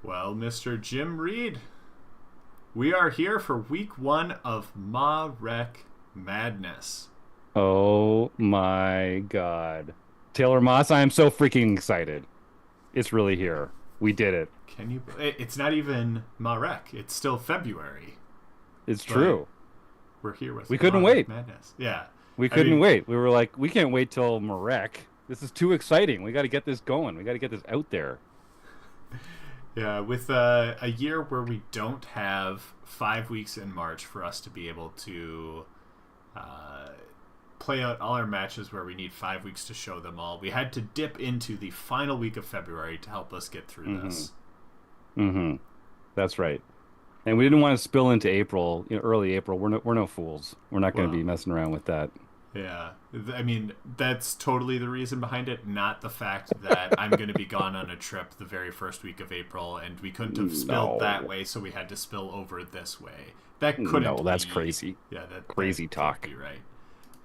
Well, Mr. Jim Reed, we are here for week 1 of MaREC Madness. Oh my God. Taylor Moss, I am so freaking excited. It's really here. We did it. Can you? It's not even MaREC. It's still February, It's but true. we're here with We couldn't MaREC wait. Madness. Yeah, We I couldn't mean, wait. We were like, we can't wait till MaREC. This is too exciting. We got to get this going. We got to get this out there. yeah, with a year where we don't have 5 weeks in March for us to be able to uh, play out all our matches where we need 5 weeks to show them all. We had to dip into the final week of February to help us get through Mm-hmm. this. Mm-hmm. That's right. And we didn't want to spill into April, early April. We're no fools. We're not going to Well, be messing around with that. yeah. I mean, that's totally the reason behind it, not the fact that I'm going to be gone on a trip the very first week of April, and we couldn't have spilled that No. way, so we had to spill over this way. That No, couldn't that's be. crazy. Yeah, that Crazy can't talk. be right.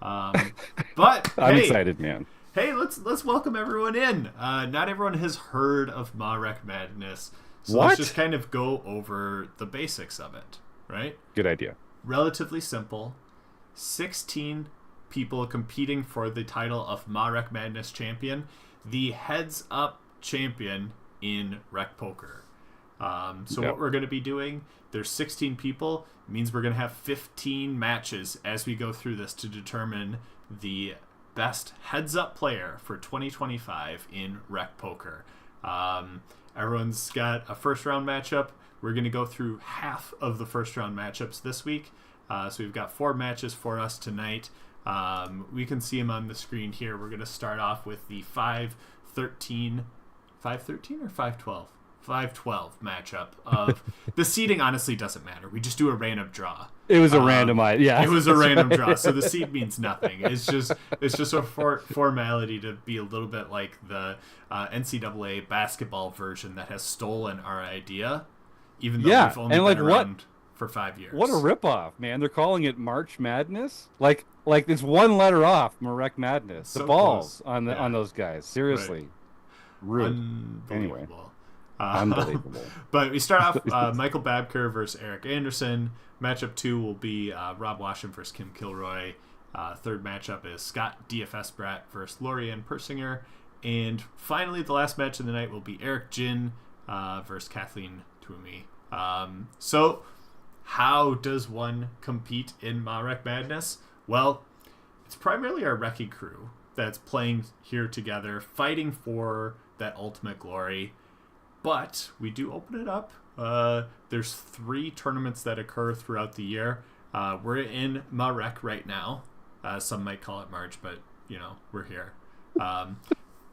Um, but I'm excited, man. let's welcome everyone in. Not everyone has heard of MaREC Madness, so let's just What? kind of go over the basics of it. Right? Good idea. Relatively simple. 16 people competing for the title of MaREC Madness champion, the heads up champion in rec poker. So what Yep. we're going to be doing, there's 16 people, means we're going to have 15 matches as we go through this to determine the best heads up player for 2025 in rec poker. Everyone's got a first round matchup. We're going to go through half of the first round matchups this week. So we've got 4 matches for us tonight. We can see them on the screen here. We're going to start off with the 5-13, 5-13 or 5-12? 5-12 matchup of the seeding honestly doesn't matter. We just do a random draw. It was a randomized. Yeah, It was a that's random draw, right. so the seed means nothing. It's just a formality to be a little bit like the NCAA basketball version that has stolen our idea, even though Yeah, we've only and been like what? around for 5 years. What a ripoff, man! They're calling it March Madness. Like it's one letter off MaREC Madness. The So close. balls on Yeah, those guys. right. Seriously, rude. Anyway, Unbelievable. Uh, unbelievable. but we start off Michael Babker versus Eric Anderson. Matchup 2 will be Rob Washam versus Kim Kilroy. Third matchup is Scott DFS Bratt versus Lorianne Persinger. And finally, the last match of the night will be Eric Jin versus Kathleen Toomey. So, how does one compete in MaREC Madness? Well, it's primarily our Recce crew that's playing here together, fighting for that ultimate glory. But we do open it up. There's 3 tournaments that occur throughout the year. We're in MaREC right now. Some might call it March, but we're here.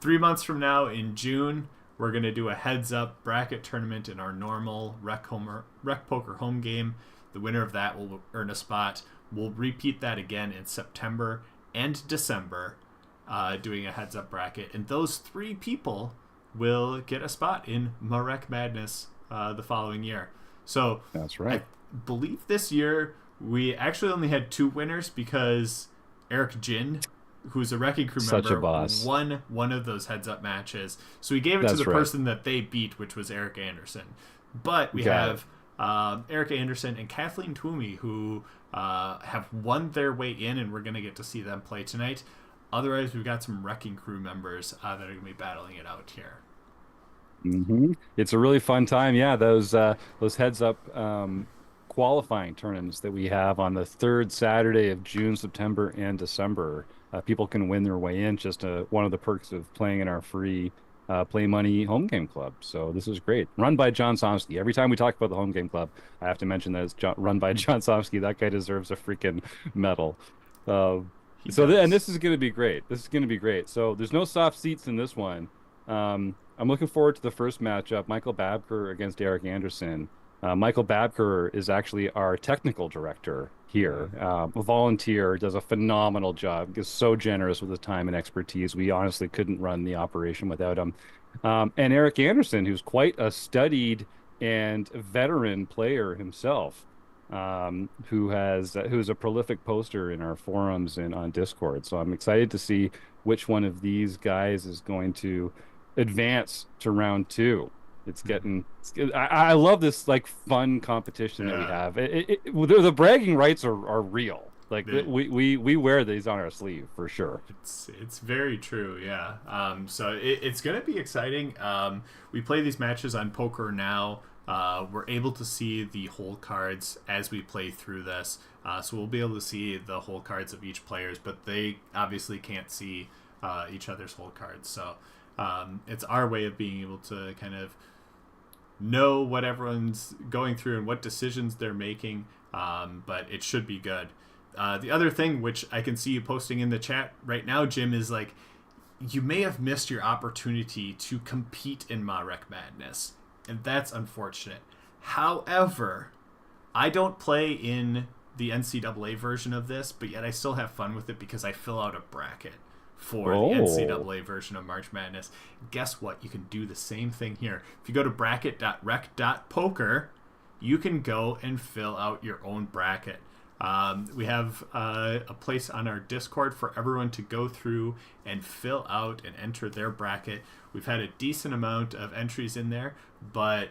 3 months from now, in June, we're gonna do a heads up bracket tournament in our normal rec poker home game. The winner of that will earn a spot. We'll repeat that again in September and December, doing a heads up bracket, and those 3 people will get a spot in MaREC Madness the following year. So That's I right. believe this year we actually only had 2 winners because Eric Jin, who's a Wrecking Crew Such a member, boss. won one of those heads up matches. So we gave it to the That's right. person that they beat, which was Eric Anderson. But we Got it. have Eric Anderson and Kathleen Toomey, who have won their way in, and we're going to get to see them play tonight. Otherwise, we've got some Wrecking Crew members that are going to be battling it out here. It's a really fun time. Yeah, those heads up qualifying tournaments that we have on the third Saturday of June, September, and December. People can win their way in. Just one of the perks of playing in our free Play Money home game club. So this is great. Run by John Somsky. Every time we talk about the home game club, I have to mention that run by John Somsky. That guy deserves a freaking medal. Uh, He and does. this is going to be great. This is going to be great. So there's no soft seats in this one. I'm looking forward to the first matchup, Michael Babker against Eric Anderson. Michael Babker is actually our technical director here. A volunteer, does a phenomenal job, is so generous with his time and expertise. We honestly couldn't run the operation without him. And Eric Anderson, who's quite a studied and veteran player himself, who's a prolific poster in our forums and on Discord. So I'm excited to see which one of these guys is going to advance to round 2. It's getting. I love this like fun competition that we Yeah. have. The bragging rights are real. Like They, we wear these on our sleeve for sure. it's very true, yeah. So it's gonna be exciting. We play these matches on Poker Now. We're able to see the whole cards as we play through this, so we'll be able to see the whole cards of each players, but they obviously can't see each other's whole cards. So it's our way of being able to kind of know what everyone's going through and what decisions they're making, but it should be good. The other thing, which I can see you posting in the chat right now, Jim, is like you may have missed your opportunity to compete in MaREC Madness, and that's unfortunate. However, I don't play in the NCAA version of this, but yet I still have fun with it because I fill out a bracket for the NCAA version of March Madness. Guess what? You can do the same thing here. If you go to bracket.rec.poker, you can go and fill out your own bracket. We have a place on our Discord for everyone to go through and fill out and enter their bracket. We've had a decent amount of entries in there, but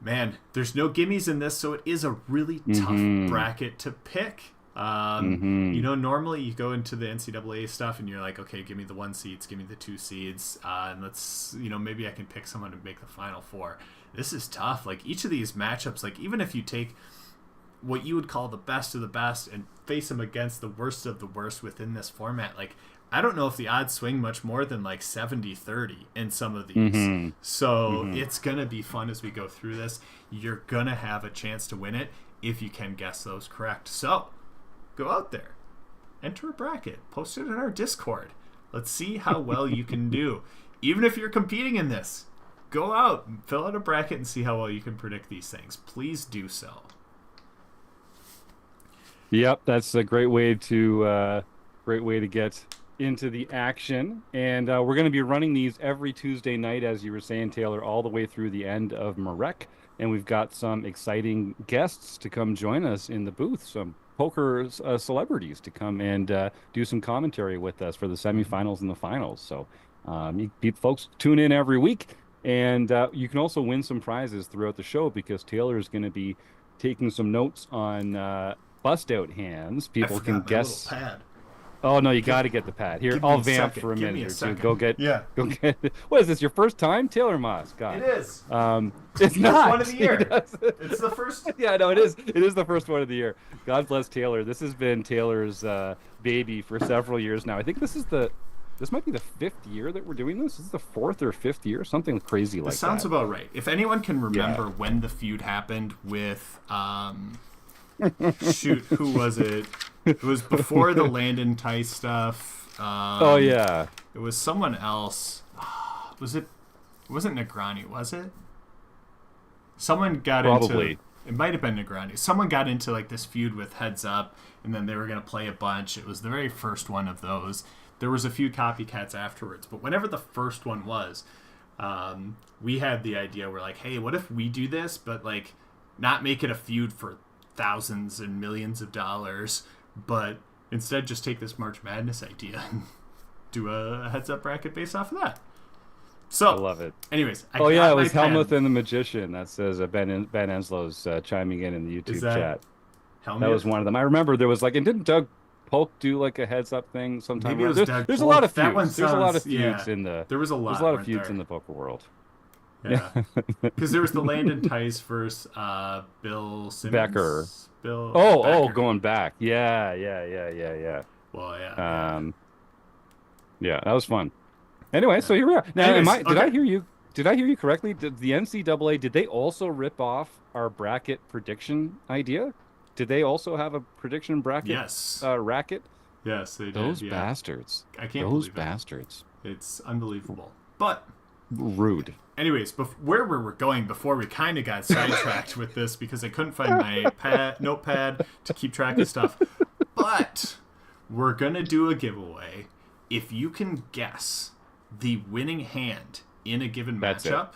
man, there's no gimmies in this, so it is a really tough bracket to pick. You know, normally you go into the NCAA stuff and you're like, okay, give me the 1 seeds, give me the 2 seeds, and let's, you know, maybe I can pick someone to make the Final Four. This is tough. Like each of these matchups, like even if you take what you would call the best of the best and face them against the worst of the worst within this format, like I don't know if the odds swing much more than like 70-30 in some of these. So it's gonna be fun as we go through this. You're gonna have a chance to win it if you can guess those correct. So go out there, enter a bracket, post it in our Discord. Let's see how well you can do. Even if you're competing in this, go out and fill out a bracket and see how well you can predict these things. Please do so. Yep, that's a great way to get into the action. And we're going to be running these every Tuesday night, as you were saying, Taylor, all the way through the end of MaREC. And we've got some exciting guests to come join us in the booth, some poker celebrities to come and do some commentary with us for the semifinals and the finals. So folks tune in every week. And you can also win some prizes throughout the show because Taylor is going to be taking some notes on bust out hands. People can guess. Pad. Oh no, you got to get the pad. Here, I'll vamp for a minute or two. Go get. What is this? Your first time, Taylor Moss? God, it is. It's not. One of the year. It's the first. Yeah, no, it is. It is the first one of the year. God bless Taylor. This has been Taylor's baby for several years now. I think this might be the 5th year that we're doing this. This is the 4th or 5th year, something crazy like that. Sounds about right. If anyone can remember when the feud happened with shoot, who was it? It was before the Landon Tice stuff. Oh yeah, it was someone else. Was it? It wasn't Negrani, was it? Someone got into. It might have been Negrani. Someone got into like this feud with Heads Up, and then they were gonna play a bunch. It was the very first one of those. There was a few copycats afterwards, but whenever the first one was, we had the idea. We're like, hey, what if we do this, but like not make it a feud for thousands and millions of dollars, but instead just take this March Madness idea and do a heads up bracket based off of that. So I love it. Anyways, it was Helmuth and the Magician. That says Ben Enslow's chiming in the YouTube chat. Helmuth? That was one of them. I remember there was like, and didn't Doug Polk do like a heads up thing sometime? Maybe it was Doug there's Polk. a lot of feuds. That one sounds, there's a lot of feuds in the. There was a lot. There's a lot of feuds in the poker world. Yeah, because there was the Landon Tice versus Bill Simmons. Becker. Bill. Becker. Going back. Yeah. Well, yeah. Yeah, that was fun. Anyway, so here we are. Now, did I hear you? Did I hear you correctly? Did the NCAA, did they also rip off our bracket prediction idea? Did they also have a prediction bracket? Yes. Racket? Yes, they did. Those bastards. I can't Those believe bastards. It's unbelievable. But rude. Anyways, where we were going before we kind of got sidetracked with this because I couldn't find my notepad to keep track of stuff. But we're going to do a giveaway. If you can guess the winning hand in a given matchup,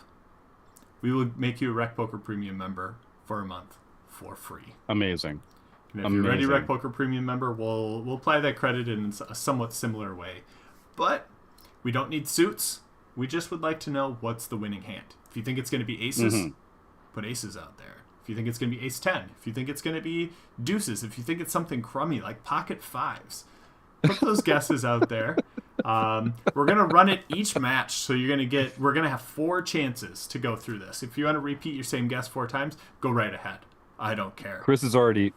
we will make you a Rec Poker Premium member for a month for free. Amazing. And if you're already a Rec Poker Premium member, we'll apply that credit in a somewhat similar way. But we don't need suits. We just would like to know what's the winning hand. If you think it's going to be aces, Mm-hmm. put aces out there. If you think it's going to be ace 10, if you think it's going to be deuces, if you think it's something crummy like pocket fives, put those guesses out there. We're going to run it each match, so we're going to have 4 chances to go through this. If you want to repeat your same guess 4 times, go right ahead. I don't care. Chris is already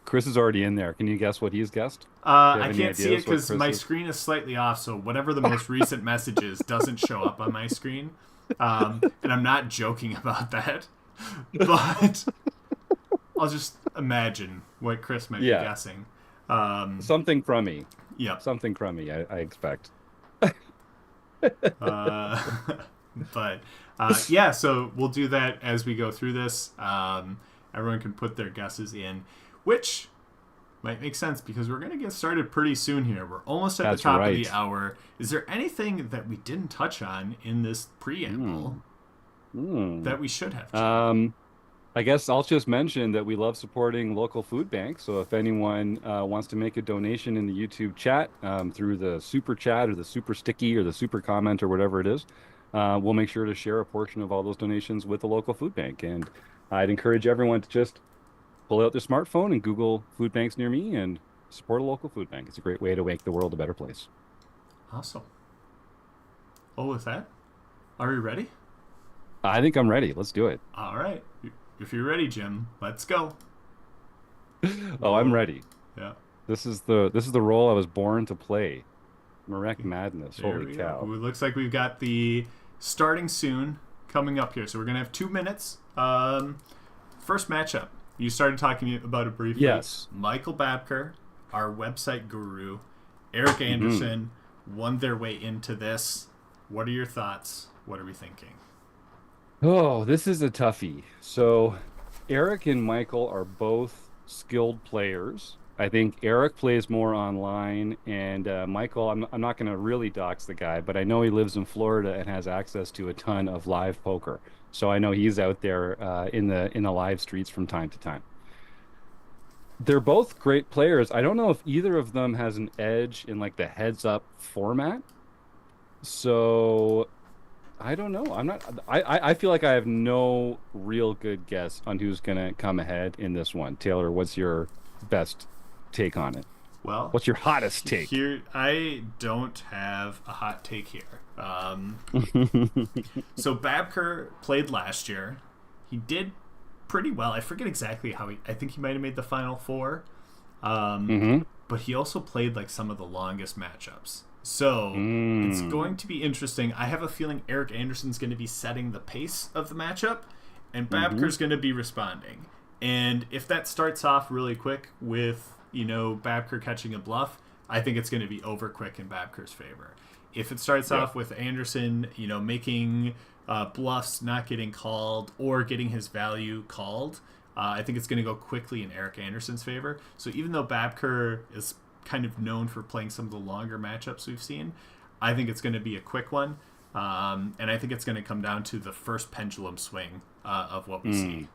in there. Can you guess what he's guessed? Do you have I any can't see it ideas what because Chris my is? screen is slightly off, so whatever the most recent message is doesn't show up on my screen. And I'm not joking about that. But I'll just imagine what Chris might be Yeah. guessing. Something crummy. Yep. Something crummy, I expect. Uh, but yeah, so we'll do that as we go through this. Everyone can put their guesses in, which might make sense because we're going to get started pretty soon here. We're almost at That's the top right. of the hour. Is there anything that we didn't touch on in this preamble that we should have? I guess I'll just mention that we love supporting local food banks. So if anyone wants to make a donation in the YouTube chat through the super chat or the super sticky or the super comment or whatever it is, we'll make sure to share a portion of all those donations with the local food bank. And I'd encourage everyone to just pull out their smartphone and Google food banks near me and support a local food bank. It's a great way to make the world a better place. Awesome. Well, with that, are we ready? I think I'm ready. Let's do it. All right. If you're ready, Jim, let's go. Oh, I'm ready. Yeah. This is the role I was born to play. MaREC Madness. There Holy we cow. go. It looks like we've got the starting soon coming up here. So we're going to have 2 minutes. First matchup. You started talking about it briefly. Yes. Michael Babker, our website guru, Eric Anderson won their way into this. What are your thoughts? What are we thinking? Oh, this is a toughie. So, Eric and Michael are both skilled players. I think Eric plays more online, and Michael, I'm not going to really dox the guy, but I know he lives in Florida and has access to a ton of live poker. So I know he's out there in the live streets from time to time. They're both great players. I don't know if either of them has an edge in like the heads up format. So I don't know. I feel like I have no real good guess on who's gonna come ahead in this one. Taylor, what's your best take on it? Well, What's your hottest take? here I don't have a hot take here. So Babker played last year. He did pretty well. I forget exactly how I think he might have made the final 4. But he also played like some of the longest matchups. So it's going to be interesting. I have a feeling Eric Anderson's going to be setting the pace of the matchup, and Babker's going to be responding. And if that starts off really quick with, Babker catching a bluff, I think it's going to be over quick in Babker's favor. If it starts off with Anderson, making bluffs, not getting called, or getting his value called, I think it's going to go quickly in Eric Anderson's favor. So even though Babker is kind of known for playing some of the longer matchups we've seen, I think it's going to be a quick one. And I think it's going to come down to the first pendulum swing of what we see.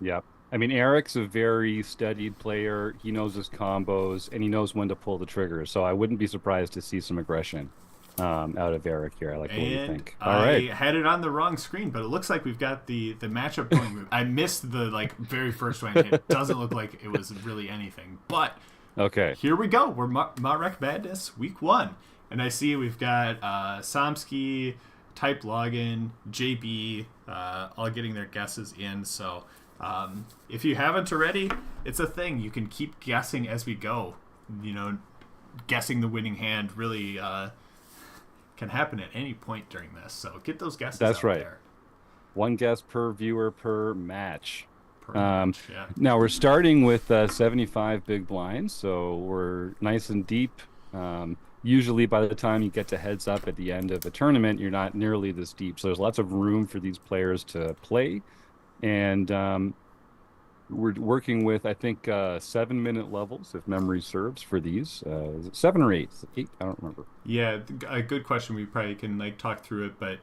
Yep. I mean, Eric's a very studied player. He knows his combos, and he knows when to pull the trigger. So I wouldn't be surprised to see some aggression out of Eric here. I like what you think. All right. I had it on the wrong screen, but it looks like we've got the matchup going. I missed the very first one. It doesn't look like it was really anything. But Okay. here we go. We're MaREC Madness week 1. And I see we've got Somsky, Type Login, JB, all getting their guesses in. So if you haven't already, it's a thing. You can keep guessing as we go. Guessing the winning hand really can happen at any point during this. So get those guesses That's out right. there. One guess per viewer per match. Yeah. Now we're starting with 75 big blinds, so we're nice and deep. Usually by the time you get to heads up at the end of a tournament, you're not nearly this deep. So there's lots of room for these players to play. And we're working with, I think, 7-minute levels, if memory serves, for these. Is it 7 or 8? 8? I don't remember. Yeah, a good question. We probably can talk through it, but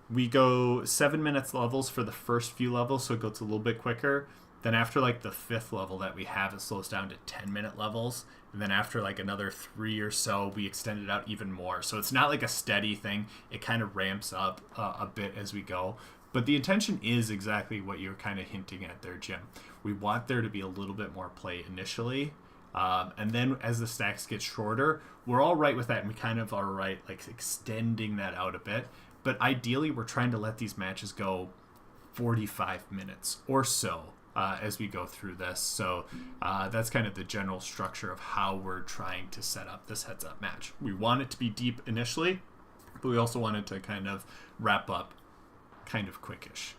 we go 7 minutes levels for the first few levels, so it goes a little bit quicker. Then after like the 5th level that we have, it slows down to 10-minute levels. And then after like another 3 or so, we extend it out even more. So it's not like a steady thing. It kind of ramps up a bit as we go. But the intention is exactly what you're kind of hinting at there, Jim. We want there to be a little bit more play initially. And then as the stacks get shorter, we're all right with that. And we kind of are right, like extending that out a bit. But ideally, we're trying to let these matches go 45 minutes or so as we go through this. So that's kind of the general structure of how we're trying to set up this heads-up match. We want it to be deep initially, but we also want it to kind of wrap up kind of quickish.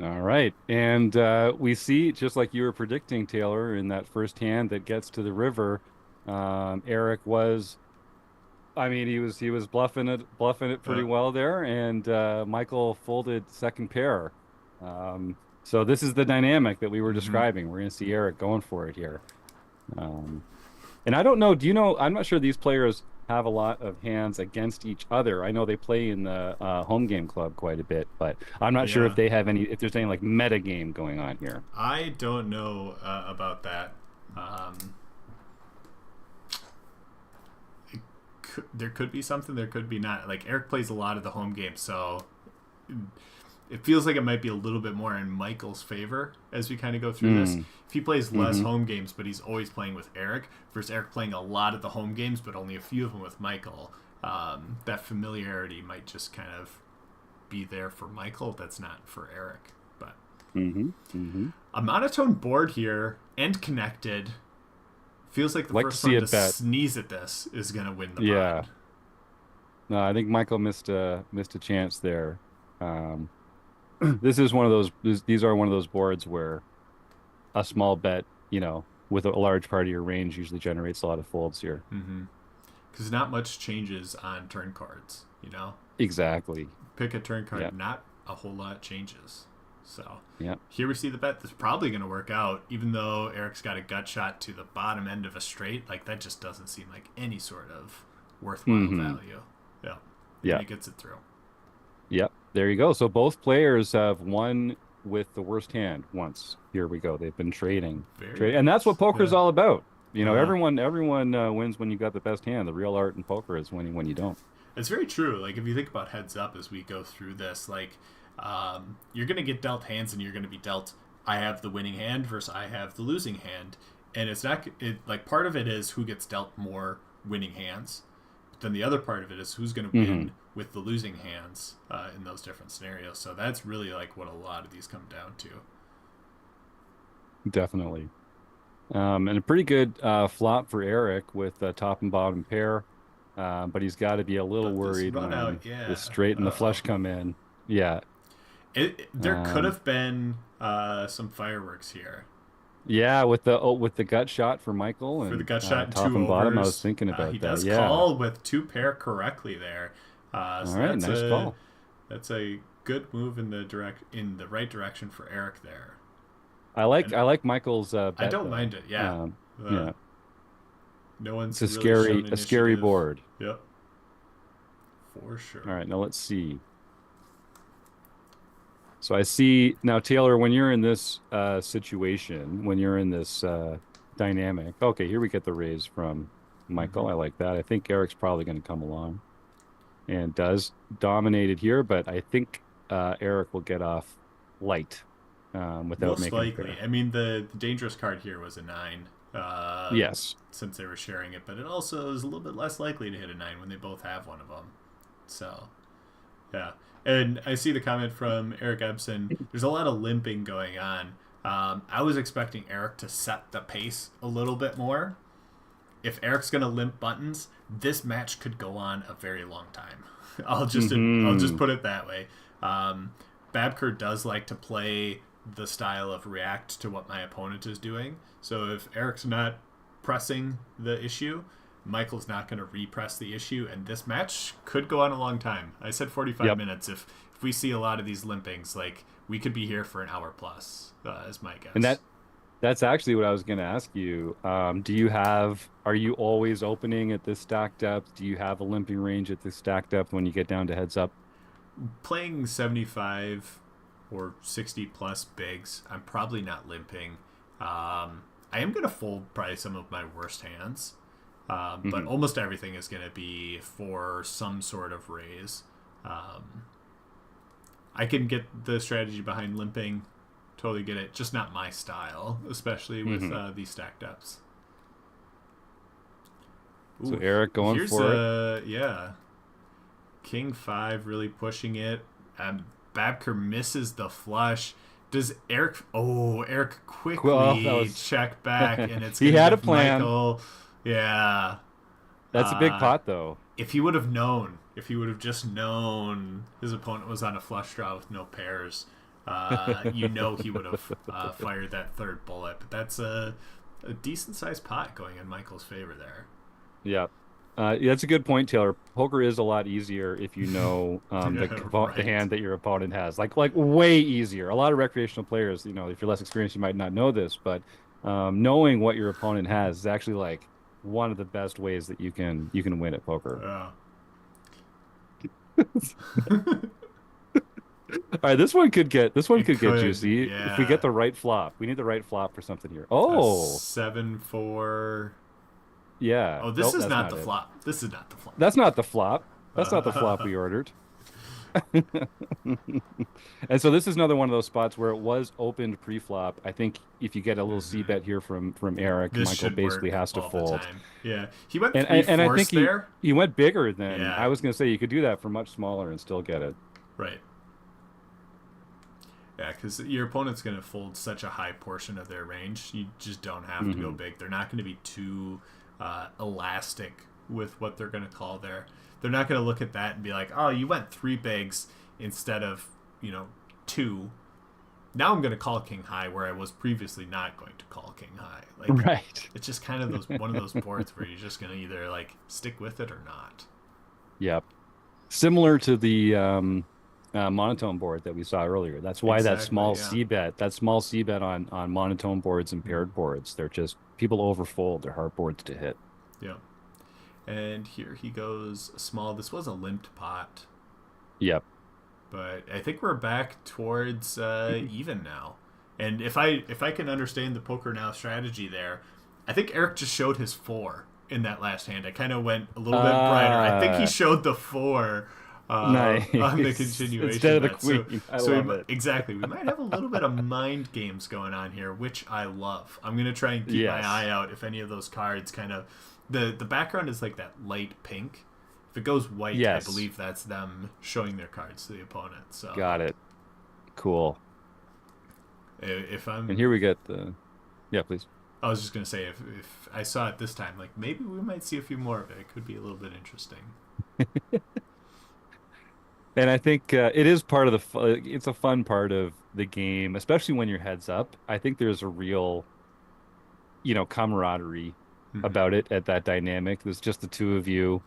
All right. And we see, just like you were predicting, Taylor, in that first hand that gets to the river, Eric was, I mean, he was bluffing it pretty well there, and Michael folded second pair. So this is the dynamic that we were describing. We're going to see Eric going for it here. And I don't know, do you know, I'm not sure these players have a lot of hands against each other. I know they play in the home game club quite a bit, but I'm not sure if they have any, if there's any like meta game going on here. I don't know about that. There could be something, there could be not. Like Eric plays a lot of the home games, so it feels like it might be a little bit more in Michael's favor as we kind of go through this. If he plays less home games, but he's always playing with Eric, versus Eric playing a lot of the home games, but only a few of them with Michael, that familiarity might just kind of be there for Michael. That's not for Eric. But a monotone board here and connected feels like the first one to sneeze at this is going to win the pot. No, I think Michael missed a chance there. This is one of those. These are one of those boards where a small bet, you know, with a large part of your range, usually generates a lot of folds here. Because not much changes on turn cards, you know. Exactly. Pick a turn card, not a whole lot changes. So here we see the bet that's probably going to work out, even though Eric's got a gut shot to the bottom end of a straight. Like that just doesn't seem like any sort of worthwhile value. And he gets it through. Yep. There you go. So both players have won with the worst hand once. Here we go. They've been trading. And that's what poker's all about. You know, everyone wins when you got the best hand. The real art in poker is winning when you don't. It's very true. Like if you think about heads up as we go through this, like you're going to get dealt hands and you're going to be dealt, I have the winning hand versus I have the losing hand. And it's not like part of it is who gets dealt more winning hands. Then the other part of it is who's going to win with the losing hands in those different scenarios. So that's really like what a lot of these come down to. Definitely. And a pretty good flop for Eric with the top and bottom pair. But he's got to be a little worried when the straight and the flush come in. Yeah. There could have been some fireworks here. Yeah, with the gut shot for Michael and for the gut shot top and bottom. I was thinking about he that. He does call with two pair correctly there. So all right, nice call. That's a good move in the right direction for Eric there. I like Michael's bet, I don't mind it. Yeah. No one's it's really a scary board. Yep. For sure. All right, now let's see. So I see now, Taylor, when you're in this situation, when you're in this dynamic, okay, here we get the raise from Michael. I like that. I think Eric's probably going to come along and does dominate it here, but I think Eric will get off light without most making likely. I mean, the dangerous card here was a 9. Yes. Since they were sharing it, but it also is a little bit less likely to hit a 9 when they both have one of them. So, yeah. And I see the comment from Eric Ebsen. There's a lot of limping going on. I was expecting Eric to set the pace a little bit more. If Eric's going to limp buttons, this match could go on a very long time. I'll just put it that way. Babker does like to play the style of react to what my opponent is doing. So if Eric's not pressing the issue, Michael's not going to repress the issue, and this match could go on a long time. I said 45 minutes. If we see a lot of these limpings, like we could be here for an hour plus, is my guess. And that's actually what I was going to ask you. Are you always opening at this stack depth? Do you have a limping range at this stack depth when you get down to heads up? Playing 75 or 60 plus bigs. I'm probably not limping. I am going to fold probably some of my worst hands. But almost everything is going to be for some sort of raise. I can get the strategy behind limping. Totally get it. Just not my style, especially with these stack depths. Ooh, so Eric going for it. Yeah. King 5 really pushing it. Babker misses the flush. Does Eric... Oh, Eric quickly check back, and it's he had a plan. Michael... Yeah. That's a big pot, though. If he would have known, if he would have just known his opponent was on a flush draw with no pairs, he would have fired that third bullet. But that's a decent-sized pot going in Michael's favor there. Yeah. That's a good point, Taylor. Poker is a lot easier if you know the hand that your opponent has. Like way easier. A lot of recreational players, if you're less experienced, you might not know this, but knowing what your opponent has is actually like one of the best ways that you can win at poker. Yeah. All right, this one could get juicy if we get the right flop. We need the right flop for something here. Oh, 7-4. Yeah. Oh, this is not the flop. This is not the flop. That's not the flop. That's not the flop we ordered. And so this is another one of those spots where it was opened pre-flop. I think if you get a little c-bet here from Eric, Michael basically has to fold. Yeah, he went and I think he went bigger than I was going to say. You could do that for much smaller and still get it. Right. Yeah, because your opponent's going to fold such a high portion of their range. You just don't have to go big. They're not going to be too elastic with what they're going to call there. They're not going to look at that and be like, oh, you went 3 bigs instead of 2. Now I'm going to call king high where I was previously not going to call king high. Like, right. It's just kind of one of those boards where you're just going to either like stick with it or not. Yep. Similar to the monotone board that we saw earlier. That's why that small c-bet on monotone boards and paired boards, they're just people overfold. They're hard boards to hit. Yeah. And here he goes small. This was a limped pot. Yep. But I think we're back towards even now. And if I can understand the poker now strategy there, I think Eric just showed his 4 in that last hand. I kind of went a little bit brighter. I think he showed the 4 nice. On the continuation instead of the queen. I love it. Exactly. We might have a little bit of mind games going on here, which I love. I'm going to try and keep my eye out if any of those cards kind of... The background is like that light pink. If it goes white, I believe that's them showing their cards to the opponent. So got it. Cool. And here we get the... Yeah, please. I was just going to say, if I saw it this time, like maybe we might see a few more of it. It could be a little bit interesting. And I think it is part of it's a fun part of the game, especially when your head's up. I think there's a real, camaraderie about it at that dynamic. There's just the two of you.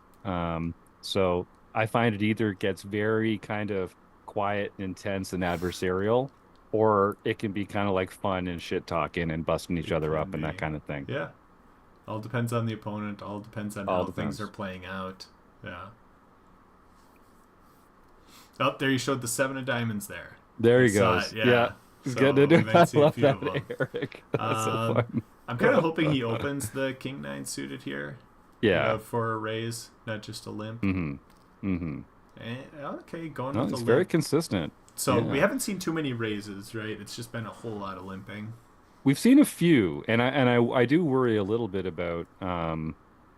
So I find it either gets very kind of quiet, intense, and adversarial, or it can be kind of like fun and shit talking and busting each other up and that kind of thing. Yeah. All depends on the opponent. All depends on how things are playing out. Yeah. Oh, there you showed the 7 of diamonds there. There he goes. Yeah. He's getting into it. I love that, Eric. That's so fun. I'm kind of hoping he opens the king 9 suited here. Yeah. For a raise, not just a limp. Okay, going with a limp. It's very consistent. So we haven't seen too many raises, right? It's just been a whole lot of limping. We've seen a few, and I do worry a little bit about,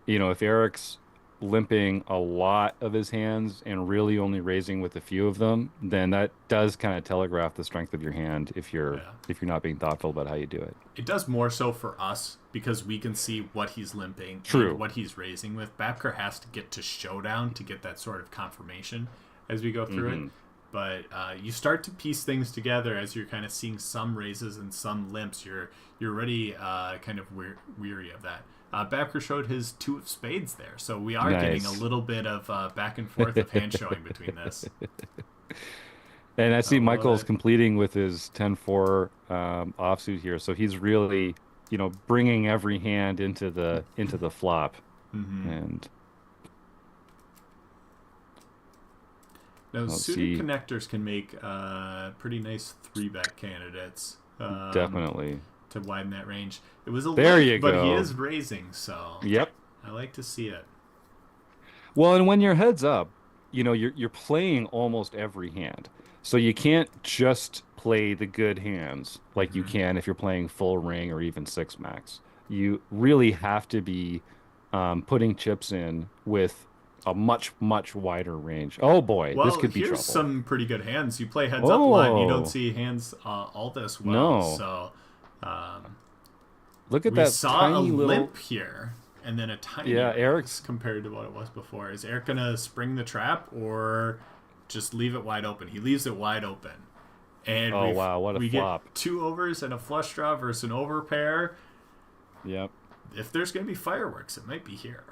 if Eric's limping a lot of his hands and really only raising with a few of them, then that does kind of telegraph the strength of your hand if you're not being thoughtful about how you do it. It does more so for us because we can see what he's limping and what he's raising with. Babker has to get to showdown to get that sort of confirmation as we go through it. But you start to piece things together as you're kind of seeing some raises and some limps. You're already kind of weary of that. Babker showed his 2 of spades there, so we are getting a little bit of back and forth of hand showing between this. And I see Michael's completing with his 10-4 offsuit here, so he's really, bringing every hand into the Now, Let's suited see. connectors can make pretty nice 3-bet candidates. Definitely. To widen that range. It was a There limp, you but go. he is raising, so Yep. I like to see it. Well, and when you're heads up, you're playing almost every hand. So you can't just play the good hands like you Mm-hmm. can if you're playing full ring or even six max. You really have to be putting chips in with a much, much wider range. Oh boy, this Well, could be here's trouble. some pretty good hands. You play heads up a lot, and you don't Oh, see hands all this well. no. So um, Look at we that saw a tiny little. limp here, and then a tiny Yeah, raise compared to what it was before. Is Eric gonna spring the trap or just leave it wide open? He leaves it wide open, and Oh, wow, what a we flop. get 2 overs and a flush draw versus an over pair. Yep. If there's gonna be fireworks, it might be here.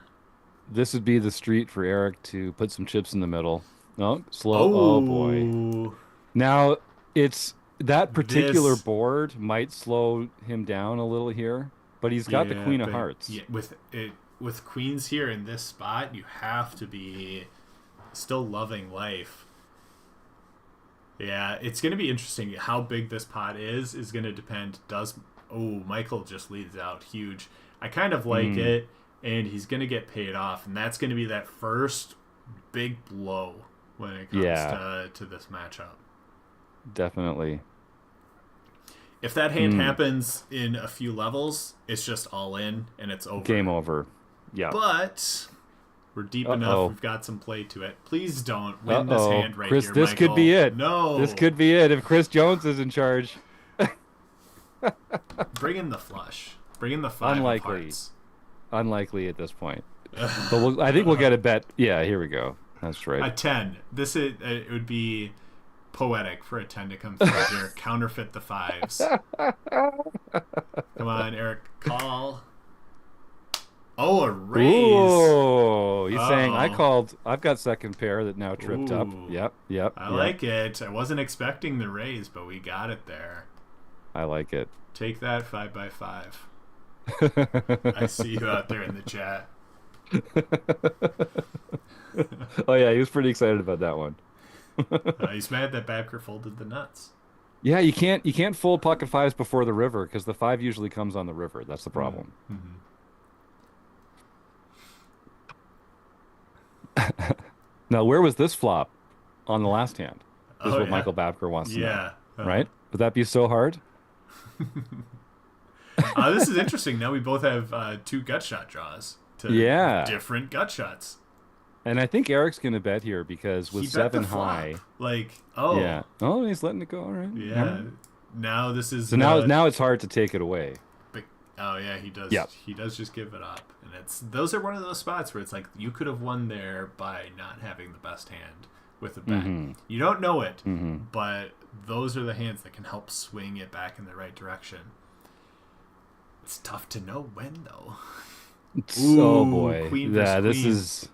This would be the street for Eric to put some chips in the middle. Oh, slow. Oh boy. Oh, Now, it's that particular this board might slow him down a little here, but he's got the yeah, Queen of but Hearts. yeah, with queens here in this spot, you have to be still loving life. Yeah, it's going to be interesting. How big this pot is going to depend. Michael just leads out huge. I kind of like it, and he's going to get paid off, and that's going to be that first big blow when it comes to this matchup. Definitely. If that hand happens in a few levels, it's just all in, and it's over. Game over. Yeah. But we're deep enough. We've got some play to it. Please don't win this hand right Chris, here, this Michael. could be it. No. This could be it if Chris Jones is in charge. Bring in the flush. Bring in the 5 of hearts. Unlikely at this point. But I think we'll get a bet. Yeah, here we go. That's right. A 10. It would be poetic for a 10 to come through here. Counterfeit the 5s. Come on, Eric. Call. Oh, a raise. Oh, he's saying I've got second pair that now tripped up. Yep. I like it. I wasn't expecting the raise, but we got it there. I like it. Take that 5x5. I see you out there in the chat. Oh yeah, he was pretty excited about that one. He's mad that Babker folded the nuts. Yeah, you can't fold pocket 5s before the river because the 5 usually comes on the river. That's the problem. Mm-hmm. Now, where was this flop on the last hand? Is what Michael Babker wants to know. Right? Would that be so hard? This is interesting. Now we both have 2 gut shot draws to different gut shots. And I think Eric's going to bet here because with 7 high. Yeah. Oh, he's letting it go. All right. Yeah. All right. Now this is. So now it's hard to take it away. He does. Yep. He does just give it up, and those are one of those spots where it's like you could have won there by not having the best hand with a bet. Mm-hmm. You don't know it, but those are the hands that can help swing it back in the right direction. It's tough to know when though. Oh boy, queen this queen. is,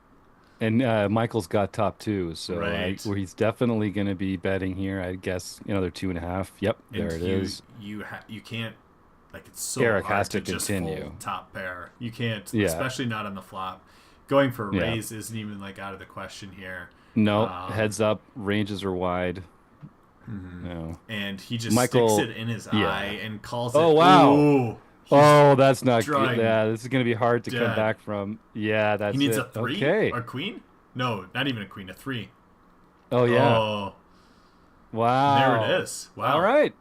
and Michael's got top 2, so where he's definitely going to be betting here. I guess another 2.5. Yep, there it is. You can't. It's so Eric hard has to just continue. fold top pair. You can't, especially not on the flop. Going for a Yeah. raise isn't even out of the question here. No, heads up, ranges are wide. No, and he just Michael, sticks it in his eye and calls it. Oh wow! Ooh, that's not good. Yeah, this is going to be hard to come back from. Yeah, that's it. He needs a 3. Okay. A queen? No, not even a queen. A 3. Oh yeah. Oh. Wow. There it is. Wow. All right.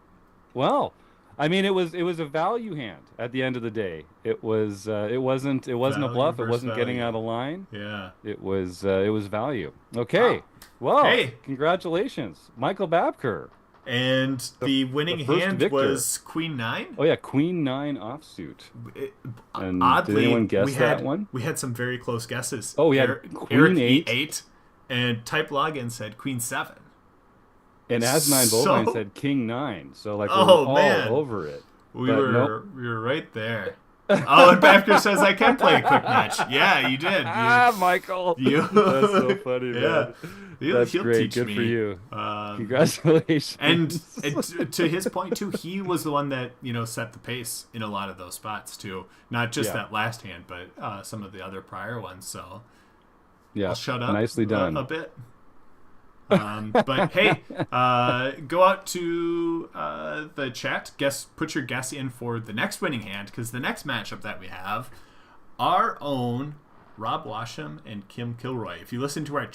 Well, I mean, it was a value hand at the end of the day. It wasn't a bluff. It wasn't getting out of line. Yeah. It was value. Okay. Wow. Well, congratulations, Michael Babker. And the winning hand victor was Queen 9. Oh yeah, Queen 9 offsuit. And oddly, did anyone guess that one? We had some very close guesses. Oh, we had Eric Queen 8, and Type Login said Queen 7. And As9 Bovine said King 9. So we're all over it. We were right there. Oh, and Babker says I can play a quick match. Yeah, you did. Michael. That's so funny, man. That's great. Good for you. Congratulations. And to his point too, he was the one that set the pace in a lot of those spots too. Not just that last hand, but some of the other prior ones. So I'll shut up. Nicely done. A bit. But hey, go out to the chat. Put your guess in for the next winning hand, because the next matchup that we have, our own Rob Washam and Kim Kilroy. If you listen to our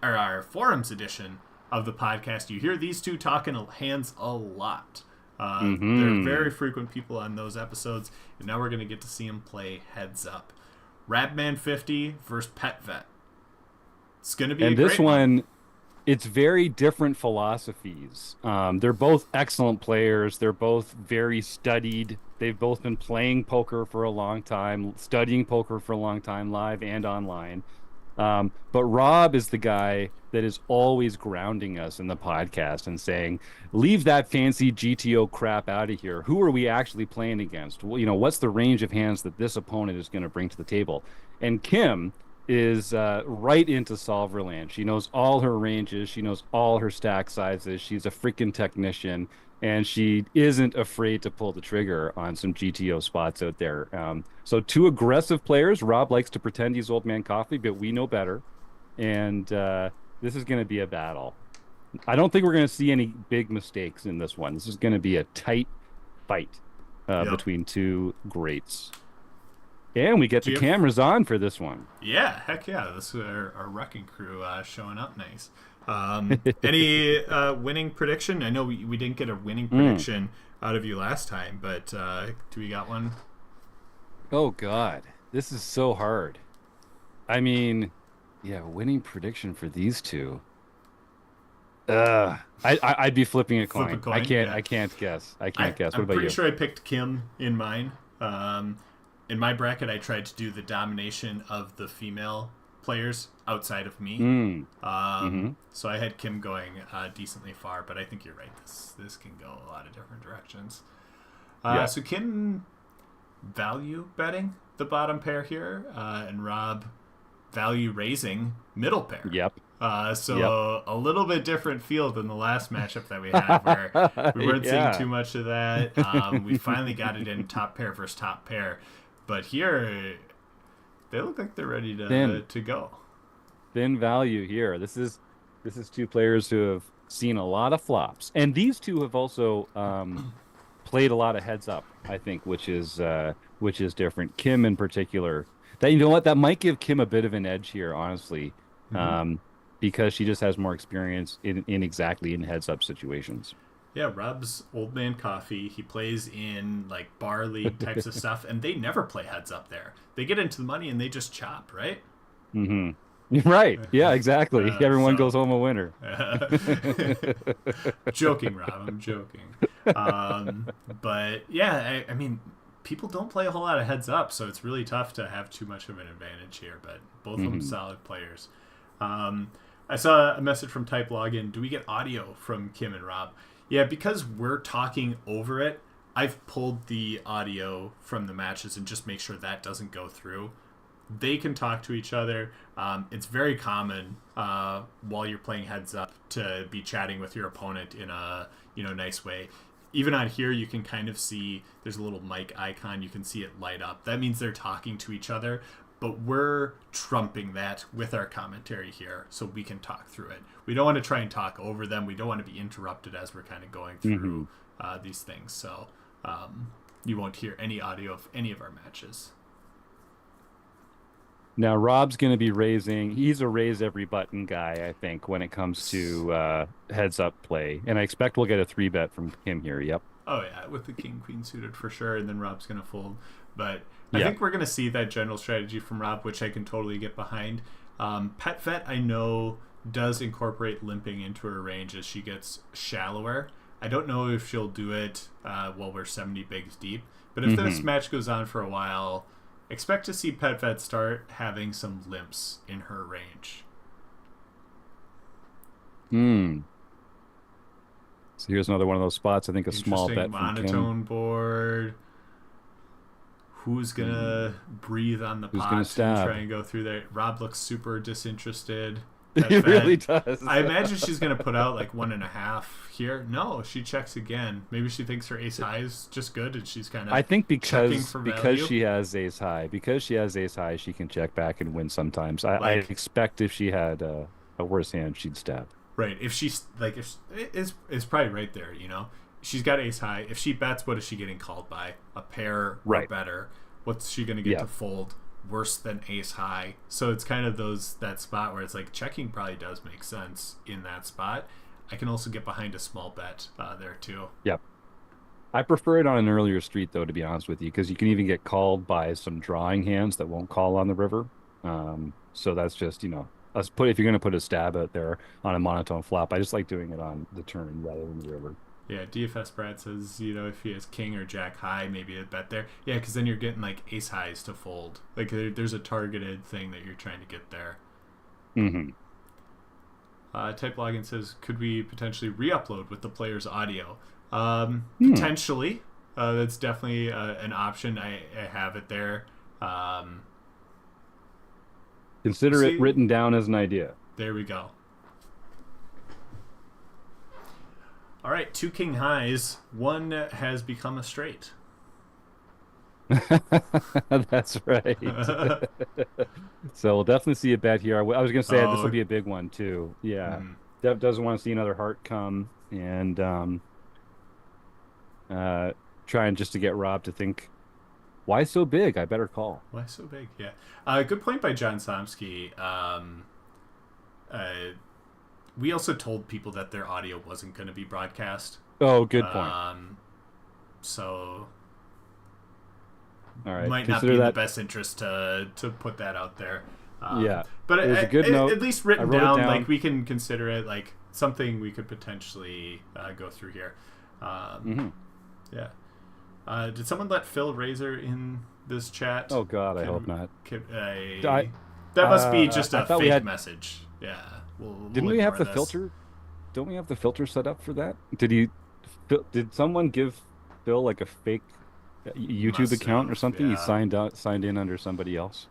or our forums edition of the podcast, you hear these two talking hands a lot. They're very frequent people on those episodes, and now we're going to get to see them play heads up. Rabman 50 versus Pet Vet. It's going to be and a great this one. It's very different philosophies. They're both excellent players. They're both very studied. They've both been playing poker for a long time, studying poker for a long time, live and online. But Rob is the guy that is always grounding us in the podcast and saying, leave that fancy GTO crap out of here. Who are we actually playing against? Well, what's the range of hands that this opponent is going to bring to the table? And Kim is right into Solverland. She knows all her ranges. She knows all her stack sizes. She's a freaking technician, and she isn't afraid to pull the trigger on some GTO spots out there. So two aggressive players. Rob likes to pretend he's old man coffee, but we know better. And this is going to be a battle. I don't think we're going to see any big mistakes in this one. This is going to be a tight fight between two greats. And we get the cameras on for this one. Yeah, heck yeah. This is our wrecking crew showing up nice. Any winning prediction? I know we didn't get a winning prediction out of you last time, but do we got one? Oh, God. This is so hard. I mean, yeah, winning prediction for these two. I'd be flipping a coin. I can't guess. I can't guess. What about you? I'm pretty sure I picked Kim in mine. In my bracket, I tried to do the domination of the female players outside of me. So I had Kim going decently far, but I think you're right. This can go a lot of different directions. So Kim value betting the bottom pair here, and Rob value raising middle pair. Yep. A little bit different feel than the last matchup that we had, where we weren't seeing too much of that. We finally got it in top pair versus top pair. But here, they look like they're ready to go. Thin value here. This is two players who have seen a lot of flops, and these two have also played a lot of heads up. I think, which is different. Kim in particular. That might give Kim a bit of an edge here, honestly, because she just has more experience in heads up situations. Yeah, Rob's old man coffee. He plays in like bar league types of stuff, and they never play heads up there. They get into the money and they just chop, right? Right. Yeah, exactly. Everyone goes home a winner. Joking, Rob. I'm joking. But yeah, I mean, people don't play a whole lot of heads up, so it's really tough to have too much of an advantage here. But both of them solid players. I saw a message from Type Login. Do we get audio from Kim and Rob? Yeah, because we're talking over it, I've pulled the audio from the matches and just make sure that doesn't go through. They can talk to each other. It's very common while you're playing heads up to be chatting with your opponent in a nice way. Even on here, you can kind of see there's a little mic icon. You can see it light up. That means they're talking to each other. But we're trumping that with our commentary here so we can talk through it. We don't want to try and talk over them. We don't want to be interrupted as we're kind of going through these things. So you won't hear any audio of any of our matches. Now, Rob's going to be raising. He's a raise every button guy, I think, when it comes to heads up play. And I expect we'll get a 3-bet from him here. Yep. Oh, yeah, with the king-queen suited for sure. And then Rob's going to fold. But I think we're going to see that general strategy from Rob, which I can totally get behind. Pet Vet, I know, does incorporate limping into her range as she gets shallower. I don't know if she'll do it while we're 70 bigs deep. But if this match goes on for a while, expect to see Pet Vet start having some limps in her range. So here's another one of those spots. I think a small bet from Kim. Monotone board. Who's going to breathe on the pot and try and go through there? Rob looks super disinterested. He really does. I imagine she's going to put out like 1.5 here. No, she checks again. Maybe she thinks her ace high is just good and she's kind of I think because she has ace high. Because she has ace high, she can check back and win sometimes. I expect if she had a worse hand, she'd stab. Right. If she's like, if it's probably right there. You know, she's got ace high. If she bets, what is she getting called by? A pair or Right. better. What's she going to get to fold? Worse than ace high. So it's kind of that spot where it's like checking probably does make sense in that spot. I can also get behind a small bet there too. Yep. I prefer it on an earlier street though, to be honest with you, because you can even get called by some drawing hands that won't call on the river. So that's just, if you're going to put a stab out there on a monotone flop, I just like doing it on the turn rather than the river. Yeah, DFS Brad says, if he has king or jack high, maybe a bet there. Yeah, because then you're getting like ace highs to fold. Like there's a targeted thing that you're trying to get there. Mm-hmm. Type Login says, could we potentially re-upload with the player's audio? Potentially. That's definitely an option. I have it there. Consider it written down as an idea. There we go. All right, 2 king highs. One has become a straight. That's right. So we'll definitely see a bet here. I was going to say this will be a big one too. Yeah. Dev doesn't want to see another heart come and trying just to get Rob to think, why so big? I better call. Why so big? Yeah. Good point by John Somsky. We also told people that their audio wasn't going to be broadcast. Oh, good point. So, all right, might not be in the best interest to put that out there. Yeah, but it was a good note. At least written down, like we can consider it like something we could potentially go through here. Yeah. Did someone let Phil Razor in this chat? Oh God, I hope not. That must be just a fake message. Yeah. Didn't we have the filter? Don't we have the filter set up for that? Did someone give Phil like a fake YouTube account or something? Yeah. He signed in under somebody else.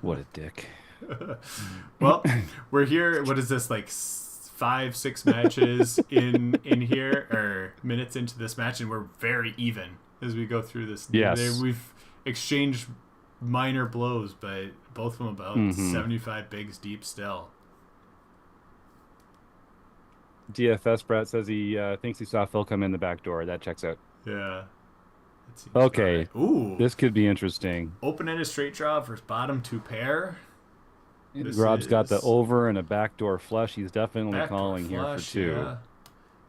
What a dick. Well, we're here. What is this, like 5-6 matches in here, or minutes into this match, and we're very even as we go through this. Yes. We've exchanged minor blows, but both of them about 75 bigs deep still. DFS Brett says he thinks he saw Phil come in the back door. That checks out. Yeah. Okay. Right. Ooh. This could be interesting. Open-ended straight draw versus bottom 2 pair. Rob's got the over and a backdoor flush. He's definitely calling flush, here for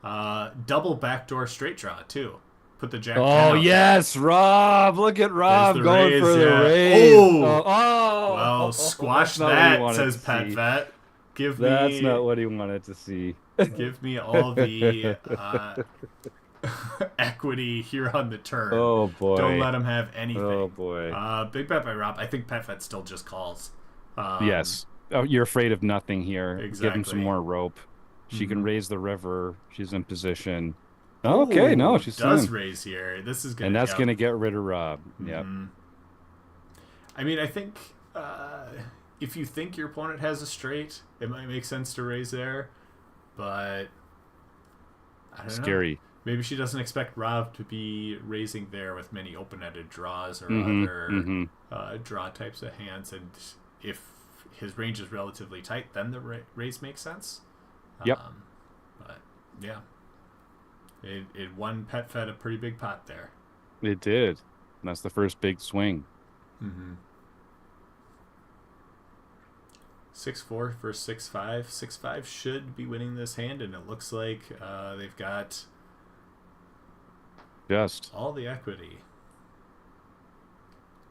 2. Yeah. Double backdoor straight draw too. Put the jack. Oh yes, Rob! Look at Rob going for the raise. Oh. Well, squash that, says Pet Vet. That's not what he wanted to see. Give me all the equity here on the turn. Oh boy! Don't let him have anything. Oh boy! Big bet by Rob. I think Pet Vet still just calls. Yes. Oh, you're afraid of nothing here. Exactly. Give him some more rope. She can raise the river. She's in position. Okay, no, she does raise here. This is gonna, and that's gonna get rid of Rob. Yep. I mean, I think if you think your opponent has a straight, it might make sense to raise there, but I don't know. Scary. Maybe she doesn't expect Rob to be raising there with many open-ended draws or other draw types of hands, and if his range is relatively tight, then the raise makes sense. Yep. But yeah, it won Pet Fed a pretty big pot there. It did. And that's the first big swing. 6-4 for 6-5. 6-5 should be winning this hand, and it looks like they've got just all the equity.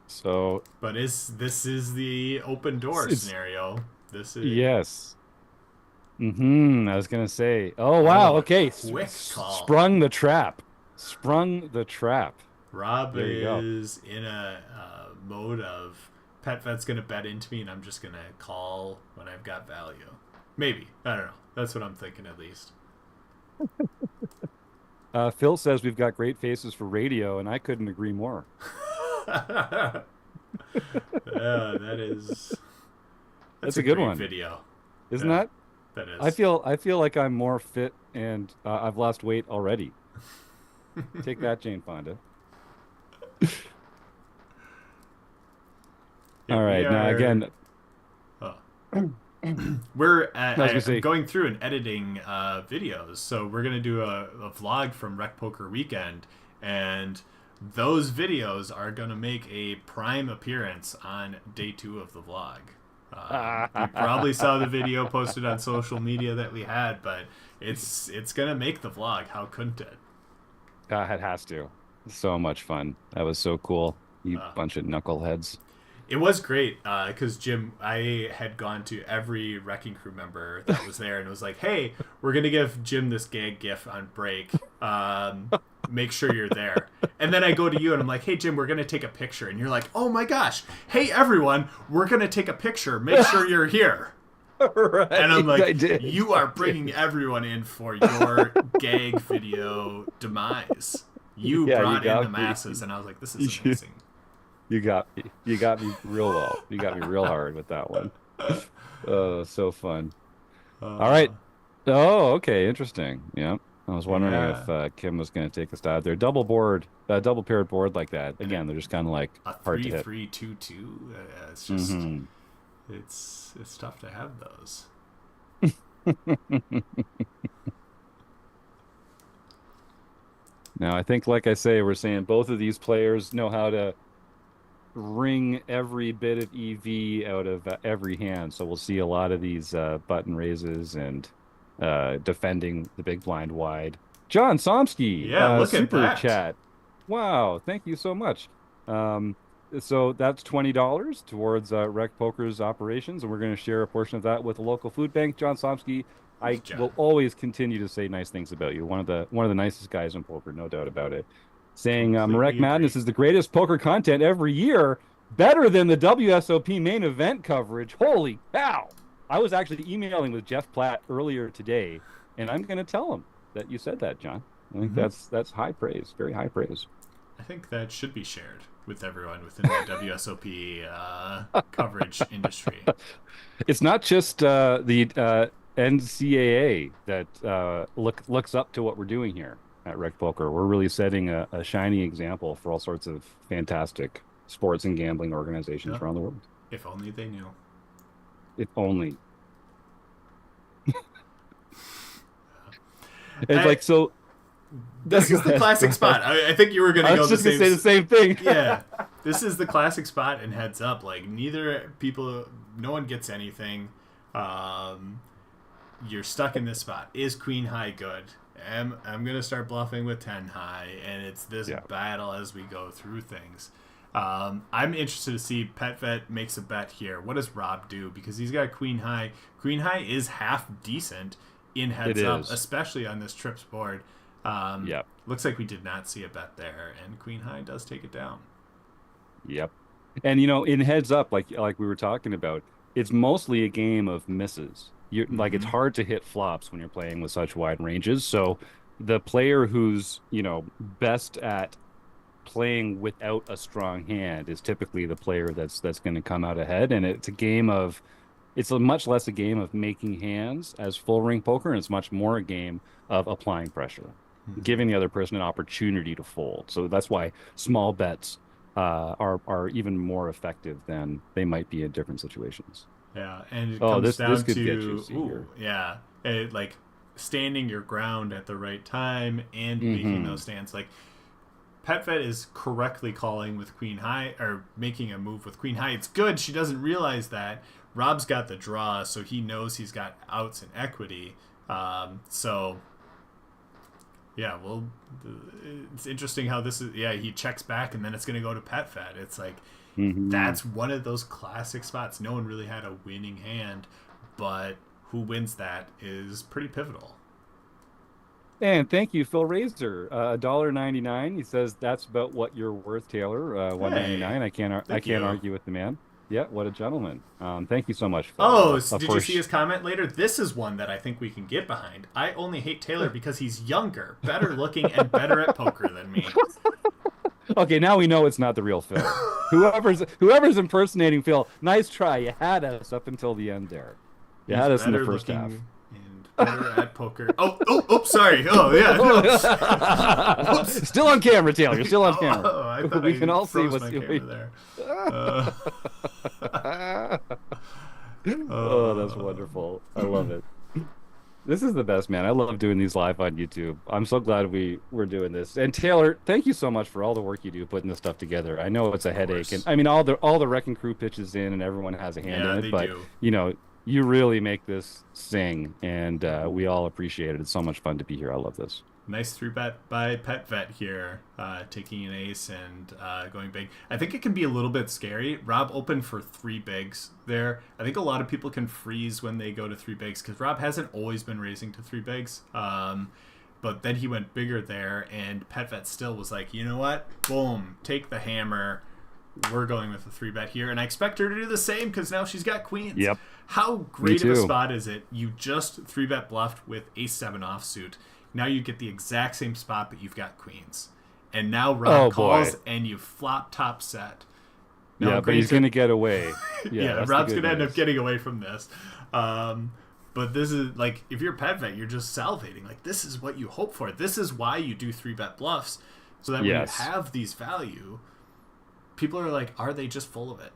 So, but this is the open door scenario? This is yes. I was gonna say. Oh wow. Okay. Quick call. Sprung the trap. Rob is in a mode of Pet Vet's gonna bet into me, and I'm just gonna call when I've got value. Maybe, I don't know. That's what I'm thinking, at least. Phil says we've got great faces for radio, and I couldn't agree more. Yeah, that's a good one. Video, isn't that? That is. I feel like I'm more fit, and I've lost weight already. Take that, Jane Fonda. All right, now again. we're I was gonna say, going through and editing videos, so we're gonna do a vlog from Rec Poker Weekend, and those videos are gonna make a prime appearance on day 2 of the vlog. You probably saw the video posted on social media that we had, but it's gonna make the vlog. How couldn't it? it has to. So much fun. That was so cool. You bunch of knuckleheads. It was great because Jim, I had gone to every Wrecking Crew member that was there and it was like, hey, we're going to give Jim this gag gif on break. Make sure you're there. And then I go to you and I'm like, hey, Jim, we're going to take a picture. And you're like, oh my gosh, hey, everyone, we're going to take a picture. Make sure you're here. Right, and I'm like, you are bringing everyone in for your gag video demise. You brought in the masses. And I was like, this is amazing. You got me. You got me real well. You got me real hard with that one. Oh, so fun. All right. Oh, okay. Interesting. Yeah. I was wondering if Kim was going to take a stab there. Double paired board like that. Again, they're just kind of like a hard to hit. 3-3-2-2. It's just it's tough to have those. Now, I think, like I say, we're saying both of these players know how to wring every bit of EV out of every hand. So we'll see a lot of these button raises and defending the big blind wide. John Somsky, look super at that. chat. Wow, thank you so much. So that's $20 towards Rec Poker's operations, and we're going to share a portion of that with a local food bank. John Somsky, I will always continue to say nice things about you. One of the nicest guys in poker, no doubt about it. Saying MaREC Madness is the greatest poker content every year, better than the WSOP main event coverage. Holy cow! I was actually emailing with Jeff Platt earlier today, and I'm going to tell him that you said that, John. I think that's high praise, very high praise. I think that should be shared with everyone within the WSOP coverage industry. It's not just the NCAA that looks up to what we're doing here at Rec Poker. We're really setting a shining example for all sorts of fantastic sports and gambling organizations around the world. If only they knew. If only. It's like, so this is the classic spot. I think you were going to go the same. I was just going to say the same thing. Yeah. This is the classic spot and heads up. Like, no one gets anything. You're stuck in this spot. Is Queen High good? I'm going to start bluffing with 10 high, and it's this battle as we go through things. I'm interested to see PetVet makes a bet here. What does Rob do? Because he's got Queen High. Queen High is half decent in heads up, especially on this trips board. Looks like we did not see a bet there, and Queen High does take it down. Yep. And, in heads up, like we were talking about, it's mostly a game of misses. Like, it's hard to hit flops when you're playing with such wide ranges. So the player who's, best at playing without a strong hand is typically the player that's going to come out ahead. And it's much less a game of making hands as full ring poker, and it's much more a game of applying pressure, giving the other person an opportunity to fold. So that's why small bets are even more effective than they might be in different situations. Yeah, and it comes down this could to get juicy here. Like standing your ground at the right time and making those stands. Like, PetVet is correctly calling with Queen High, or making a move with Queen High. It's good. She doesn't realize that. Rob's got the draw, so he knows he's got outs and equity. It's interesting how this is. Yeah, he checks back, and then it's going to go to PetVet. It's like, that's one of those classic spots. No one really had a winning hand, but who wins that is pretty pivotal. And thank you, Phil Razor. $1.99. He says that's about what you're worth, Taylor. $1.99. I can't argue with the man. Yeah, what a gentleman. Thank you so much, Phil. Did you see his comment later? This is one that I think we can get behind. I only hate Taylor because he's younger, better looking, and better at poker than me. Okay, now we know it's not the real Phil. Whoever's impersonating Phil, nice try. You had us up until the end there. You had us in the first half. And better at poker. Sorry. Oh, yeah. No. Still on camera, Taylor. You're still on camera. I thought we can all see what's there. Oh, that's wonderful. I love it. This is the best, man. I love doing these live on YouTube. I'm so glad we're doing this. And Taylor, thank you so much for all the work you do putting this stuff together. I know it's a Of headache, and course. I mean all the wrecking crew pitches in, and everyone has a hand Yeah, in it. they But do. you know, you really make this sing, and we all appreciate it. It's so much fun to be here. I love this. Nice three bet by Pet Vet here, taking an ace and going big. I think it can be a little bit scary. Rob opened for three bigs there. I think a lot of people can freeze when they go to three bigs because Rob hasn't always been raising to three bigs. But then he went bigger there, and Pet Vet still was like, you know what? Boom, take the hammer. We're going with a three bet here, and I expect her to do the same because now she's got queens. Yep. How Me great of a too. spot is it? You just three bet bluffed with ace seven offsuit. Now you get the exact same spot, but you've got queens. And now Rob Oh boy. calls, and you flop top set. Now, Yeah, but he's granted- gonna get away. Yeah, yeah, that's the Rob's good gonna end up news. getting away from this. But this is like, if you're a pet vet, you're just salivating. Like, this is what you hope for. This is why you do three bet bluffs, so that Yes. when you have these value, people are like, are they just full of it?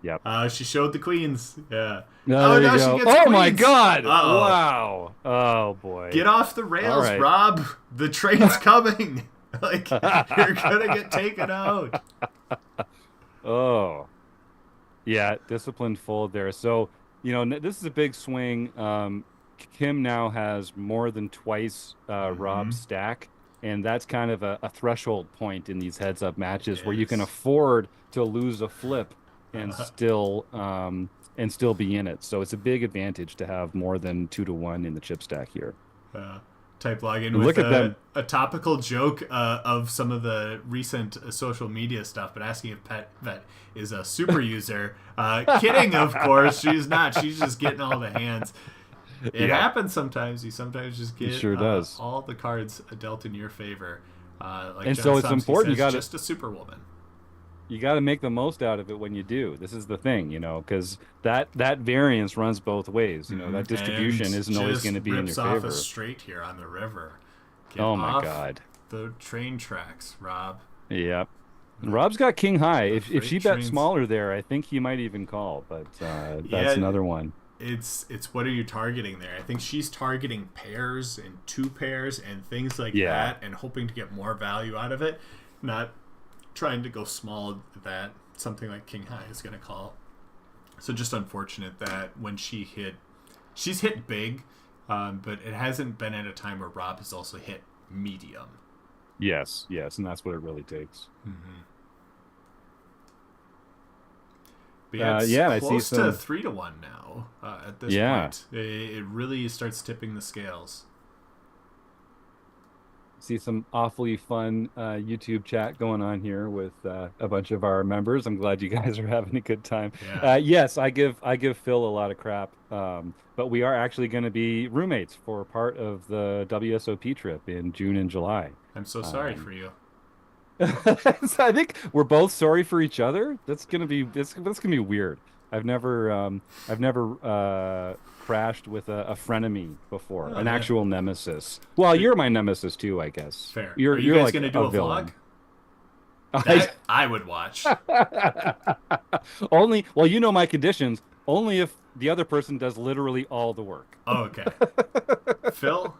Yep. She showed the queens. Yeah. No, there you now go. she gets Oh my queens. God! Uh-oh. Wow. Oh boy. Get off the rails, right. Rob. The train's coming. Like, you're gonna get taken out. Oh. Yeah, disciplined fold there. So, this is a big swing. Kim now has more than twice Rob's stack, and that's kind of a threshold point in these heads-up matches where you can Yes. afford to lose a flip and still be in it. So it's a big advantage to have more than 2-1 in the chip stack here. Type login And with look at them. a topical joke of some of the recent social media stuff, but asking if Pet Vet is a super user. Kidding, of course. She's not. She's just getting all the hands. It Yeah. happens sometimes. You sometimes just get sure does. all the cards dealt in your favor. Like And John so it's Somsky important. You says, gotta just a superwoman. you got to make the most out of it when you do. This is the thing, because that variance runs both ways. That distribution And isn't always just going to be in your rips off favor. a straight here on the river. Get Oh my off God. the train tracks, Rob. Yep. And Rob's got king high. If freight she bet trains. smaller there, I think he might even call. But that's Yeah. another one. It's what are you targeting there? I think she's targeting pairs and two pairs and things like Yeah. that, and hoping to get more value out of it, not trying to go small that something like king high is going to call. So just unfortunate that when she's hit big, but it hasn't been at a time where Rob has also hit medium. Yes, and that's what it really takes. But yeah, it's I see close to some. 3-1 now at this Yeah. point. It really starts tipping the scales. See some awfully fun YouTube chat going on here with a bunch of our members. I'm glad you guys are having a good time. Yeah. Yes, I give Phil a lot of crap, but we are actually going to be roommates for part of the WSOP trip in June and July. I'm so sorry for you. So I think we're both sorry for each other. That's gonna be weird. I've never crashed with a frenemy before, Oh, an yeah. actual nemesis. Well, you're my nemesis too, I guess. Fair. You're Are you you're guys like going to do a villain. vlog? That I would watch. Only, well, you know my conditions. Only if the other person does literally all the work. Oh, okay. Phil,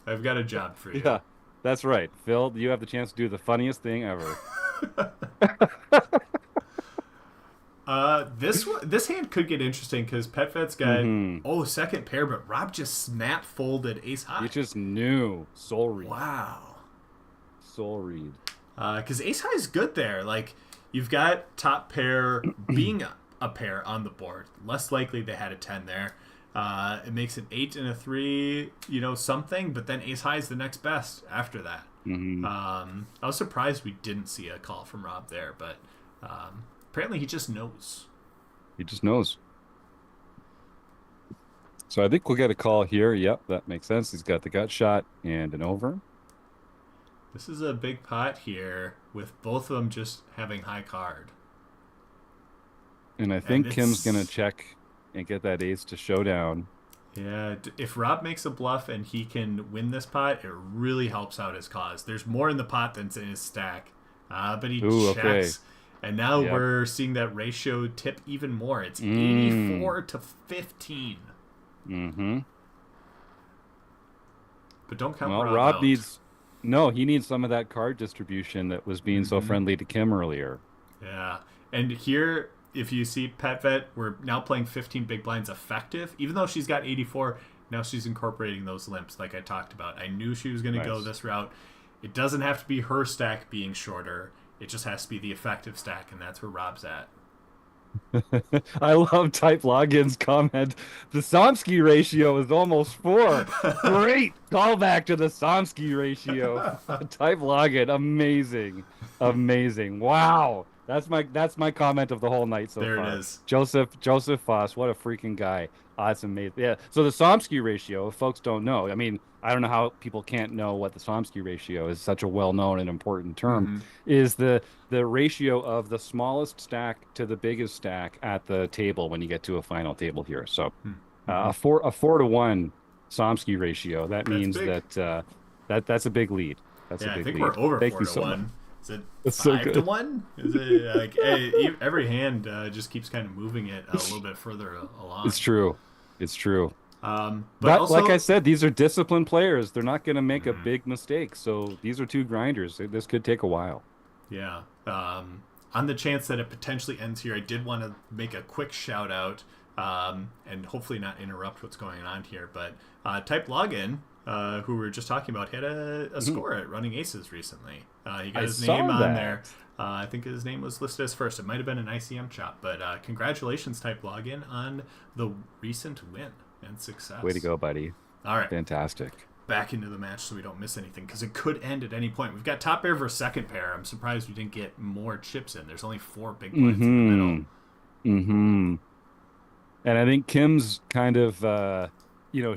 I've got a job for you. Yeah, that's right, Phil. You have the chance to do the funniest thing ever. This hand could get interesting because PetVet's got second pair, but Rob just snap folded ace high. You just knew soul read. Wow. Soul read. Because ace high is good there. Like, you've got top pair being a pair on the board. Less likely they had a 10 there. It makes an 8 and a 3, something, but then ace high is the next best after that. I was surprised we didn't see a call from Rob there, but apparently he just knows. He just knows. So I think we'll get a call here. Yep, that makes sense. He's got the gut shot and an over. This is a big pot here with both of them just having high card. And I think And Kim's it's- going to check and get that ace to showdown. Yeah, if Rob makes a bluff and he can win this pot, it really helps out his cause. There's more in the pot than's in his stack. But he Ooh, checks. And now Yep. we're seeing that ratio tip even more. It's Mm. 84 to 15. Mm-hmm. But don't count Well, Rob Rob out. needs no, he needs some of that card distribution that was being so friendly to Kim earlier. Yeah. And here, if you see Pet Vet, we're now playing 15 big blinds effective. Even though she's got 84, now she's incorporating those limps like I talked about. I knew she was going to go Nice. this route. It doesn't have to be her stack being shorter. It just has to be the effective stack, and that's where Rob's at. I love Type Login's comment. The Somsky ratio is almost 4. Great callback to the Somsky ratio. Type Login, amazing, amazing. Wow, that's my comment of the whole night so There it far. is. Joseph Foss, what a freaking guy. That's amazing. Yeah. So the Somsky ratio, if folks don't know, I mean, I don't know how people can't know what the Somsky ratio is. Such a well-known and important term. Is the ratio of the smallest stack to the biggest stack at the table when you get to a final table here. So a 4-to-1 Somsky ratio. That That's means big. that's a big lead. That's Yeah, a I big think lead. we're over Thank 4 you to so much. 1. Is it That's so 5 to good. 1? Is it like hey, every hand just keeps kind of moving it a little bit further along? It's true. It's true. But But also, like I said, these are disciplined players. They're not going to make a big mistake. So these are two grinders. This could take a while. yeah. On the chance that it potentially ends here, I did want to make a quick shout out and hopefully not interrupt what's going on here. But Type Login, who we were just talking about, had a score at Running Aces recently. He got I his saw name on that. there. I think his name was listed as first. It might have been an ICM chop, but congratulations, Type Login, on the recent win and success. Way to go, buddy. All right, Fantastic. back into the match so we don't miss anything because it could end at any point. We've got top pair versus second pair. I'm surprised we didn't get more chips in. There's only 4 big blinds in the middle. Mm-hmm. And I think Kim's kind of,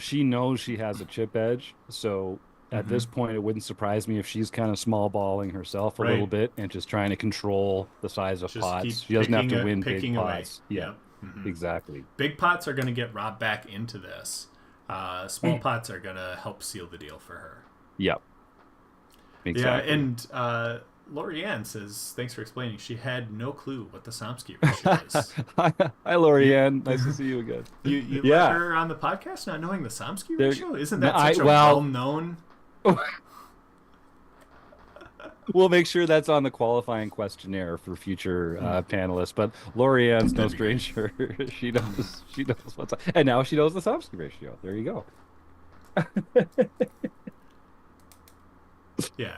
she knows she has a chip edge. So at this point, it wouldn't surprise me if she's kind of small balling herself a little Right. bit and just trying to control the size of Just keep pots. She doesn't have to win big picking away. pots. Yeah, Yep. exactly. Big pots are going to get Rob back into this. Small pots are going to help seal the deal for her. Yep. Exactly. Yeah, and Lorianne says, thanks for explaining. She had no clue what the Somsky ratio is. Hi, Lorianne. Nice to see you again. You Yeah. let her on the podcast not knowing the Somsky There- ratio? Isn't No, that such a well- well-known... We'll make sure that's on the qualifying questionnaire for future panelists. But Lorianne's no That'd be great. stranger. She knows what's up. And now she knows the Somsky ratio. There you go. Yeah,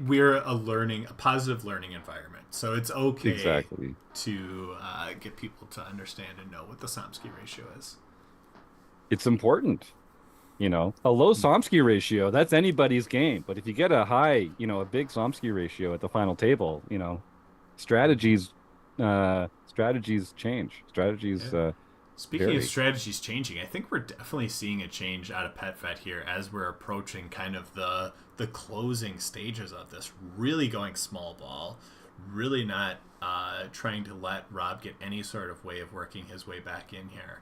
we're a positive learning environment. So it's okay Exactly. to get people to understand and know what the Somsky ratio is. It's important. A low Somsky ratio, that's anybody's game. But if you get a high, a big Somsky ratio at the final table, strategies change. Strategies Speaking vary. of strategies changing, I think we're definitely seeing a change out of PetVet here as we're approaching kind of the closing stages of this. Really going small ball, really not trying to let Rob get any sort of way of working his way back in here.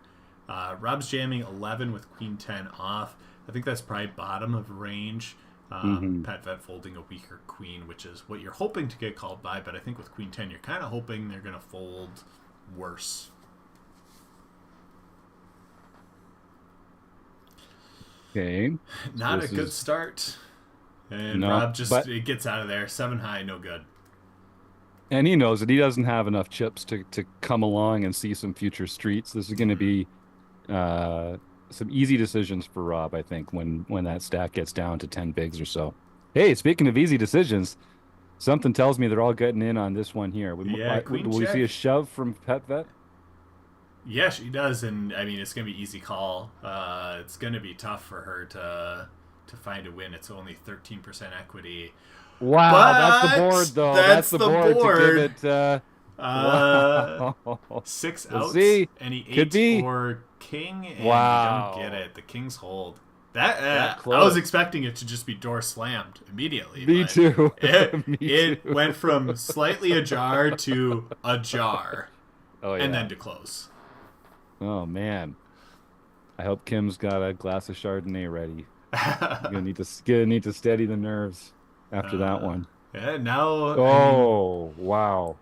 Rob's jamming 11 with Queen 10 off. I think that's probably bottom of range. PetVet folding a weaker queen, which is what you're hoping to get called by, but I think with Queen 10, you're kind of hoping they're going to fold worse. Okay. Not This a good is- start. And No, Rob just but- it gets out of there. 7 high, no good. And he knows that he doesn't have enough chips to come along and see some future streets. This is going to be some easy decisions for Rob, I think, when that stack gets down to 10 bigs or so. Hey, speaking of easy decisions, something tells me they're all getting in on this one here. Yeah, queen will we see a check. shove from PetVet? Yeah, she does, and I mean it's gonna be easy call. It's gonna be tough for her to find a win. It's only 13% equity. Wow, that's the But board, though. that's That's the the board, board. to give it. Wow. 6 We'll outs, see. any Could 8 be. or king, and Wow. you don't get it. The kings hold. That I was close. expecting it to just be door slammed immediately. Me but too. It, Me it too. went from slightly ajar to ajar, Oh, yeah. and then to close. Oh, man. I hope Kim's got a glass of Chardonnay ready. Gonna need to steady the nerves after that one. Yeah, now Oh, wow.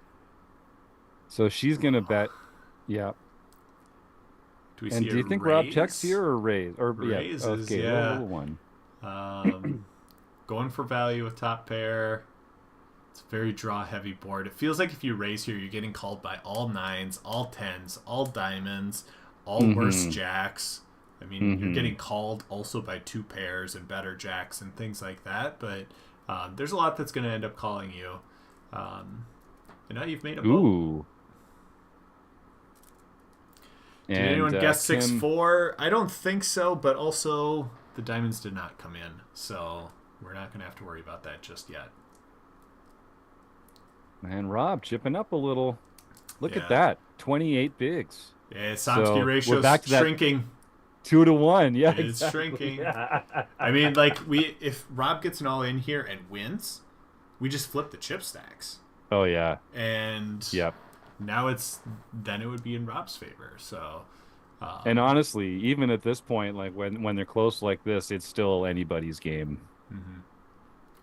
So she's gonna bet. Yeah. Do we And see do a you think Rob checks raise? here or raise? Or yeah, Raises, okay, yeah. little one. Going for value with top pair. It's a very draw heavy board. It feels like if you raise here, you're getting called by all nines, all tens, all diamonds, all worse Mm-hmm. jacks. I mean, you're Mm-hmm. getting called also by two pairs and better jacks and things like that. But there's a lot that's going to end up calling you. And now you've made a boat. Ooh. Did And anyone guess six Kim four? I don't think so, but also the diamonds did not come in. So we're not going to have to worry about that just yet. and Rob chipping up a little. Look at Yeah. that. 28 bigs. Yeah, Somsky So we're ratio's back to that shrinking. 2-1. Yeah, It's exactly. shrinking. Yeah. I mean, like if Rob gets an all in here and wins, we just flip the chip stacks, Oh yeah. and Yep. now then it would be in Rob's favor. So, And um, honestly, even at this point, like when they're close like this, it's still anybody's game.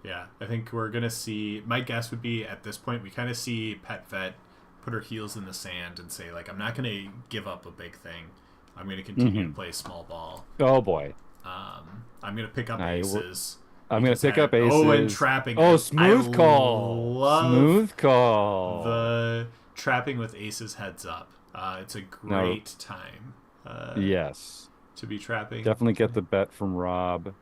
yeah, I think we're gonna see. My guess would be at this point we kind of see Pet Vet put her heels in the sand and say like, I'm not gonna give up a big thing. I'm gonna continue to play small ball. Oh boy. I'm gonna pick up I will- aces. I'm gonna because pick that- up aces. Oh, and trapping. Oh, I smooth call. love Smooth call. the trapping with aces heads up. It's a great time Yes. to be trapping. Definitely get the bet from Rob.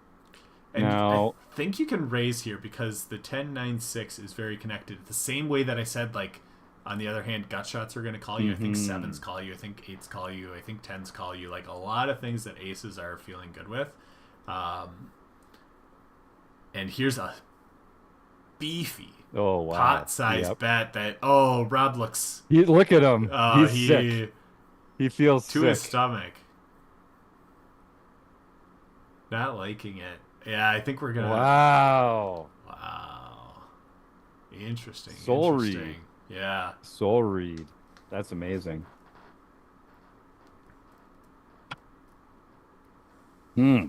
And Now, I think you can raise here because the 10-9-6 is very connected. The same way that I said, like, on the other hand, gut shots are going to call you. I think sevens call you. I think eights call you. I think tens call you. Like, a lot of things that aces are feeling good with. And here's a beefy oh wow. pot-sized Yep. bet that, oh, Rob looks... Look at him. Oh, He's sick. He feels to sick. his stomach. Not liking it. Yeah, I think we're gonna. Wow. Wow. Interesting. Soul interesting. read. Yeah. Soul read. That's amazing. Hmm.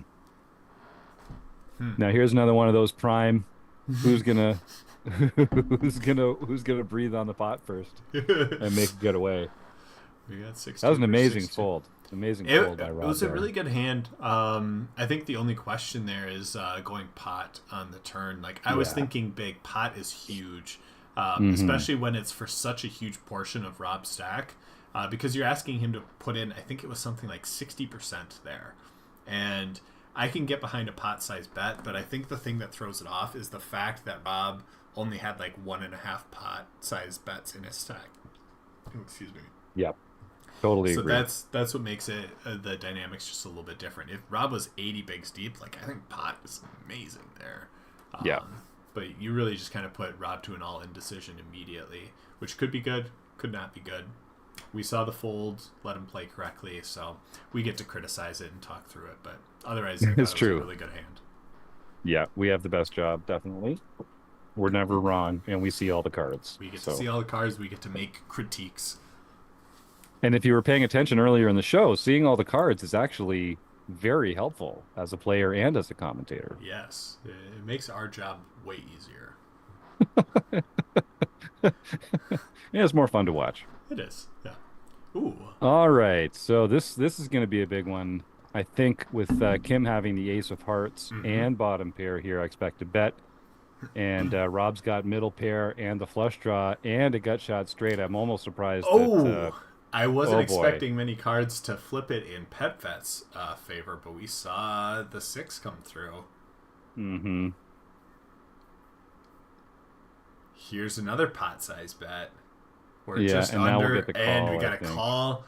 Now here's another one of those prime. Who's gonna who's gonna breathe on the pot first and make it get away? We got 6. That was an amazing fold. Amazing fold by It Rob. was a there. really good hand. I think the only question there is going pot on the turn. Like I was Yeah. thinking, big pot is huge, Mm-hmm. especially when it's for such a huge portion of Rob's stack, because you're asking him to put in. I think it was something like 60% there, and I can get behind a pot size bet, but I think the thing that throws it off is the fact that Rob only had like 1.5 pot size bets in his stack. Oh, excuse me. Yep. Totally So agree. that's what makes it the dynamics just a little bit different. If Rob was 80 bigs deep, like I think pot is amazing there. Yeah. But you really just kind of put Rob to an all-in decision immediately, which could be good, could not be good. We saw the fold, let him play correctly, so we get to criticize it and talk through it. But otherwise, I thought It's it was true. a really good hand. Yeah, we have the best job, definitely. We're never wrong, and we see all the cards. We get So. to see all the cards. We get to make critiques. And if you were paying attention earlier in the show, seeing all the cards is actually very helpful as a player and as a commentator. Yes, it makes our job way easier. Yeah, it's more fun to watch. It is, yeah. Ooh. All right, so this is going to be a big one. I think with Kim having the ace of hearts and bottom pair here, I expect to bet. And Rob's got middle pair and the flush draw and a gut shot straight. I'm almost surprised that I wasn't oh, boy. expecting many cards to flip it in PetVet's favor, but we saw the 6 come through. mm-hmm. Here's another pot size bet. We're Yeah, just and now we'll under, get the and call, we got I a think. call.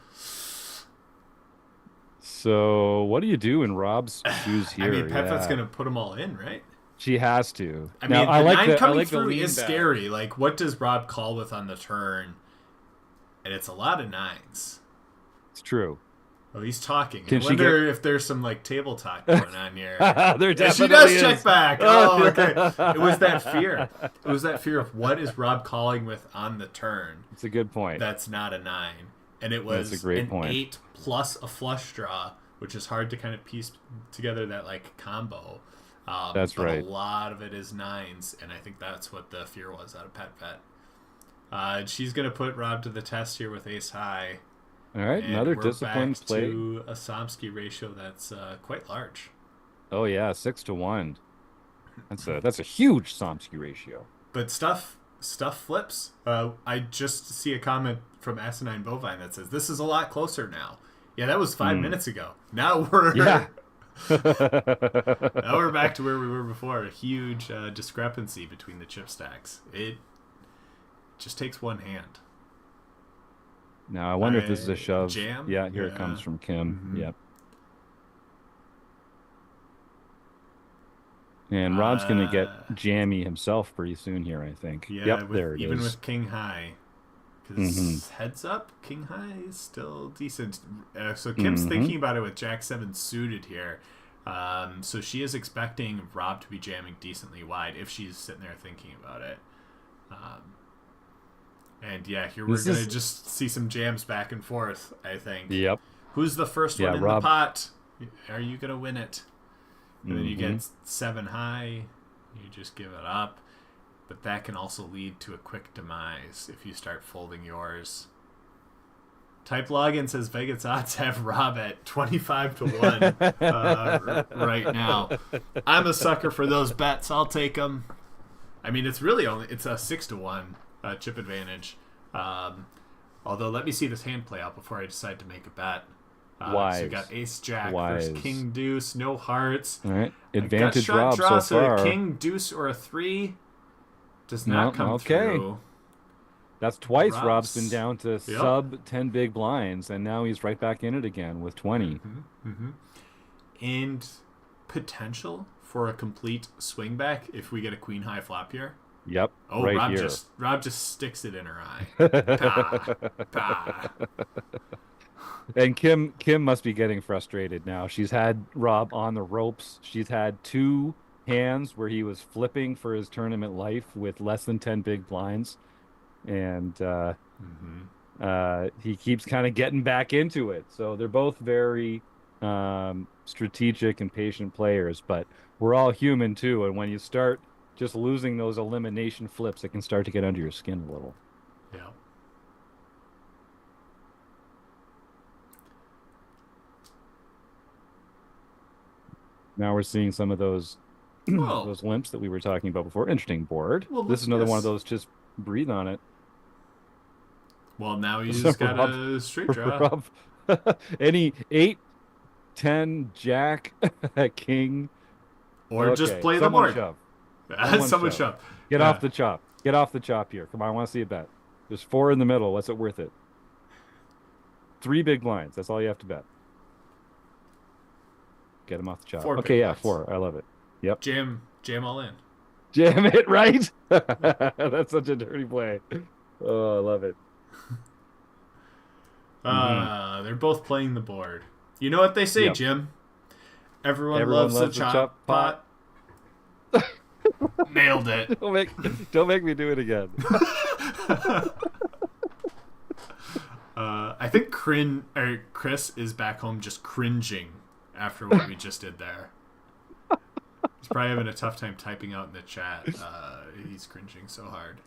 So what do you do in Rob's shoes here? I mean, PetVet's Yeah. going to put them all in, right? She has to. I Now, mean, I the like 9 the, I coming like the through lean is back. scary. Like, what does Rob call with on the turn? And it's a lot of 9s. It's true. Oh, he's talking. Can I she wonder if there's some like table talk going on here. There Yeah, definitely she does is. check back. Oh, okay. It was that fear. It was that fear of what is Rob calling with on the turn. It's a good point. That's not a 9, and it was That's a great an point. 8 plus a flush draw, which is hard to kind of piece together that like combo. That's but right. A lot of it is 9s, and I think that's what the fear was out of Pet Vet. She's going to put Rob to the test here with ace high. All right, And another we're disciplined back play. to a Somsky ratio that's quite large. Oh yeah, 6-1. That's a huge Somsky ratio. But stuff flips. I just see a comment from Asinine Bovine that says this is a lot closer now. Yeah, that was 5 minutes ago. Now we're Yeah. now we're back to where we were before. A huge discrepancy between the chip stacks. It just takes one hand. Now I wonder if this is a shove. Jam? Yeah, here it comes from Kim. Mm-hmm. Yep. And Rob's going to get jammy himself pretty soon here, I think. Yeah, yep, there it even is. with King High. Because heads up, King High is still decent. So Kim's thinking about it with Jack 7 suited here. So she is expecting Rob to be jamming decently wide if she's sitting there thinking about it. And yeah, here we're going to just see some jams back and forth, I think. Yep. Who's the first one in Rob... the pot? Are you going to win it? And then you get 7 high. You just give it up. But that can also lead to a quick demise if you start folding yours. Type Login says Vegas odds have Rob at 25 to 1 right now. I'm a sucker for those bets. I'll take them. I mean, it's a 6 to 1 chip advantage. Although, let me see this hand play out before I decide to make a bet. Wise. So you got Ace Jack Wise. versus King Deuce, no hearts. All right, advantage Rob so far. A King Deuce or a 3 does not come through. That's twice Rob's been down to sub 10 big blinds, and now he's right back in it again with 20. And potential for a complete swing back if we get a queen high flop here. Yep. Oh, right Rob here. just sticks it in her eye. Bah. And Kim must be getting frustrated now. She's had Rob on the ropes. She's had 2 hands where he was flipping for his tournament life with less than 10 big blinds. And he keeps kind of getting back into it. So they're both very strategic and patient players, but we're all human too. And when you start just losing those elimination flips, it can start to get under your skin a little. Yeah. Now we're seeing some of those those limps that we were talking about before. Interesting board. Well, this is another one of those. Just breathe on it. Well, now you just got a straight draw. Any 8, 10, Jack, King, or just play the board. Shove. Someone shove. Get off the chop. Get off the chop here. Come on, I want to see a bet. There's 4 in the middle. What's it worth it? 3 big blinds. That's all you have to bet. Get him off the chop. 4 okay, yeah, blinds. 4. I love it. Yep. Jam all in. Jam it, right? That's such a dirty play. Oh, I love it. They're both playing the board. You know what they say, Jim? Everyone loves the chop pot. Nailed it. Don't make me do it again. I think Chris is back home just cringing after what we just did there. He's probably having a tough time typing out in the chat. He's cringing so hard.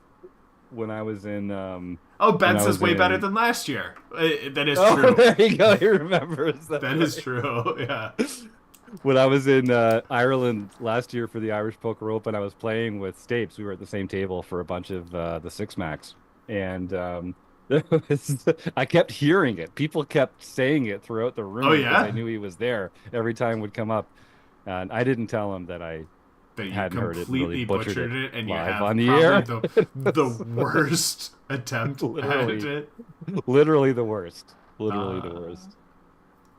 When I was in... Ben says way better than last year. That is true. There you go. He remembers that. That is true, yeah. When I was in Ireland last year for the Irish Poker Open, I was playing with Stapes. We were at the same table for a bunch of the Six Max. And I kept hearing it. People kept saying it throughout the room. Oh, yeah? I knew he was there. Every time would come up. And I didn't tell him that I hadn't heard it. Really butchered it and live you have on the air. The worst attempt at it. Literally the worst. Literally the worst.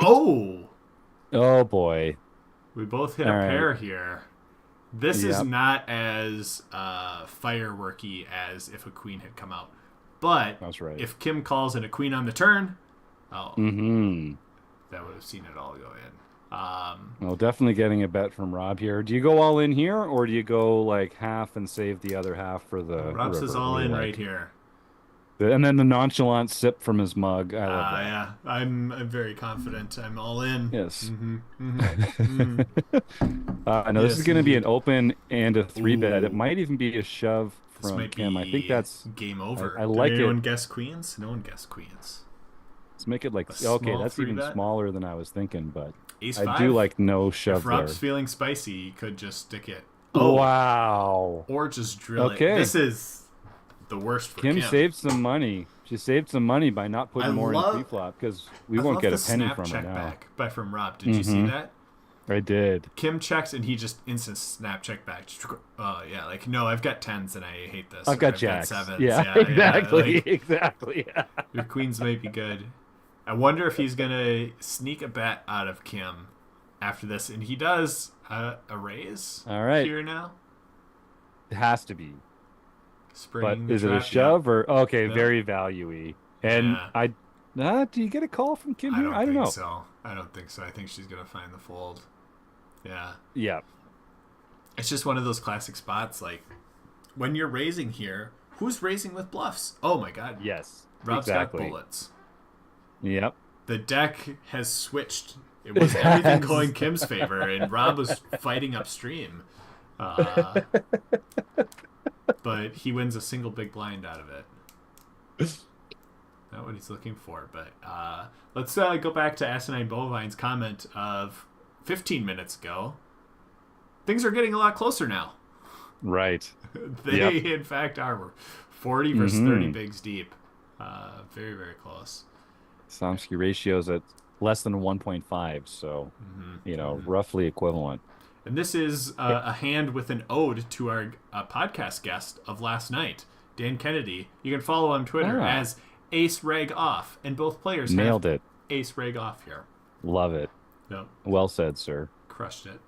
Oh boy. We both hit a pair here. This is not as fireworky as if a queen had come out. But that's right. If Kim calls and a queen on the turn, that would have seen it all go in. Well, definitely getting a bet from Rob here. Do you go all in here, or do you go like half and save the other half for the Rob says all in right here. And then the nonchalant sip from his mug. I love that. Yeah, I'm very confident. I'm all in. Yes. I know this is going to be an open and a 3-bet. It might even be a shove This from might Kim. be I think that's game over. I like Did anyone it. guess queens? No one guessed queens. Let's make it like A okay, small that's three even bet. smaller than I was thinking, but Ace I do 5. like no If shove Rob's there. feeling spicy, you could just stick it. Oh, Wow. or just drill it. Okay. This is the worst for Kim Kim. saved some money. She saved some money by not putting I more love- in pre-flop because we I won't love get the a penny snap from her check now. back by from Rob. Did you see that? I did. Kim checks and he just instant snap check back. Oh yeah, like no, I've got tens and I hate this. I've Or got jacks. sevens. Yeah, exactly, Like, exactly. your queens might be good. I wonder if he's gonna sneak a bet out of Kim after this, and he does a raise. All right. Here now. It has to be. Spring. But is it a shove or okay? Very value-y. And do you get a call from Kim here? I don't know. So. I don't think so. I think she's gonna find the fold. Yeah. Yeah. It's just one of those classic spots. Like when you're raising here, who's raising with bluffs? Oh my god. Yes. Rob's exactly. got bullets. Yep. The deck has switched. It was everything going Kim's favor, and Rob was fighting upstream. But he wins a single big blind out of it. Not what he's looking for, but let's go back to Asinine Bovine's comment of 15 minutes ago. Things are getting a lot closer now. Right. They, in fact, are. We're 40 versus 30 bigs deep. Very, very close. Somsky ratio's at less than 1.5, so, roughly equivalent. And this is a hand with an ode to our podcast guest of last night, Dan Kennedy. You can follow on Twitter as Ace Reg Off, and both players nailed it. Ace Reg Off here. Love it. Yep. Well said, sir. Crushed it.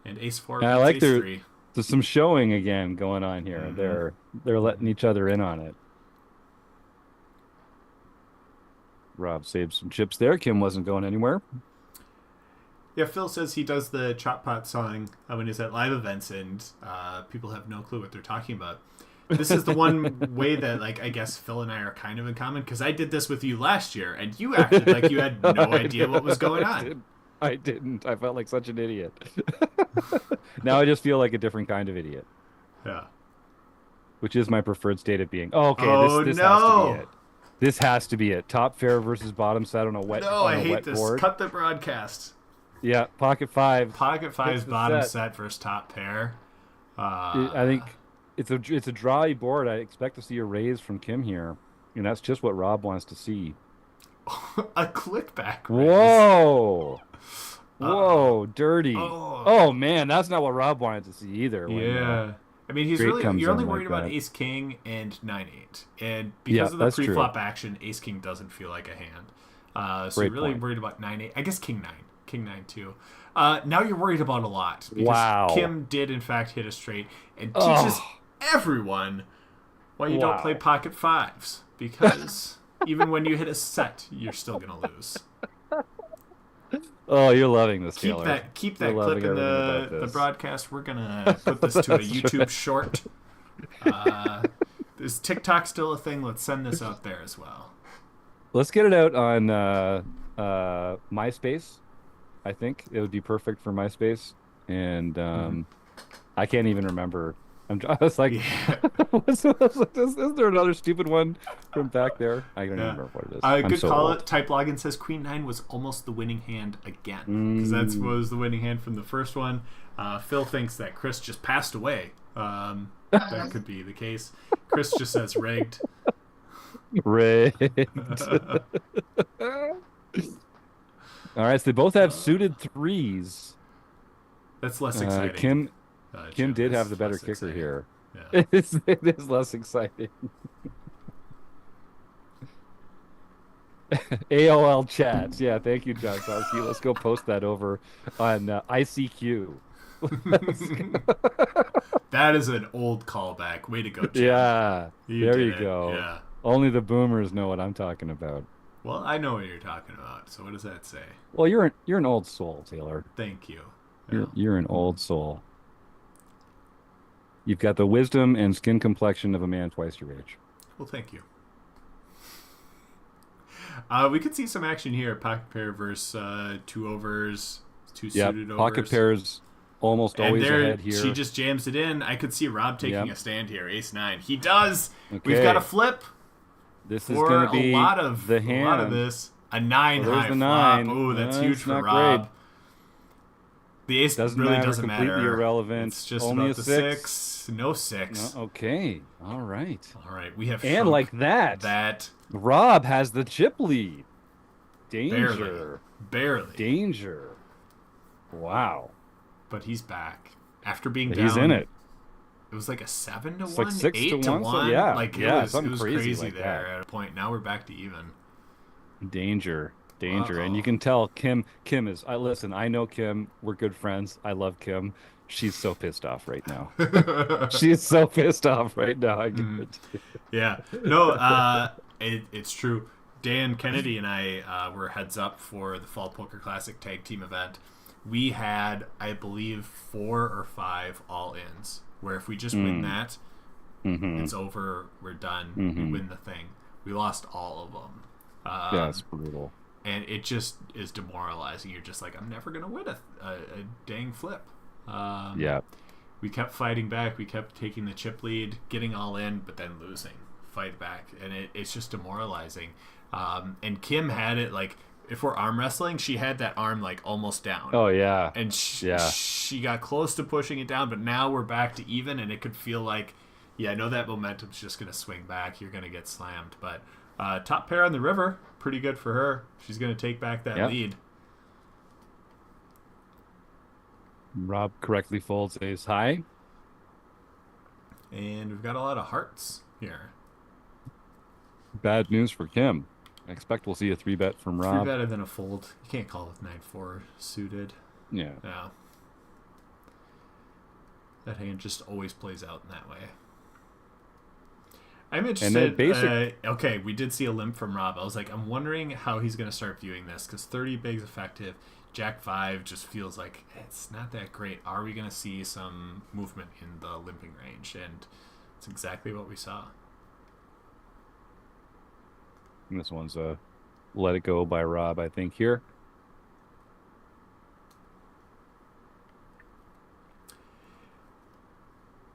And Ace 4. I like Ace 3. There's some showing again going on here. They're letting each other in on it. Rob saved some chips there. Kim wasn't going anywhere. Yeah, Phil says he does the Chop Pot song when he's at live events, and people have no clue what they're talking about. This is the one way that, like, I guess Phil and I are kind of in common, because I did this with you last year, and you acted like you had no idea what was going on. I didn't. I felt like such an idiot. Now I just feel like a different kind of idiot. Yeah. Which is my preferred state of being. Oh, okay, this has to be it. This has to be it. Top pair versus bottom set on a wet board. No, I hate this. Board. Cut the broadcast. Yeah, pocket five. Pocket five's bottom set versus top pair. I think it's a drawy board. I expect to see a raise from Kim here, and that's just what Rob wants to see. A clickback raise. Whoa. Whoa, dirty. Oh, man, that's not what Rob wanted to see either. Yeah. I mean, you're only worried about Ace King and 9-8. And because of the pre-flop action, Ace King doesn't feel like a hand. So you're really worried about 9-8. I guess King 9. King 9 too. Now you're worried about a lot. Because Kim did, in fact, hit a straight and teaches everyone why you don't play pocket fives. Because even when you hit a set, you're still going to lose. Oh, you're loving this, Taylor. Keep that clip in the broadcast. We're going to put this to a YouTube short. Is TikTok still a thing? Let's send this out there as well. Let's get it out on MySpace. I think it would be perfect for MySpace. And I can't even remember. I was like, is there another stupid one from back there? I don't remember what it is. Good call. Type Login says Queen 9 was almost the winning hand again. Because that was the winning hand from the first one. Phil thinks that Chris just passed away. That could be the case. Chris just says rigged. Rigged. All right, so they both have suited threes. That's less exciting. Kim did have the better kicker here. Yeah. It is less exciting. AOL chats. Yeah, thank you, John Sowski. Let's go post that over on ICQ. That is an old callback. Way to go, Jim. Yeah, there you go. Yeah. Only the boomers know what I'm talking about. Well, I know what you're talking about. So what does that say? Well, you're an old soul, Taylor. Thank you. You're an old soul. You've got the wisdom and skin complexion of a man twice your age. Well, thank you. We could see some action here. Pocket pair versus two overs, two suited overs. Pocket pairs almost And always there, ahead here. she just jams it in. I could see Rob taking Yep. a stand here. Ace-9. He does. Okay. We've got a flip. This is going to be a lot of this. A 9 Well, there's high the flop. 9. Ooh, that's huge It's for not Rob. great. The ace Doesn't really matter, doesn't completely matter. irrelevant. It's just Only about a the 6. 6. No 6. Okay. All right. All right, we have And shrunk like that, that Rob has the chip lead. Danger. barely. Danger. Wow. But he's back after being But down. he's in it. It was like a 7 to It's 1, like 6 8 to 1. So 1. yeah, Like yeah, it something was crazy crazy like there that. at a point. Now we're back to even. Danger. Danger. And you Uh-oh. can tell Kim is listen, I know Kim. We're good friends. I love Kim. She's so pissed off right now. She's so pissed off right now. I get it. Yeah. No, it's true. Dan Kennedy and I were heads up for the Fall Poker Classic Tag Team event. We had, I believe, 4 or 5 all-ins, where if we just win that, it's over, we're done, we win the thing. We lost all of them. That's brutal. And it just is demoralizing. You're just like, I'm never going to win a dang flip. Yeah. We kept fighting back. We kept taking the chip lead, getting all in, but then losing. Fight back. And it's just demoralizing. And Kim had it like, if we're arm wrestling, she had that arm like almost down. Oh, yeah. And she got close to pushing it down, but now we're back to even, and it could feel like, yeah, I know that momentum's just going to swing back. You're going to get slammed. But top pair on the river, pretty good for her. She's going to take back that lead. Rob correctly folds ace high. And we've got a lot of hearts here. Bad news for Kim. I expect we'll see a 3-bet from Rob. 3 better than a fold. You can't call with 9-4 suited. Yeah. Yeah. That hand just always plays out in that way. I'm interested. Okay, we did see a limp from Rob. I was like, I'm wondering how he's going to start viewing this, because 30 big's effective. Jack 5 just feels like it's not that great. Are we going to see some movement in the limping range? And it's exactly what we saw. And this one's a let it go by Rob, I think, here.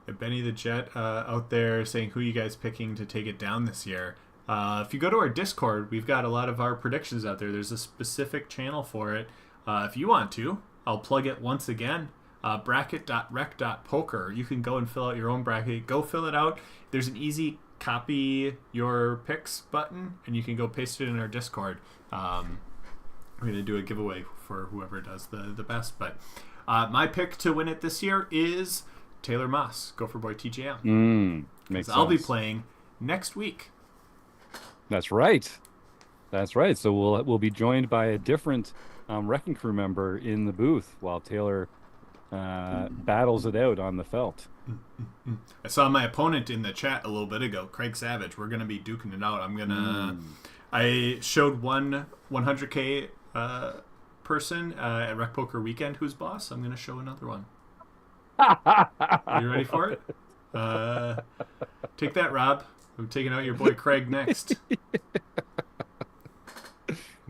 Benny the Jet out there saying, who you guys picking to take it down this year? If you go to our Discord, we've got a lot of our predictions out there. There's a specific channel for it. If you want to, I'll plug it once again. Bracket.rec.poker. You can go and fill out your own bracket. Go fill it out. There's an easy copy your picks button, and you can go paste it in our Discord. We're going to do a giveaway for whoever does the best. But my pick to win it this year is Taylor Moss, Gopher Boy TGM. Makes sense. I'll be playing next week. That's right. That's right. So we'll be joined by a different Wrecking Crew member in the booth while Taylor battles it out on the felt. I saw my opponent in the chat a little bit ago, Craig Savage. We're going to be duking it out. I showed one 100K person at Rec Poker Weekend who's boss. I'm going to show another one. Are you ready for it? Take that, Rob. I'm taking out your boy Craig next.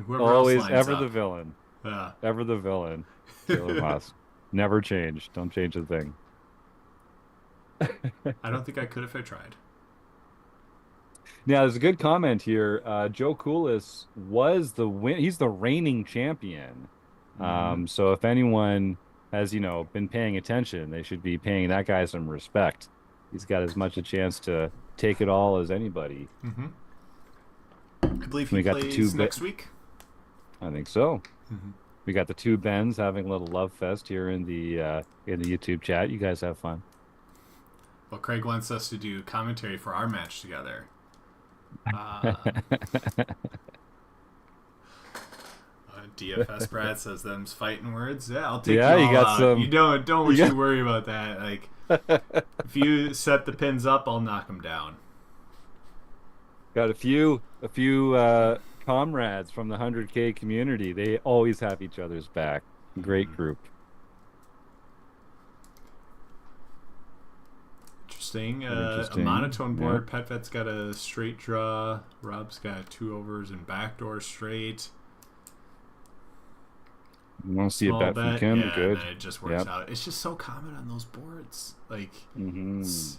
Always ever the villain. Yeah. Ever the villain. Taylor Moss. Never change. Don't change a thing. I don't think I could if I tried. Now, there's a good comment here. Joe Coolis was he's the reigning champion. So if anyone has, been paying attention, they should be paying that guy some respect. He's got as much a chance to take it all as anybody. I believe he plays next week. I think so. We got the two Bens having a little love fest here in the YouTube chat. You guys have fun. Well, Craig wants us to do commentary for our match together. DFS Brad says them's fighting words. Yeah, I'll take you all got out. some. You don't worry about that. Like, if you set the pins up, I'll knock them down. Got a few comrades from the 100K community. They always have each other's back. Great group. Interesting. A monotone board. Yeah. PetVet's got a straight draw. Rob's got 2 overs and backdoor straight. You want to see a Small bet from bet, Kim? yeah, Good. and then it just works out. It's just so common on those boards. Like, it's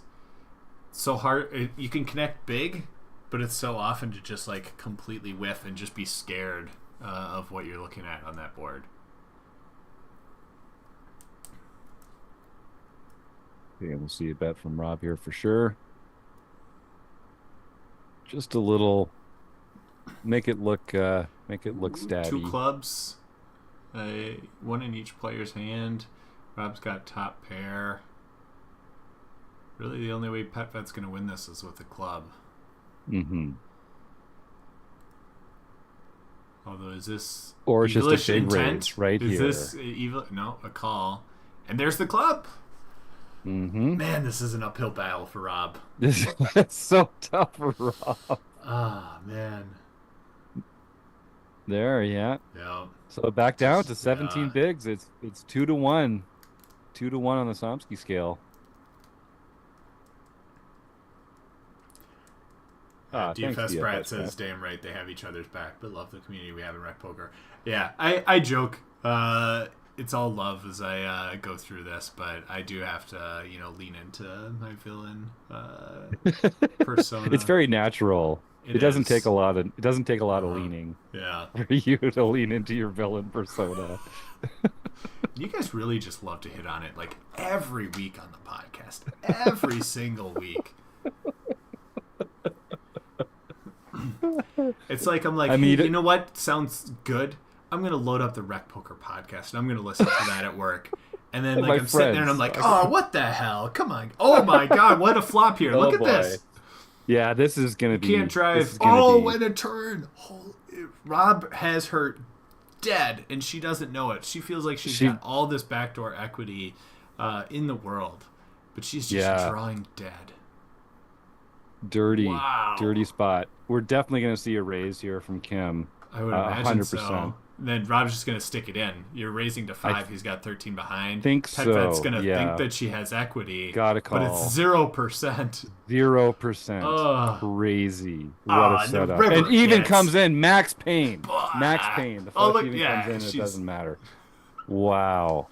so hard. You can connect big, but it's so often to just like completely whiff and just be scared of what you're looking at on that board. Okay, we'll see a bet from Rob here for sure. Just a little, make it look stabby. 2 clubs, one in each player's hand. Rob's got top pair. Really, the only way PetVet's going to win this is with a club. Although, is this or it's just a big intent? raise right is here? Is this evil? No, a call, and there's the club. Man, this is an uphill battle for Rob. This is so tough for Rob. Ah, man. There, yeah. Yeah. So back down to 17 bigs. It's 2-1, 2-1 on the Somsky scale. DFS Brat says, "Damn right, they have each other's back, but love the community we have in Rec Poker." Yeah, I joke. It's all love as I go through this, but I do have to, lean into my villain persona. It's very natural. It doesn't take a lot of leaning. Yeah, for you to lean into your villain persona. You guys really just love to hit on it like every week on the podcast, every single week. It's like I'm like, hey, you know what sounds good? I'm gonna load up the Rec Poker podcast and I'm gonna listen to that at work. And then like I'm sitting there and I'm like, oh, what the hell? Come on! Oh my god, what a flop here! Look at this. Yeah, this is gonna be. Can't drive. Oh, and a turn. Rob has her dead, and she doesn't know it. She feels like she's got all this backdoor equity in the world, but she's just drawing dead. Dirty spot. We're definitely going to see a raise here from Kim. I would imagine 100%. So. Then Rob's just going to stick it in. You're raising to 5. He's got 13 behind. PetVet's going to think that she has equity. Got a call. But it's 0%. 0%. Crazy. What a setup. And even comes in Max Payne. Max Payne. The flush even comes in and it doesn't matter. Wow.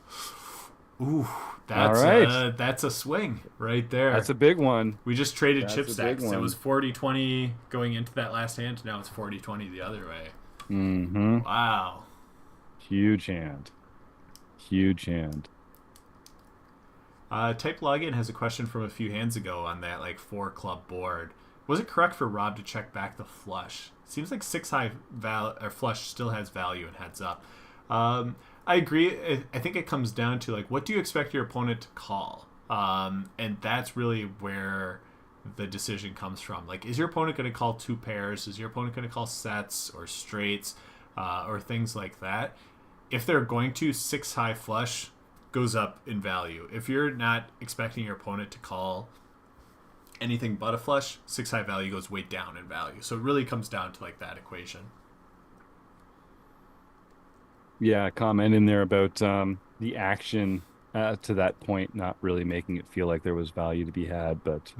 Ooh. That's a swing right there. That's a big one. We just traded chip stacks. It was 40-20 going into that last hand. Now it's 40-20 the other way. Wow. Huge hand. Type Login has a question from a few hands ago on that 4 club board. Was it correct for Rob to check back the flush? Seems like 6 high or flush still has value and heads up. I agree. I think it comes down to what do you expect your opponent to call? And that's really where the decision comes from. Is your opponent going to call 2 pairs? Is your opponent going to call sets or straights or things like that? If they're going to, 6 high flush goes up in value. If you're not expecting your opponent to call anything but a flush, 6 high value goes way down in value. So it really comes down to that equation. Yeah, comment in there about the action to that point, not really making it feel like there was value to be had, but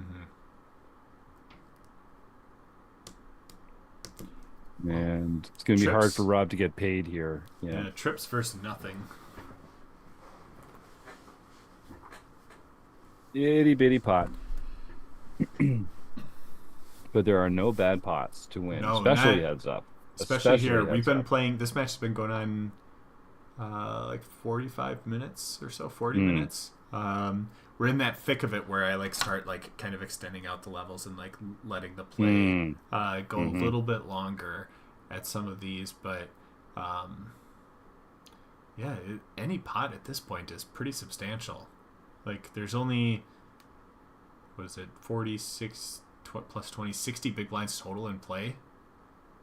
and it's going to be hard for Rob to get paid here. Yeah, trips versus nothing. Itty bitty pot. But there are no bad pots to win, especially heads up. Especially here, we've been playing. This match has been going on 45 minutes or so, 40 minutes. We're in that thick of it where I start kind of extending out the levels and letting the play go a little bit longer at some of these, but any pot at this point is pretty substantial. There's only 46 plus 20, 60 big blinds total in play.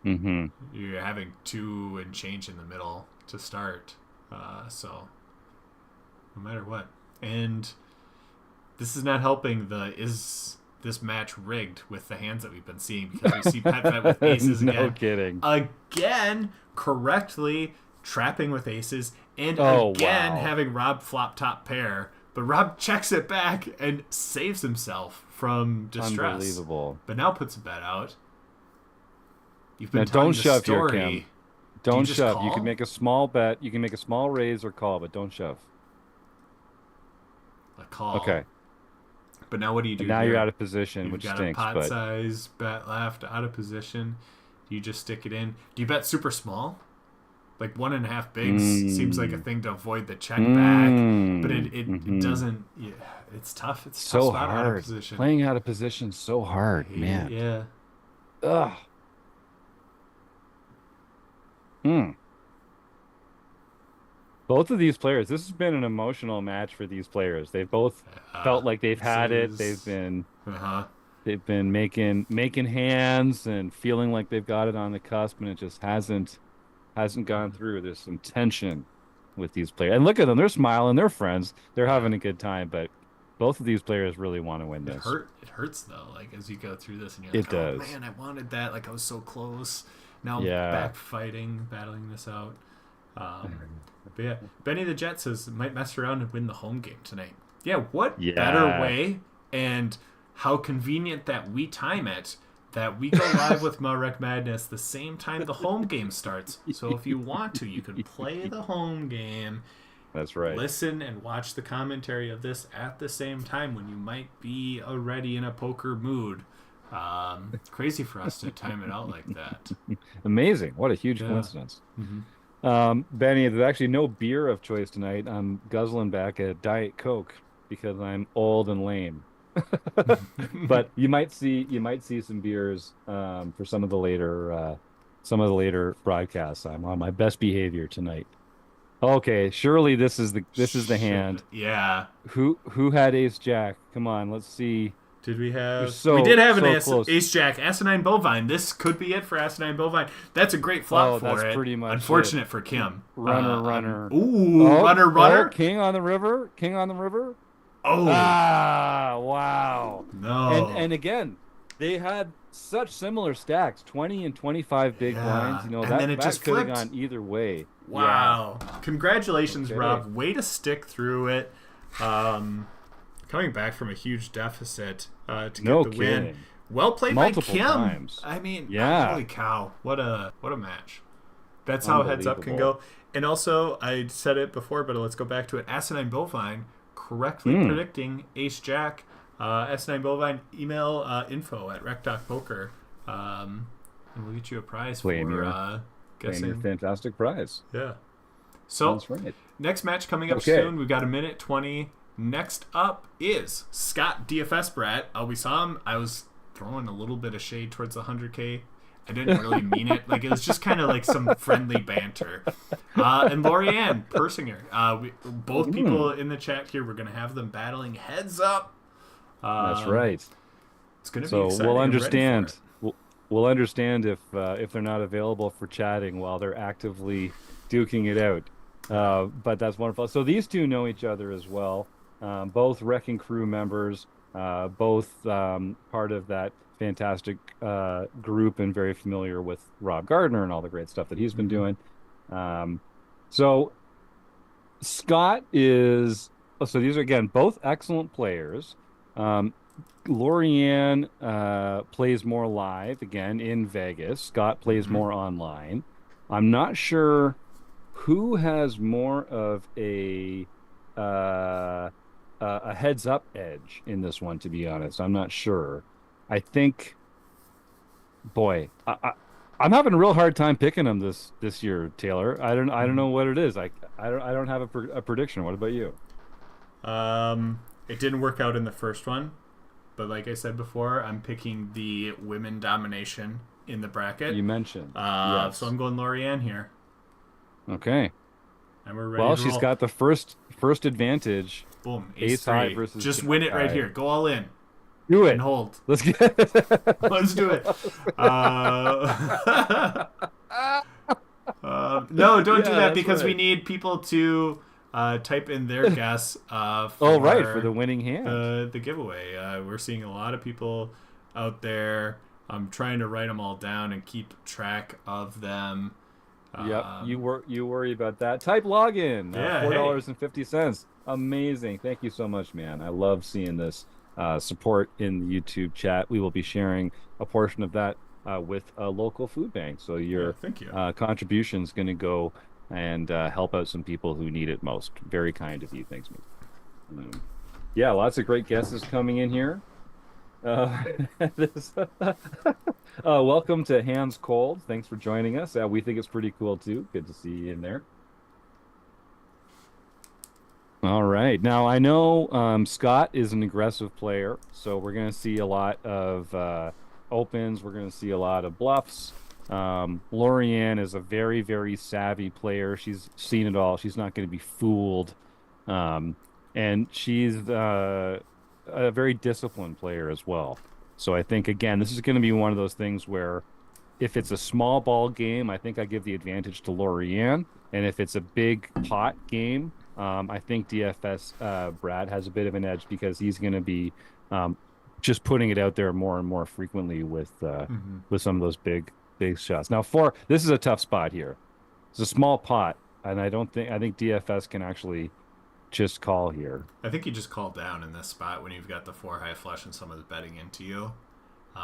You're having 2 and change in the middle to start, so no matter what. And this is not helping is this match rigged with the hands that we've been seeing, because we see PetVet with aces again correctly trapping with aces, and having Rob flop top pair, but Rob checks it back and saves himself from distress. Unbelievable. But now puts a bet out. You've been now don't shove here, Kim. Do you Don't just shove. You can call? make a small bet. You can make a small raise or call, but don't shove. A call. Okay. But now what do you And do now you're out here? of position, You've which got a stinks, pot but size bet left, out of position. Do you just stick it in? Do you bet super small? Like 1.5 bigs seems like a mm, thing to avoid the check back, but it hmm. doesn't. Yeah, it's tough. It's a tough So spot out of hard. position. Playing out of position so I hard, hate it. man. Yeah. Ugh. Hmm. Both of these players, this has been an emotional match for these players. They've both felt like they've This had it. They've is. been Uh huh. they've been making hands and feeling like they've got it on the cusp, and it just hasn't gone through. There's some tension with these players. And look at them, they're smiling, they're friends, they're Yeah. having a good time, but both of these players really want to win this. It hurts though. Like as you go through this, and you're It like, oh does. man, I wanted that. Like I was so close. Now I'm Yeah. back fighting, battling this out. But yeah, Benny the Jet says might mess around and win the home game tonight. Yeah, what better Yeah. way? And how convenient that we time it that we go live with MaREC Madness the same time the home game starts. So if you want to, you can play the home game, That's right. listen and watch the commentary of this at the same time when you might be already in a poker mood. Crazy for us to time it out like that. Amazing. What a huge Yeah. coincidence. Mm-hmm. Benny, there's actually no beer of choice tonight. I'm guzzling back a Diet Coke because I'm old and lame. But you might see some beers for some of the later broadcasts. I'm on my best behavior tonight. Okay, surely this is the hand. Yeah. Who had Ace Jack? Come on, let's see. Did we You're have? We did so have an so close. Ace Jack, Asinine Bovine. This could be it for Asinine Bovine. That's a great flop Oh, for that's it. pretty much Unfortunate it. for Kim. Runner. Ooh, Oh, runner. King on the river. King on the river. Oh Ah, wow. no. And again, they had such similar stacks, 20 and 25 big Yeah. blinds. You know, And that then it that just could have flipped. gone either way. Wow. Congratulations, Okay. Rob. Way to stick through it. Coming back from a huge deficit to get No the win. kidding. Well played Multiple by Kim. times. I mean, Yeah. holy cow. What a match. That's how heads up can go. And also, I said it before, but let's go back to it. Asinine Bovine correctly predicting Ace Jack. Asinine Bovine, email info@rec.poker. And we'll get you a prize Claim for your guessing. fantastic prize. Yeah. So, That's right. next match coming up Okay. soon. We've got a minute 20. Next up is Scott DFS Brat. We saw him. I was throwing a little bit of shade towards the 100K. I didn't really mean it. Like, it was just kind of like some friendly banter. And Lorianne Persinger. Both people in the chat here, we're going to have them battling heads up. That's right. It's going to be So exciting. we'll I'm ready for understand. it. We'll understand if they're not available for chatting while they're actively duking it out. But that's wonderful. So these two know each other as well. Both Wrecking Crew members, both part of that fantastic group and very familiar with Rob Gardner and all the great stuff that he's been doing. So Scott is, so these are again both excellent players. Lorianne plays more live again in Vegas. Scott plays more online. I'm not sure who has more of a heads up edge in this one, to be honest. I'm not sure. I think, boy, I'm having a real hard time picking them this year, Taylor. I don't know what it is. I don't have a prediction. What about you? It didn't work out in the first one, but like I said before, I'm picking the women domination in the bracket. You mentioned. Yes. So I'm going Lorianne here. Okay. And we're ready Well, to she's roll. got the first advantage. Boom, ace high three. versus Just jack win it right high. here. Go all in Do it. and hold. Let's get. Let's do it. No, don't do Yeah, that that's because we right. need people to type in their guess for, Oh, right, for the winning hand. the giveaway. We're seeing a lot of people out there. I'm trying to write them all down and keep track of them. Yep, you worry about that. Type login. Yeah, $4.50. Amazing. Thank you so much, man. I love seeing this support in the YouTube chat. We will be sharing a portion of that with a local food bank. So your thank you. contribution is going to go and help out some people who need it most. Very kind of you. Thanks, mate. Yeah, lots of great guesses coming in here. Uh, this, welcome to Hands Cold. Thanks for joining us. We think it's pretty cool too. Good to see you in there. All right. Now I know Scott is an aggressive player, so we're going to see a lot of opens. We're going to see a lot of bluffs. Lorianne is a very, very savvy player. She's seen it all. She's not going to be fooled. Um, and she's a very disciplined player as well. So I think, again, this is going to be one of those things where if it's a small ball game, I think I give the advantage to Lorianne. And if it's a big pot game, I think DFS Brad has a bit of an edge because he's going to be just putting it out there more and more frequently with some of those big shots. Now, this is a tough spot here. It's a small pot, and I think DFS can actually just call here. I think you just call down in this spot when you've got the 4 high flush and someone's betting into you.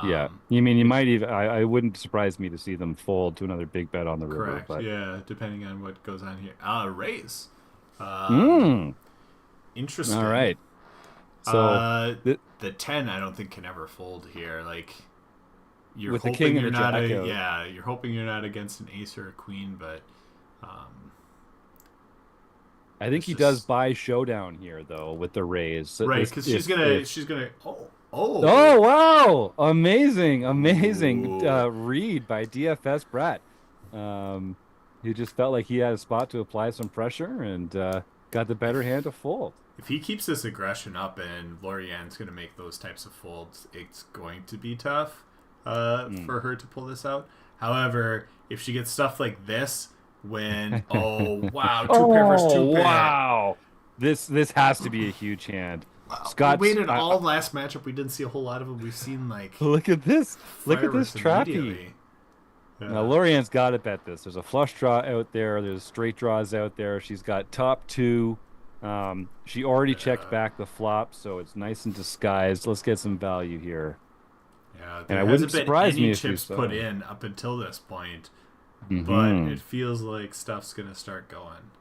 Yeah, you mean you might even? I wouldn't surprise me to see them fold to another big bet on the river. Correct. But... Yeah, depending on what goes on here. Raise. Interesting. All right. So the 10, I don't think can ever fold here. Like you're with the hoping king you're and the not jack out. yeah, you're hoping you're not against an ace or a queen, but I think he does buy showdown here though with the raise. Right, because she's gonna. Oh wow! Amazing read by DFS Brett. He just felt like he had a spot to apply some pressure and got the better hand to fold. If he keeps this aggression up and Lorianne's going to make those types of folds, it's going to be tough for her to pull this out. However, if she gets stuff like this, when two pair versus two pair. Wow, this has to be a huge hand. Scott waited all last matchup. We didn't see a whole lot of them. We've seen like look at this trappy. Yeah. Now Lorianne's got to bet this. There's a flush draw out there. There's straight draws out there. She's got top 2. She already checked back the flop, so it's nice and disguised. Let's get some value here. Yeah, and I wouldn't surprise me if chips put in up until this point, Mm-hmm. but it feels like stuff's gonna start going.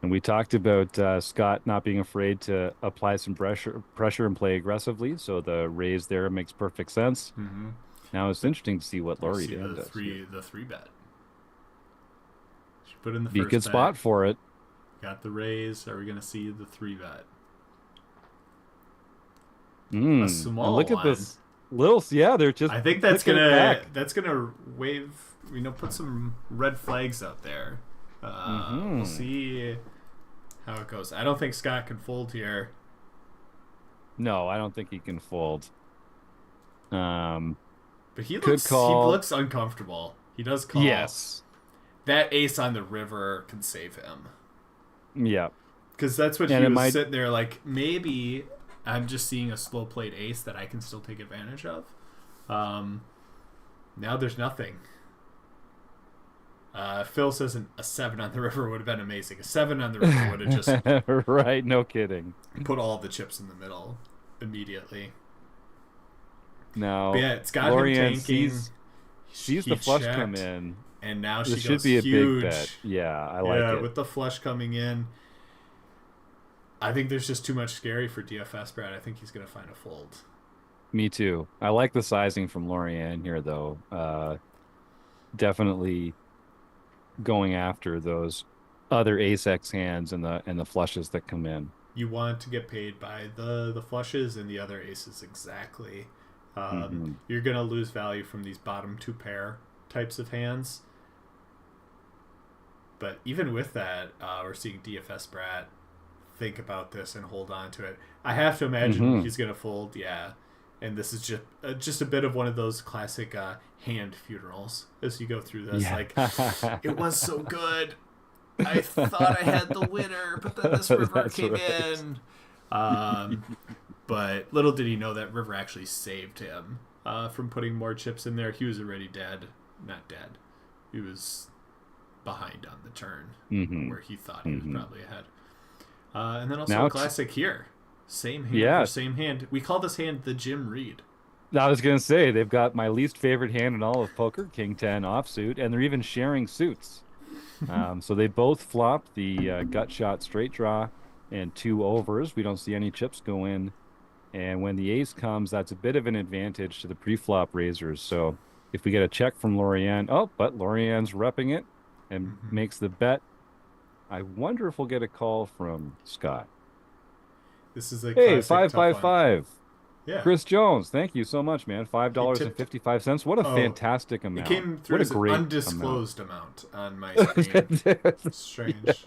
And we talked about Scott not being afraid to apply some pressure and play aggressively. So the raise there makes perfect sense. Mm-hmm. Now it's interesting to see what Lori does. The three bet. She put in the be first a good bet. spot for it. Got the raise. Are we gonna see the 3 bet? A small look one. At this little. Yeah, they're just. I think that's gonna wave. Put some red flags out there. We'll see how it goes. I don't think Scott can fold here. No, I don't think he can fold. But he looks uncomfortable. He does call. Yes. That ace on the river can save him. Yeah. Because that's what he was sitting there like, maybe I'm just seeing a slow played ace that I can still take advantage of. Now there's nothing. Phil says a 7 on the river would have been amazing. A 7 on the river would have just right, no kidding. Put all the chips in the middle immediately. No, but yeah, it's got him tanking. Sees the flush come in, and now this she should goes be a huge. big bet. Yeah, I like it. With the flush coming in, I think there's just too much scary for DFS Brad. I think he's gonna find a fold. Me too. I like the sizing from Lorianne here, though. Definitely going after those other ace-x hands and the flushes that come in. You want to get paid by the flushes and the other aces exactly. You're gonna lose value from these bottom 2 pair types of hands. But even with that, we're seeing DFS Brad think about this and hold on to it. I have to imagine he's gonna fold, yeah. And this is just a bit of one of those classic hand funerals as you go through this. Yeah. Like, it was so good. I thought I had the winner, but then this river came in. But little did he know that river actually saved him from putting more chips in there. He was already dead. Not dead. He was behind on the turn where he thought he was probably ahead. And then also a classic here. Same hand for same hand. We call this hand the Jim Reed. I was gonna say they've got my least favorite hand in all of poker, King 10 offsuit, and they're even sharing suits. So they both flop the gut shot straight draw and two overs. We don't see any chips go in. And when the ace comes, that's a bit of an advantage to the pre-flop raisers. So if we get a check from Lorianne, oh, but Lorianne's repping it and Mhm. makes the bet. I wonder if we'll get a call from Scott. This is a Hey, classic five tough five one. five. Yeah, Chris Jones, thank you so much, man. Five he dollars and tipped. 55 cents. What a Oh, fantastic it amount. came through What a as an great amount. undisclosed amount on my screen. Strange.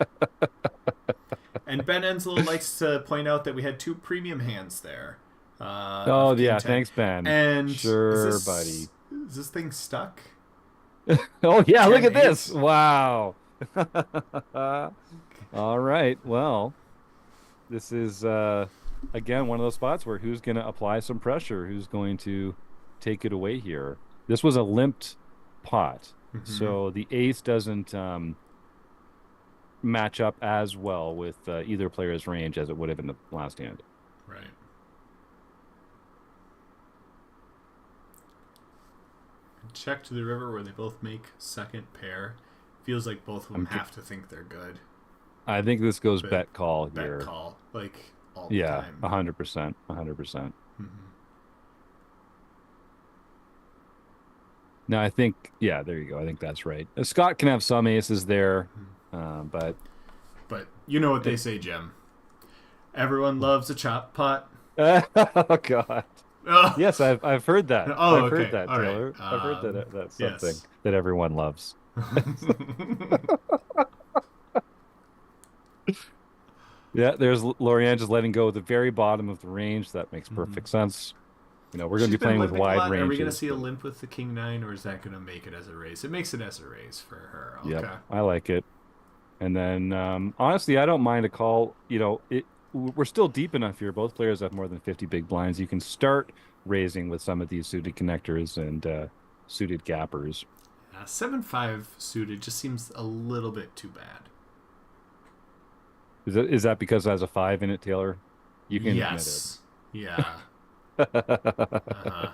And Ben Enslow likes to point out that we had two premium hands there Oh of King yeah, 10. thanks, Ben. And Sure, buddy. is this thing stuck? Oh yeah, look 10 at this. 8. Wow. All right. Well, this is again one of those spots where who's going to apply some pressure, who's going to take it away here. This was a limped pot, Mm-hmm. so the ace doesn't match up as well with either player's range as it would have in the last hand. Right. Check to the river where they both make second pair. Feels like both of them I'm have to think they're good. I think this goes But bet call bet here. call, like all the Yeah, time. 100%, 100%. Mm-hmm. No, I think, yeah, there you go. I think that's right. Scott can have some aces there, but But you know what they say, Jim. Everyone loves a chop pot. oh God. Oh, Yes, I've heard that. oh I've heard okay. that, All right. Taylor. I've heard that that's something Yes. that everyone loves. Yeah, there's Lorianne just letting go at the very bottom of the range. That makes perfect sense. You know, we're going She's to be been playing with limping a wide lot. Are we going to ranges. see a But limp with the king nine, or is that going to make it as a raise? It makes it as a raise for her. yep, Okay. I like it. And then honestly, I don't mind a call. You know, we're still deep enough here. Both players have more than 50 big blinds. You can start raising with some of these suited connectors and suited gappers. 7-5 suited just seems a little bit too bad. Is that because it has a five in it, Taylor? You can admit Yes. Yeah. Uh-huh.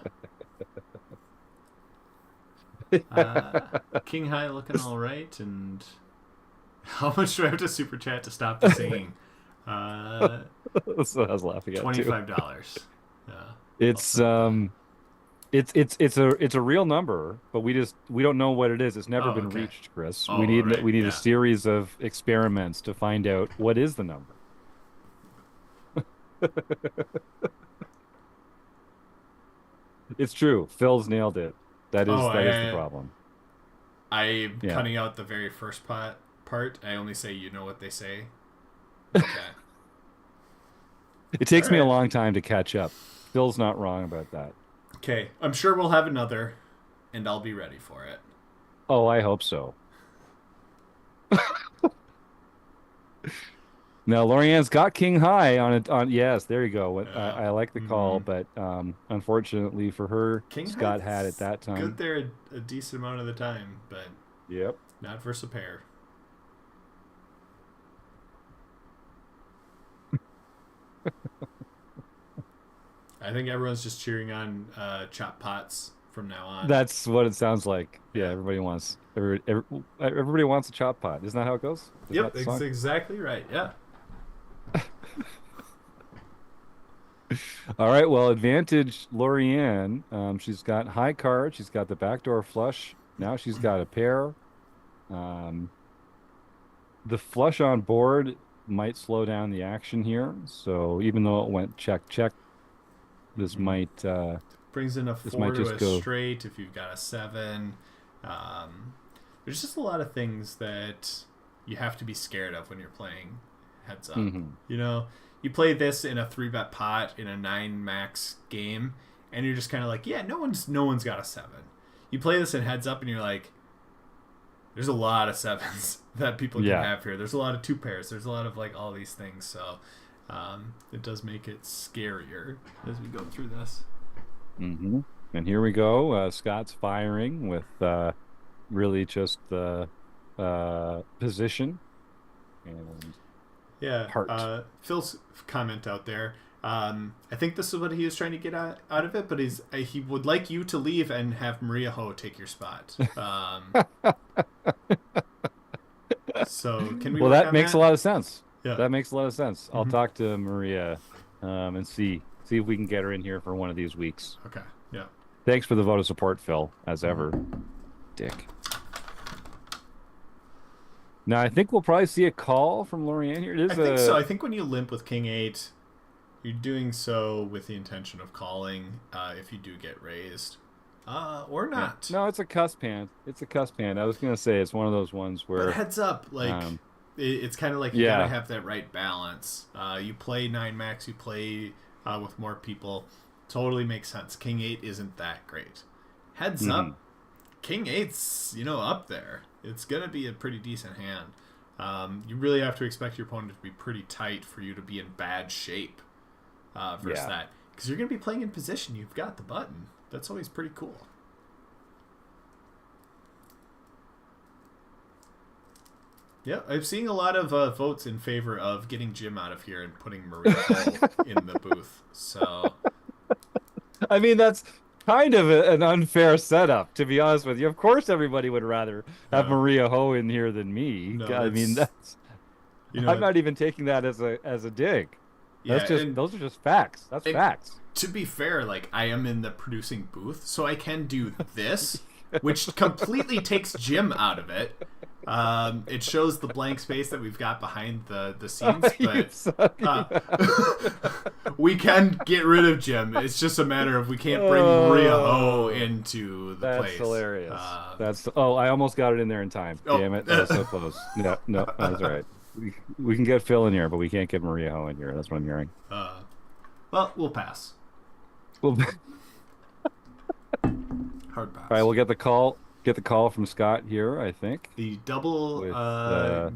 King High looking all right, and how much do I have to super chat to stop the singing? That's what I was laughing at too. $25. Yeah, I'll It's stop that. it's a real number, but we don't know what it is. It's never Oh, been okay. reached, Chris. Oh, all right. We need a Yeah. series of experiments to find out what is the number. It's true. Phil's nailed it. Oh, That is the problem. I'm Yeah. cutting out the very first part. I only say you know what they say. Okay. It All takes me a right. long time to catch up. Phil's not wrong about that. Okay. I'm sure we'll have another, and I'll be ready for it. Oh, I hope so. Now, Lorianne's got king high on it. On yes, there you go. Yeah. I like the call, Mm-hmm. but unfortunately for her, King Scott had at High's that good time. there a decent amount of the time, but Yep. not versus a pair. I think everyone's just cheering on chop pots from now on. That's what it sounds like. Yeah, Yeah. everybody wants a chop pot. Isn't that how it goes? Isn't Yep, that the that's song? exactly right. Yeah. All right. Well, advantage Lorianne. She's got high card. She's got the backdoor flush. Now she's got a pair. Um, the flush on board might slow down the action here. So even though it went check check, this Mm-hmm. Brings in a this four might to just a go. straight if you've got a seven. Um, there's just a lot of things that you have to be scared of when you're playing heads up. Mhm. You know, you play this in a 3-bet pot in a 9 max game, and you're just kind of like, yeah, no one's got a 7. You play this in heads up, and you're like, there's a lot of 7s that people can Yeah. have here. There's a lot of 2 pairs. There's a lot of like all these things. So it does make it scarier as we go through this. And here we go. Scott's firing with really just the position and Yeah. heart. Phil's comment out there. I think this is what he was trying to get out of it, but he would like you to leave and have Maria Ho take your spot. So can we Well, work that on makes that? a lot of sense. Yeah. That makes a lot of sense. I'll talk to Maria and see if we can get her in here for one of these weeks. Okay. Yeah. Thanks for the vote of support, Phil, as ever. Dick. Now, I think we'll probably see a call from Lorianne here. I think so. I think when you limp with King 8, you're doing so with the intention of calling if you do get raised. Or not. Yeah. No, it's a cusp hand. It's a cusp hand. I was going to say it's one of those ones where... But heads up, like, it's kind of like you gotta have that right balance. You play 9 max, you play with more people. Totally makes sense. King 8 isn't that great. Heads up, King 8's, up there. It's going to be a pretty decent hand. You really have to expect your opponent to be pretty tight for you to be in bad shape versus that. Because you're going to be playing in position. You've got the button. That's always pretty cool. Yeah, I'm seeing a lot of votes in favor of getting Jim out of here and putting Maria Ho in the booth. So, I mean, that's kind of an unfair setup, to be honest with you. Of course, everybody would rather have Maria Ho in here than me. No, I mean, that's I'm not even taking that as a dig. That's just those are just facts. That's facts. To be fair, like, I am in the producing booth, so I can do this, which completely takes Jim out of it. It shows the blank space that we've got behind the scenes, but we can get rid of Jim. It's just a matter of we can't bring Maria Ho into the place. That's hilarious. I almost got it in there in time. Damn it, that was so close. No, that's all right. We can get Phil in here, but we can't get Maria Ho in here. That's what I'm hearing. Well, we'll pass. Hard pass. All right, we'll get the call. Get the call from Scott here, I think. The double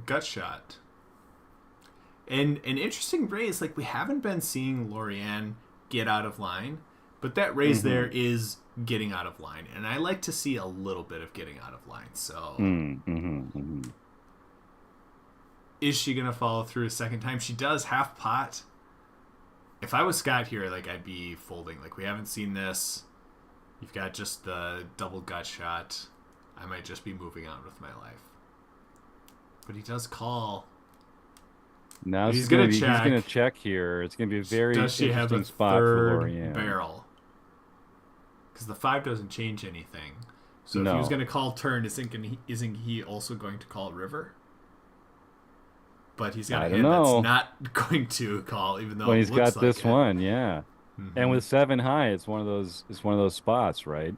gut shot. And an interesting raise, like, we haven't been seeing Lorianne get out of line, but that raise there is getting out of line. And I like to see a little bit of getting out of line. So is she going to follow through a second time? She does half pot. If I was Scott here, like, I'd be folding. Like, we haven't seen this. You've got just the double gut shot. I might just be moving on with my life. But he does call. Now he's going to check here. It's going to be a very interesting spot for Lorianne. Barrel? Because the 5 doesn't change anything. So if he was going to call turn, isn't he also going to call river? But he's got a hand that's not going to call, even though he's got this one, yeah. And with 7 high, it's one of those spots, right?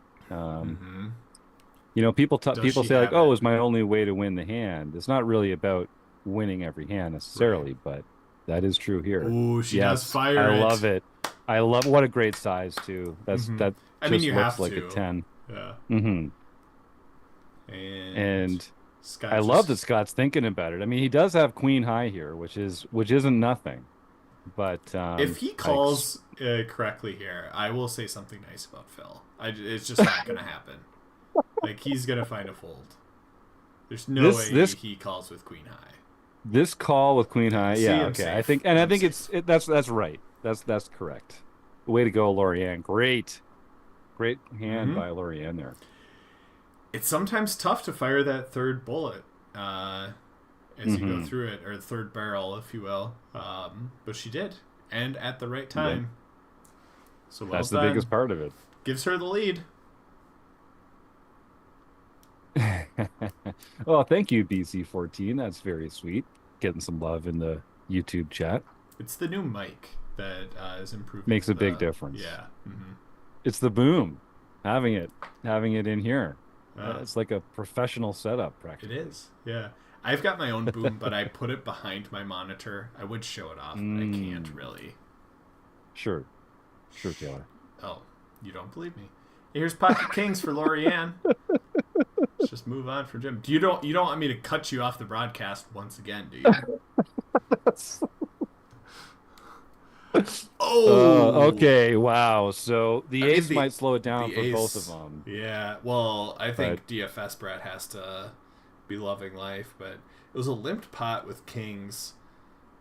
People say like, "Oh, it's my only way to win the hand." It's not really about winning every hand necessarily, but that is true here. Ooh, she does fire it. I love it. I love what a great size too. That just looks like a 10. Yeah. And I love that Scott's thinking about it. I mean, he does have queen high here, which isn't nothing. But if he calls correctly here, I will say something nice about Phil. It's just not going to happen. Like, he's going to find a fold. There's no way he calls with queen high. This call with queen high, yeah, okay. I think that's right. That's correct. Way to go, Lorianne. Great hand by Lorianne there. It's sometimes tough to fire that third bullet as you go through it, or the third barrel, if you will. But she did, and at the right time. So that's the biggest part of it. Gives her the lead. Well, thank you, BC14. That's very sweet. Getting some love in the YouTube chat. It's the new mic that is improving. Makes a big difference. Yeah. It's the boom. Having it in here. It's like a professional setup, practically. It is. Yeah. I've got my own boom, but I put it behind my monitor. I would show it off, but I can't really. Sure, Taylor. Oh, you don't believe me? Here's Pocket Kings for Lorianne. Let's just move on for Jim. You don't want me to cut you off the broadcast once again, do you? Okay. Wow. So the ace might slow it down for both of them. Yeah. Well, I think DFS Brett has to be loving life, but it was a limped pot with kings.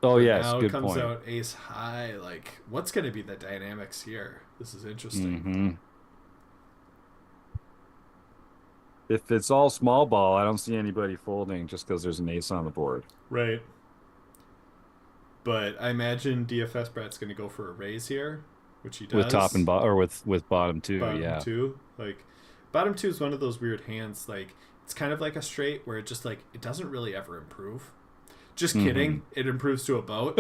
Oh But yes, now it good comes point. out ace high. Like, what's going to be the dynamics here? This is interesting. Hmm. If it's all small ball, I don't see anybody folding just because there's an ace on the board. Right. But I imagine DFS Brad's going to go for a raise here, which he With top and does. bottom, or with bottom two, Bottom yeah. two, like bottom two is one of those weird hands. Like it's kind of like a straight where it just like it doesn't really ever improve. Just Hmm. kidding, it improves to a boat.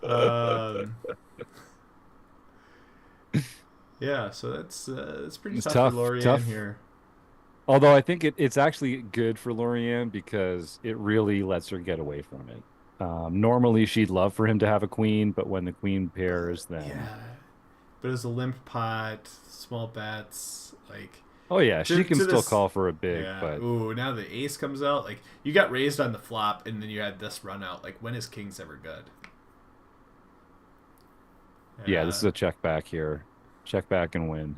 um, yeah, so that's pretty It's tough for tough, Lorianne tough. here. Although I think it's actually good for Lorianne because it really lets her get away from it. Normally, she'd love for him to have a queen, but when the queen pairs, then Yeah, but as a limp pot, small bets, like oh yeah, she can to still this. call for a big. Yeah. But Ooh, now the ace comes out. Like you got raised on the flop, and then you had this run out. Like when is kings ever good? yeah, this Yeah. is a check back here, check back and win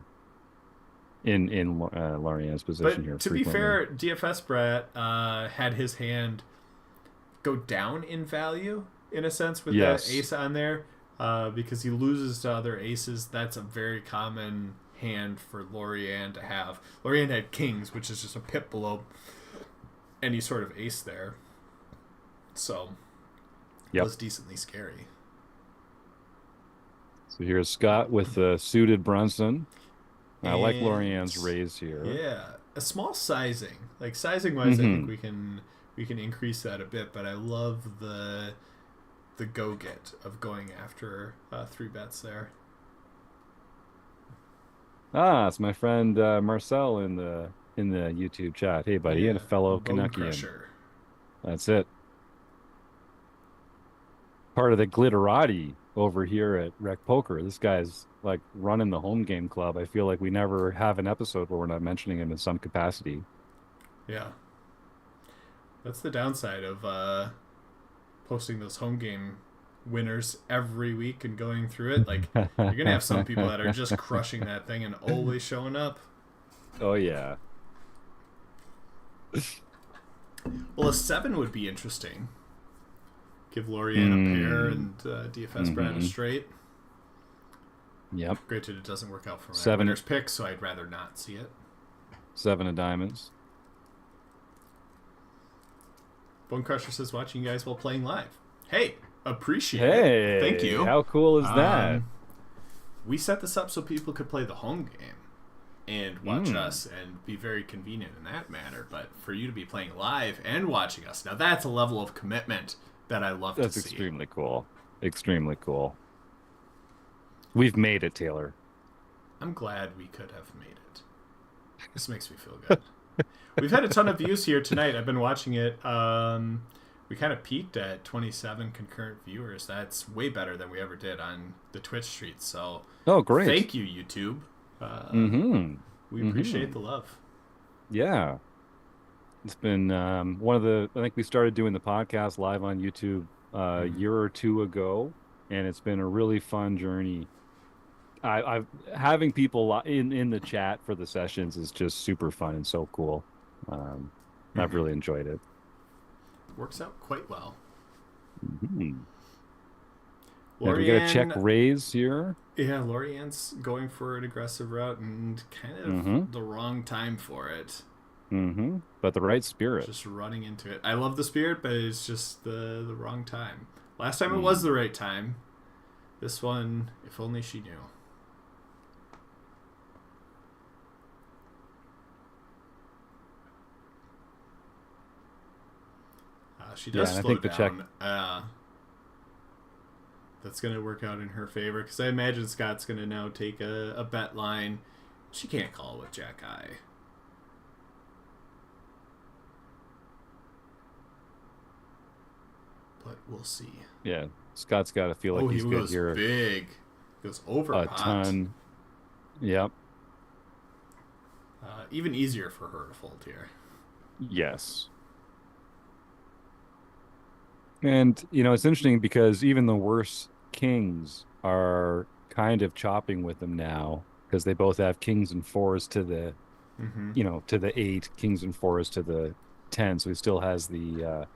in Lorianne's position here But to be frequently. fair, DFS Brett had his hand go down in value in a sense with that Yes. ace on there because he loses to other aces. That's a very common hand for Lorianne to have. Lorianne had kings, which is just a pip below any sort of ace there. So it Yep. was decently scary. So here's Scott with the suited Brunson. I like And Lorianne's raise here. yeah, a small sizing. Like sizing wise, I think Hmm. we can increase that a bit. But I love the go get of going after three bets there. Ah, it's my friend Marcel in the YouTube chat. Hey, buddy, and Yeah, a fellow Bone Canuckian. Crusher. That's it. Part of the glitterati over here at Rec Poker. This guy's like running the home game club. I feel like we never have an episode where we're not mentioning him in some capacity. Yeah, that's the downside of posting those home game winners every week and going through it. Like you're gonna have some people that are just crushing that thing and always showing up. Oh yeah. Well, a seven would be interesting. Give Lorianne a pair Mm. and DFS Brad a Hmm. straight. Yep. Granted, it doesn't work out for my Seven, winner's pick, so I'd rather not see it. seven of diamonds. Bone Crusher says, watching you guys while playing live. Hey, appreciate it. Thank Hey, you. how cool is that? Um, we set this up so people could play the home game and watch Mm. us and be very convenient in that manner. But for you to be playing live and watching us, now that's a level of commitment that I love That's to see. extremely cool. Extremely cool. We've made it, Taylor. I'm glad we could have made it. This makes me feel good. We've had a ton of views here tonight. I've been watching it. We kind of peaked at 27 concurrent viewers. That's way better than we ever did on the Twitch streets. So Oh, great. thank you, YouTube. Mm-hmm. We Mm-hmm. appreciate the love. Yeah. It's been one of the, I think we started doing the podcast live on YouTube a Mm-hmm. year or two ago, and it's been a really fun journey. I've having people in the chat for the sessions is just super fun and so cool. Um, I've Mm-hmm. really enjoyed it. Works out quite well. Mhm. Now, do we get a check Lorianne, raise here? yeah, Lorianne's going for an aggressive route and kind of Mm-hmm. the wrong time for it. Mm-hmm. But the right spirit. Just running into it. I love the spirit, but it's just the wrong time. Last time it was Mm. the right time. This one, if only she knew. She Yeah, does and I slow think the check. down. That's going to work out in her favor because I imagine Scott's going to now take a bet line. She can't call with Jack Eye. But we'll see. Yeah, Scott's got to feel like Oh, he he's good goes here big. He goes over a pot. ton. Yep. Even easier for her to fold here. Yes. And, it's interesting because even the worst kings are kind of chopping with them now because they both have kings and fours to the, Mm-hmm. to the eight, kings and fours to the 10, so he still has the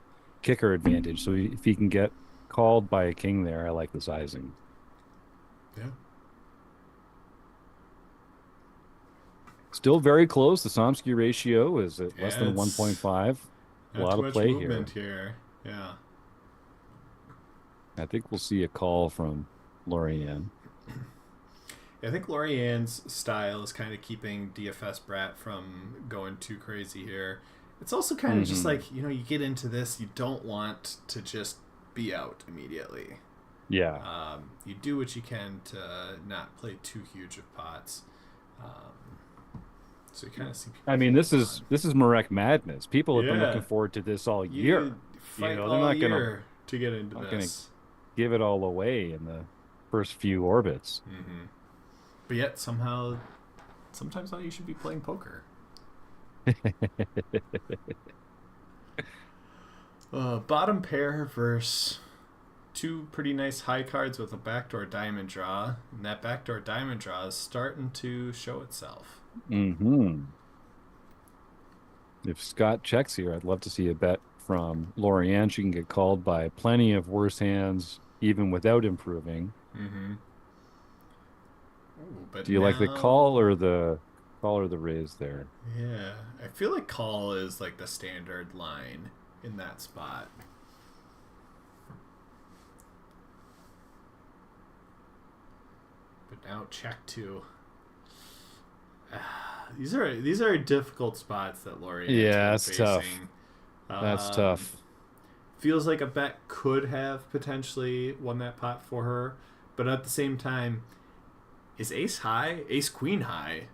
kicker advantage. So if he can get called by a king there, I like the sizing. Yeah. Still very close. The Somsky ratio is at less Yeah, than it's 1.5. A not lot too of much play movement here. here. Yeah. I think we'll see a call from Lorian. I think Lorianne's style is kind of keeping DFS Brat from going too crazy here. It's also kind of just like, you get into this, you don't want to just be out immediately. Yeah. You do what you can to not play too huge of pots. So you kind of see people. I mean, this is MaREC Madness. People have been looking Yeah, forward to this all year. you fight They're all not gonna year to get into not gonna this. give it all away in the first few orbits. Mm-hmm. But yet sometimes you should be playing poker. Bottom pair versus two pretty nice high cards with a backdoor diamond draw, and that backdoor diamond draw is starting to show itself. Hmm. If Scott checks here, I'd love to see a bet from Lorianne. She can get called by plenty of worse hands, even without improving. Mm-hmm. Ooh, but Do you like the call or the raise there? yeah, I feel like call is like the standard line in that spot. But now check two. These are difficult spots that Lori Yeah, is that's tough. facing. That's tough. Feels like a bet could have potentially won that pot for her, but at the same time, is ace queen high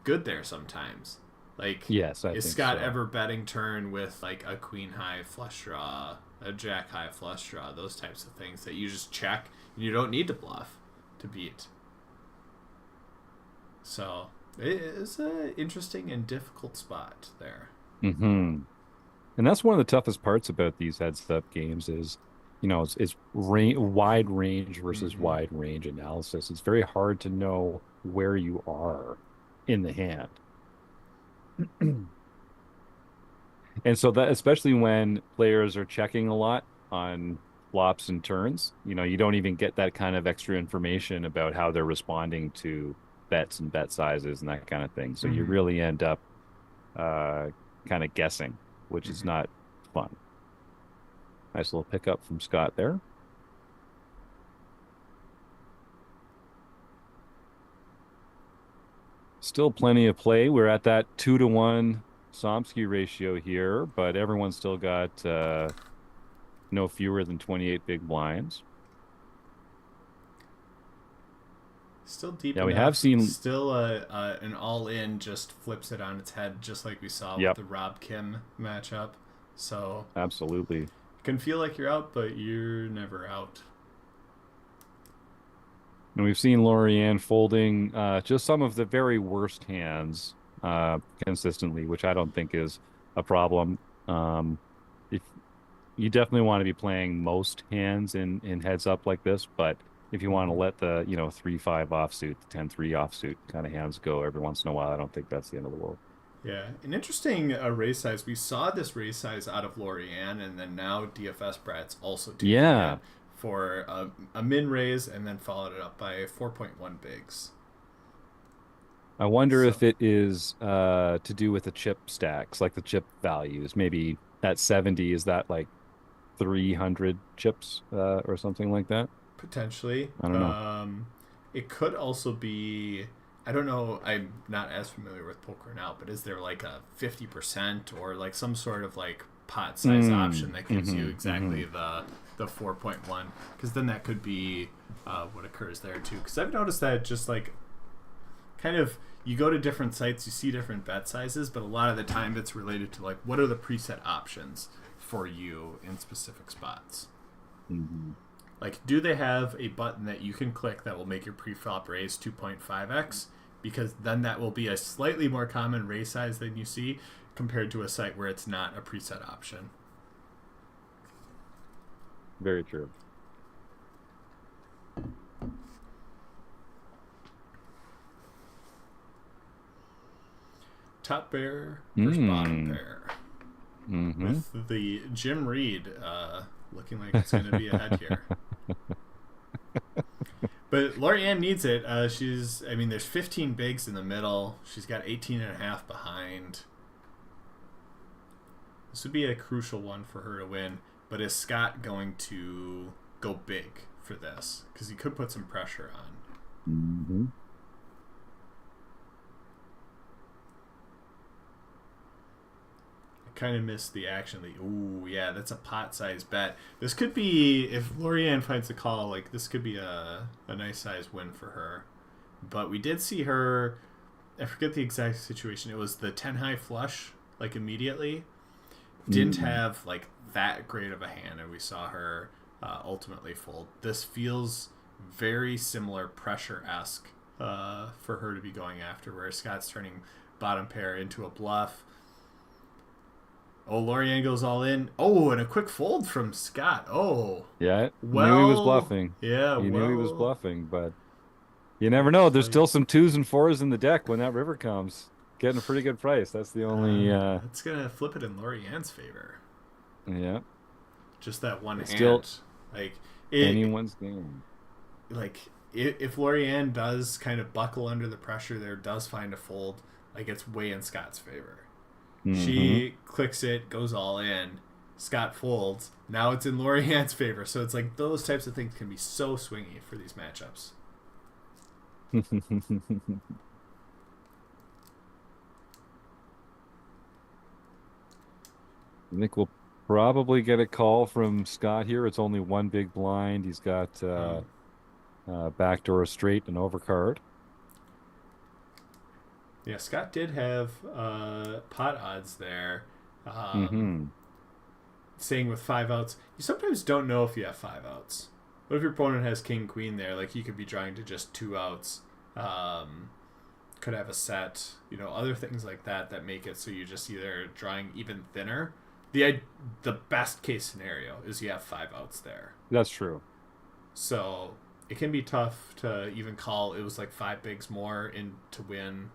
good there sometimes? Like, Yes, I is think Scott so. ever betting turn with like a queen high flush draw, a jack high flush draw, those types of things that you just check and you don't need to bluff to beat? So it is an interesting and difficult spot there. Hmm. And that's one of the toughest parts about these heads up games is, wide range versus Mm-hmm. wide range analysis. It's very hard to know where you are in the hand. And so that, especially when players are checking a lot on flops and turns, you don't even get that kind of extra information about how they're responding to bets and bet sizes and that kind of thing. So you Mm-hmm. really end up uh, kind of guessing, which is Mm-hmm. not fun. Nice little pickup from Scott there. Still plenty of play. We're at that 2-to-1 Somsky ratio here, but everyone's still got no fewer than 28 big blinds. Still deep Yeah, we have enough. seen. Still, an all-in just flips it on its head, just like we saw with Yep, the Rob Kim matchup. So absolutely. it can feel like you're out, but you're never out. And we've seen Lorianne folding just some of the very worst hands consistently, which I don't think is a problem. If you definitely want to be playing most hands in heads up like this, but if you want to Mm-hmm. let the 3-5 offsuit, the 10-3 offsuit kind of hands go every once in a while, I don't think that's the end of the world. Yeah, an interesting race size. We saw this race size out of Lorianne, and then now DFS Brad's also taking it Yeah, for a min raise, and then followed it up by 4.1 bigs. I wonder So if it is to do with the chip stacks, like the chip values. Maybe at 70, is that like 300 chips or something like that? potentially, I don't know. it could also be. I don't know. I'm not as familiar with poker now, but is there like a 50% or like some sort of like pot size option Mm, that gives you hmm exactly the 4.1? Because then that could be what occurs there too. Because I've noticed that just like kind of you go to different sites, you see different bet sizes, but a lot of the time it's related to like what are the preset options for you in specific spots. hmm Like, do they have a button that you can click that will make your preflop raise 2.5x? Because then that will be a slightly more common raise size than you see compared to a site where it's not a preset option. Very true. Top pair versus bottom Mm. pair. Mm-hmm. with the Jim Reed looking like it's going to be ahead here. But Lorianne needs it. There's 15 bigs in the middle. She's got 18 and a half behind. This would be a crucial one for her to win. But is Scott going to go big for this? Because he could put some pressure on. Mm-hmm. I kind of missed the action. Ooh, yeah, that's a pot-sized bet. This could be, if Lorianne finds the call, like, this could be a nice size win for her. But we did see her, I forget the exact situation. It was the 10 high flush, like, immediately. Didn't have, like, that great of a hand, and we saw her ultimately fold. This feels very similar pressure-esque for her to be going after, where Scott's turning bottom pair into a bluff. Oh, Lorianne goes all in. Oh, and a quick fold from Scott. Oh. Yeah, Well, knew he was bluffing. Yeah, You knew he was well. bluffing, but you never know. There's still some 2s and 4s in the deck when that river comes. Getting a pretty good price. That's the only. It's gonna flip it in Lorianne's favor. Yeah. Just that one It's hand. still Like anyone's game. Like if Lorianne does kind of buckle under the pressure there, does find a fold, like it's way in Scott's favor. Mm-hmm. She clicks it, goes all in. Scott folds. Now it's in Lorianne's favor. So it's like those types of things can be so swingy for these matchups. I think we'll probably get a call from Scott here. It's only one big blind. He's got backdoor straight and overcard. Yeah, Scott did have pot odds there. Saying with 5 outs, you sometimes don't know if you have 5 outs. What if your opponent has king queen there? Like you could be drawing to just 2 outs. Could have a set, other things like that make it so you're just either drawing even thinner. The best case scenario is you have 5 outs there. That's true. So it can be tough to even call. It was like 5 bigs more in to win.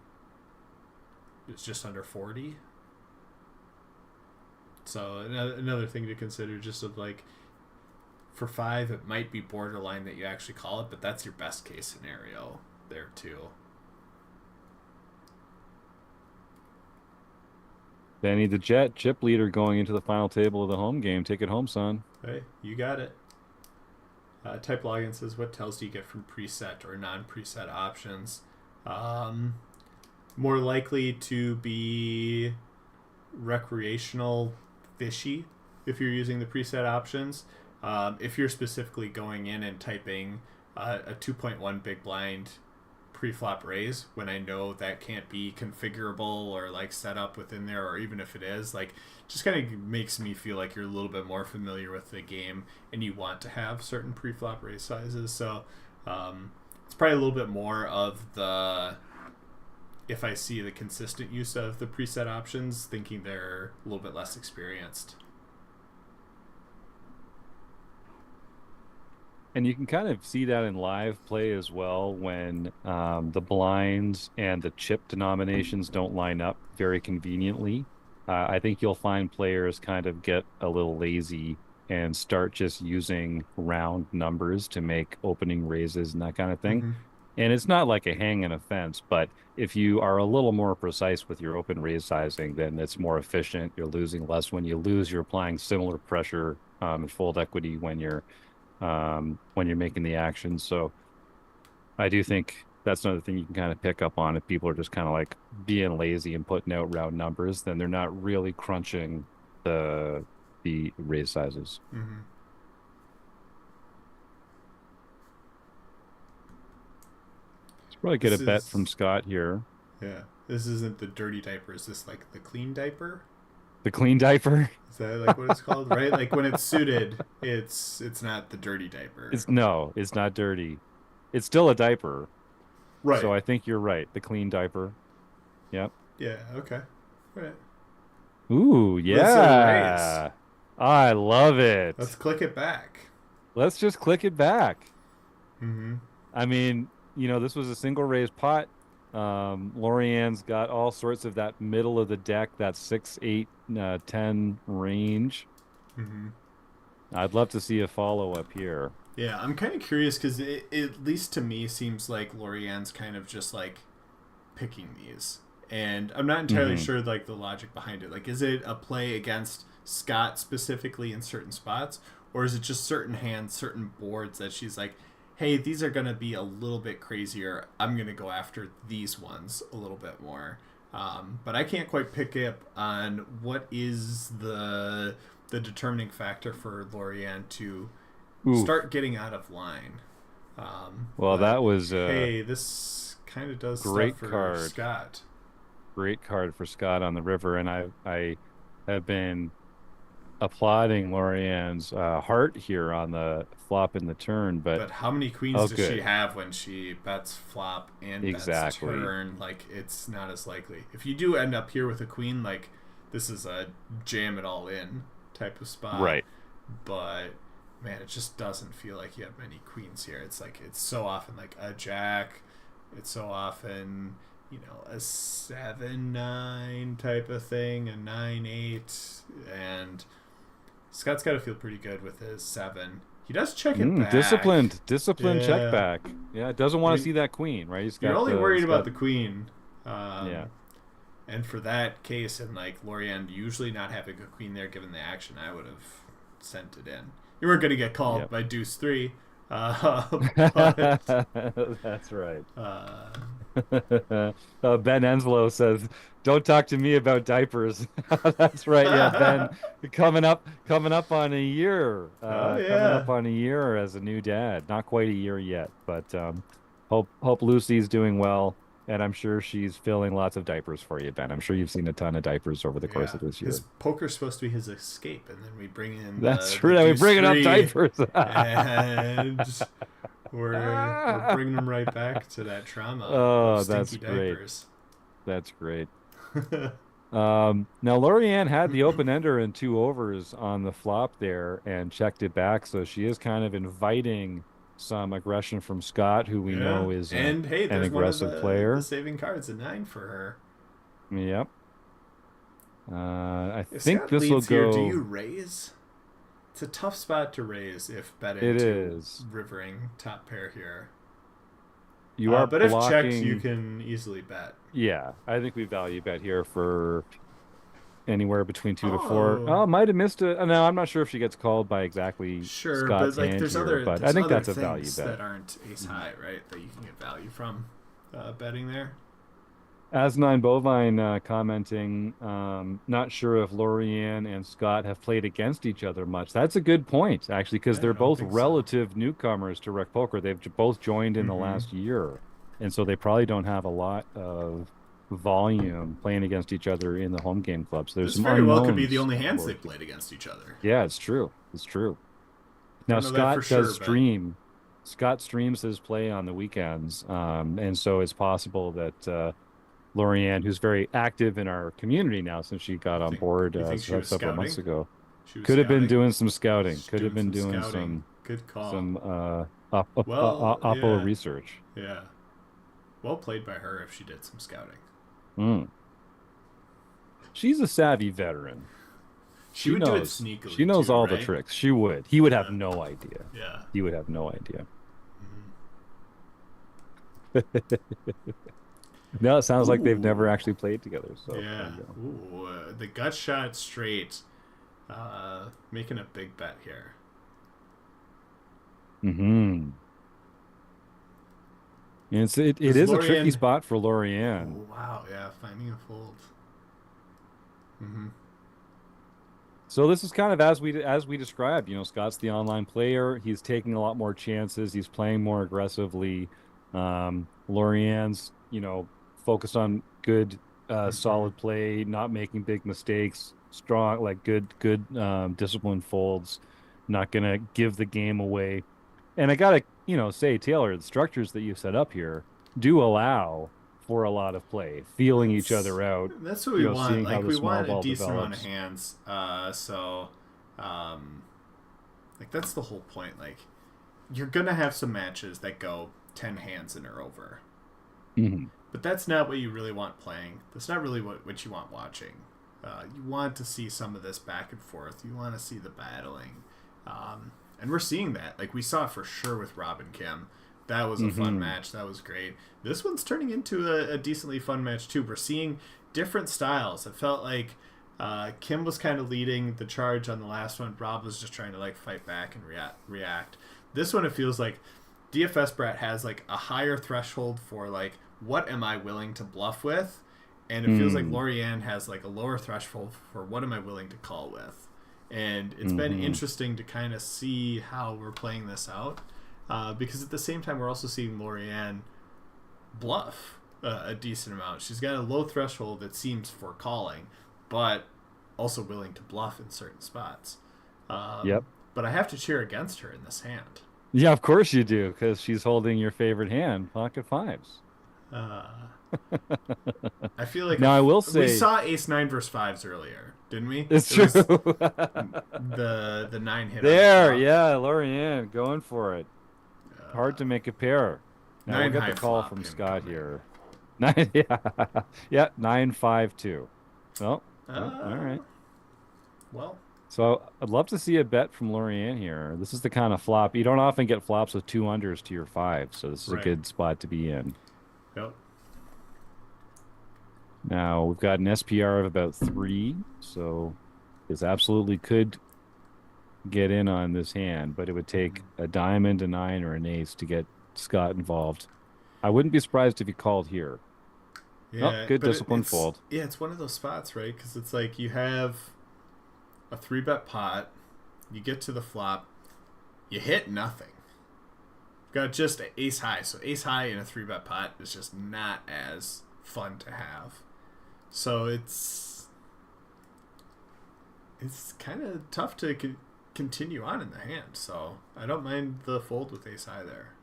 It was just under 40. So another thing to consider, just of like, for 5, it might be borderline that you actually call it, but that's your best case scenario there too. Danny the Jet, chip leader going into the final table of the home game. Take it home, son. Hey, you got it. Type login says, what tells do you get from preset or non-preset options? More likely to be recreational fishy if you're using the preset options. If you're specifically going in and typing a 2.1 big blind pre-flop raise, when I know that can't be configurable or like set up within there, or even if it is, like, just kind of makes me feel like you're a little bit more familiar with the game and you want to have certain pre-flop raise sizes. So it's probably a little bit more of the, if I see the consistent use of the preset options, thinking they're a little bit less experienced. And you can kind of see that in live play as well when the blinds and the chip denominations don't line up very conveniently. I think you'll find players kind of get a little lazy and start just using round numbers to make opening raises and that kind of thing. Mm-hmm. And it's not like a hang and a fence, but if you are a little more precise with your open raise sizing, then it's more efficient. You're losing less. When you lose, you're applying similar pressure and fold equity when you're making the action. So I do think that's another thing you can kind of pick up on. If people are just kind of like being lazy and putting out round numbers, then they're not really crunching the raise sizes. Mm-hmm. Let's probably get a bet from Scott here. Yeah. This isn't the dirty diaper. Is this like the clean diaper? The clean diaper? Is that like what it's called? Right? Like when it's suited, it's not the dirty diaper. It's not dirty. It's still a diaper. Right. So I think you're right. The clean diaper. Yep. Yeah, okay. Right. Ooh, yeah. I love it. Let's click it back. Let's just click it back. Mm-hmm. I mean, this was a single raise pot. Lorianne's got all sorts of that middle of the deck, that 6, 8, 10 range. Mm-hmm. I'd love to see a follow up here. Yeah, I'm kind of curious because it, at least to me, seems like Lorianne's kind of just like picking these, and I'm not entirely Hmm. sure like the logic behind it. Like, is it a play against Scott specifically in certain spots, or is it just certain hands, certain boards that she's like, hey, these are gonna be a little bit crazier. I'm gonna go after these ones a little bit more. But I can't quite pick up on what is the determining factor for Lorianne to Ooh, start getting out of line. well, But that was a hey, this kind of does stuff great for card. Scott. Great card for Scott on the river, and I have been applauding Lorianne's heart here on the flop in the turn, but But how many queens oh, does she good, have when she bets flop and bets exactly, turn? Like, it's not as likely. If you do end up here with a queen, like, this is a jam it all in type of spot. right. But man, it just doesn't feel like you have many queens here. It's like it's so often like a jack. It's so often, you know, a 7-9 type of thing, a 9-8, and Scott's got to feel pretty good with his 7. He does check it back. Disciplined check Yeah. back. Yeah, doesn't I want to mean, see that queen, right? you're only worried He's about got, the queen. yeah, And for that case, and like Lorianne usually not having a queen there given the action, I would have sent it in. You weren't going to get called yep. by Deuce 3. But That's right. uh, Ben Enslow says, "Don't talk to me about diapers." That's right. Yeah, Ben, coming up on a year. oh, Coming yeah. up on a year as a new dad. Not quite a year yet, but hope Lucy's doing well, and I'm sure she's filling lots of diapers for you, Ben. I'm sure you've seen a ton of diapers over the course Yeah. of this His year. poker's supposed to be his escape, and then we bring in That's the true. I mean, Deuce bringing up 3, diapers. and we're bringing them right back to that trauma of Oh, stinky that's great. diapers. That's great. Now Lorianne had the open ender and 2 overs on the flop there and checked it back, so she is kind of inviting some aggression from Scott, who we Yeah, know is and hey, an there's one of aggressive the player. saving cards, a 9 for her. Yep. I If think Scott this will leads here, do you go. raise? It's a tough spot to raise if betting It to is. rivering top pair here. You are But if checked, you blocking. can easily bet. Yeah, I think we value bet here for anywhere between 2 to 4. Oh, Oh, might have missed it. No, I'm not sure if she gets called by exactly sure, but Scott's like hand here, but I there's think other that's a value things bet. that aren't ace Mhm. high, right? That you can get value from betting there. As9 Bovine commenting, not sure if Lorianne and Scott have played against each other much. That's a good point, actually, because I they're don't both think so. relative newcomers to Rec Poker. They've both joined in the Mm-hmm. last year, and so they probably don't have a lot of volume playing against each other in the home game club. So there's This some very well could be the unknowns only on the hands board they've here. played against each other. Yeah, it's true. It's true. Now Don't know that for Scott does sure, but stream. Scott streams his play on the weekends, and so it's possible that Lorianne, who's very active in our community now since she got you on think board you think she was several months scouting? ago, She was could have been scouting. doing some scouting. She's Could have doing been some doing scouting. Good call. some Well, oppo yeah, research. yeah. Well played by her if she did some scouting. Mm. She's a savvy veteran. She She would do it knows. She sneakily knows too, all the right? tricks. She would. He would have Yeah, no idea. yeah. He would have no idea. No, it sounds like they've never Ooh, actually played together. So there yeah. you go. Ooh, the gut shot straight, making a big bet here. Hmm. And it Because is a tricky Lorian, spot for oh Lorianne. wow, yeah, finding a fold. Mm-hmm. So this is kind of as we described. Scott's the online player. He's taking a lot more chances. He's playing more aggressively. Lorianne's, focused on good, Mm-hmm. solid play, not making big mistakes, strong, like good, disciplined folds, not gonna give the game away. And I gotta, say, Taylor, the structures that you set up here do allow for a lot of play, feeling each That's other out, that's what we want. seeing how Like the we small want a ball decent amount of develops. hands. So, um, like that's the whole point. Like you're gonna have some matches that go 10 hands and are over. Mhm. But that's not what you really want playing. That's not really what you want watching. You want to see some of this back and forth. You want to see the battling. And we're seeing that. Like, we saw for sure with Rob and Kim. That was a fun match. That was great. This one's turning into a decently fun match, too. We're seeing different styles. It felt like Kim was kind of leading the charge on the last one. Rob was just trying to, like, fight back and react. This one, it feels like DFS Brett has, like, a higher threshold for, like, what am I willing to bluff with? And it feels like Lorianne has, like, a lower threshold for what am I willing to call with? And it's been interesting to kind of see how we're playing this out. Because at the same time, we're also seeing Lorianne bluff a decent amount. She's got a low threshold, it seems, for calling, but also willing to bluff in certain spots. Yep. But I have to cheer against her in this hand. Yeah, of course you do, because she's holding your favorite hand, pocket fives. I feel like now I will say we saw Ace 9 versus 5s earlier, didn't we? It's true. The 9 hit there, yeah, Lorianne going for it. Hard to make a pair. Now we'll get the call from Scott here. 9, yeah, 9-5-2. Well, all right. Well, so I'd love to see a bet from Lorianne here. This is the kind of flop you don't often get flops with 2 unders to your 5, so this is a good spot to be in. Yep. Now we've got an SPR of about 3, so this absolutely could get in on this hand, but it would take a diamond, a 9, or an ace to get Scott involved. I wouldn't be surprised if he called here. Yeah, good discipline fold. Yeah, it's one of those spots, right? Because it's like you have a 3-bet pot, you get to the flop, you hit nothing. You've got just an ace high, so ace high in a 3-bet pot is just not as fun to have. So it's kind of tough to continue on in the hand. So I don't mind the fold with ace high there.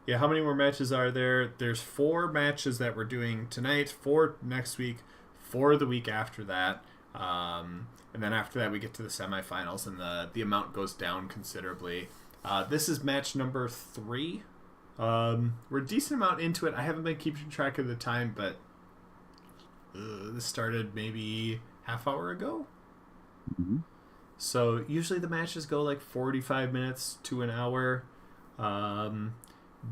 Yeah, how many more matches are there? There's 4 matches that we're doing tonight, 4 next week, 4 the week after that. And then after that we get to the semifinals and the amount goes down considerably. This is match number 3. We're a decent amount into it. I haven't been keeping track of the time, but this started maybe half hour ago. So usually the matches go like 45 minutes to an hour.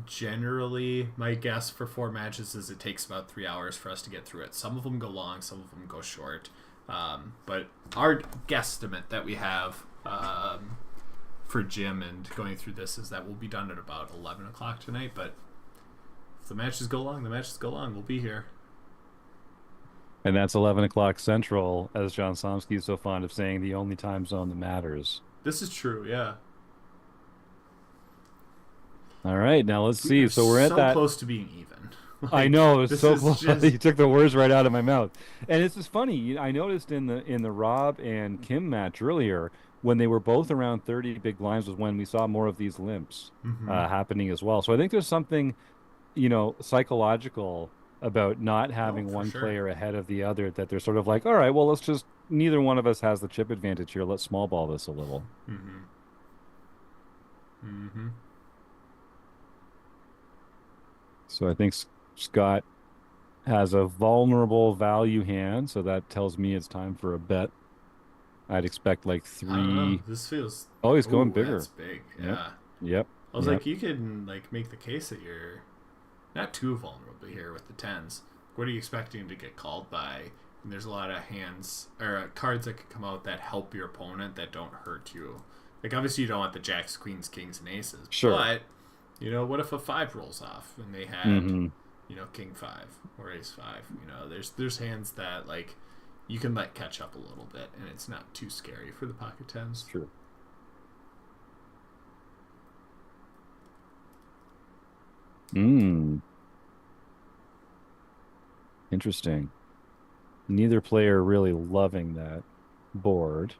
Generally, my guess for 4 matches is it takes about 3 hours for us to get through it. Some of them go long, some of them go short. But our guesstimate that we have for Jim and going through this is that we'll be done at about 11 o'clock tonight. But if the matches go long, the matches go long. We'll be here. And that's 11 o'clock Central, as John Somsky is so fond of saying, the only time zone that matters. This is true, yeah. All right, now let's see. So we're at that. So close to being even. Like, I know, it's so close. You took the words right out of my mouth. And it's just funny. I noticed in the Rob and Kim match earlier, when they were both around 30 big blinds, was when we saw more of these limps happening as well. So I think there's something, psychological about not having one player ahead of the other, that they're sort of like, all right, well, let's just, neither one of us has the chip advantage here. Let's small ball this a little. So I think Scott has a vulnerable value hand, so that tells me it's time for a bet. I'd expect like 3. I don't know. This feels... Oh, he's going bigger. That's big, yeah. Yep. I was like, you can make the case that you're not too vulnerable here with the 10s. What are you expecting to get called by? And there's a lot of hands or cards that could come out that help your opponent that don't hurt you. Like, obviously you don't want the jacks, queens, kings, and aces. Sure. But, what if a 5 rolls off and they had, king 5 or ace 5? There's hands that, like, you can let catch up a little bit and it's not too scary for the pocket 10s. True. Interesting. Neither player really loving that board.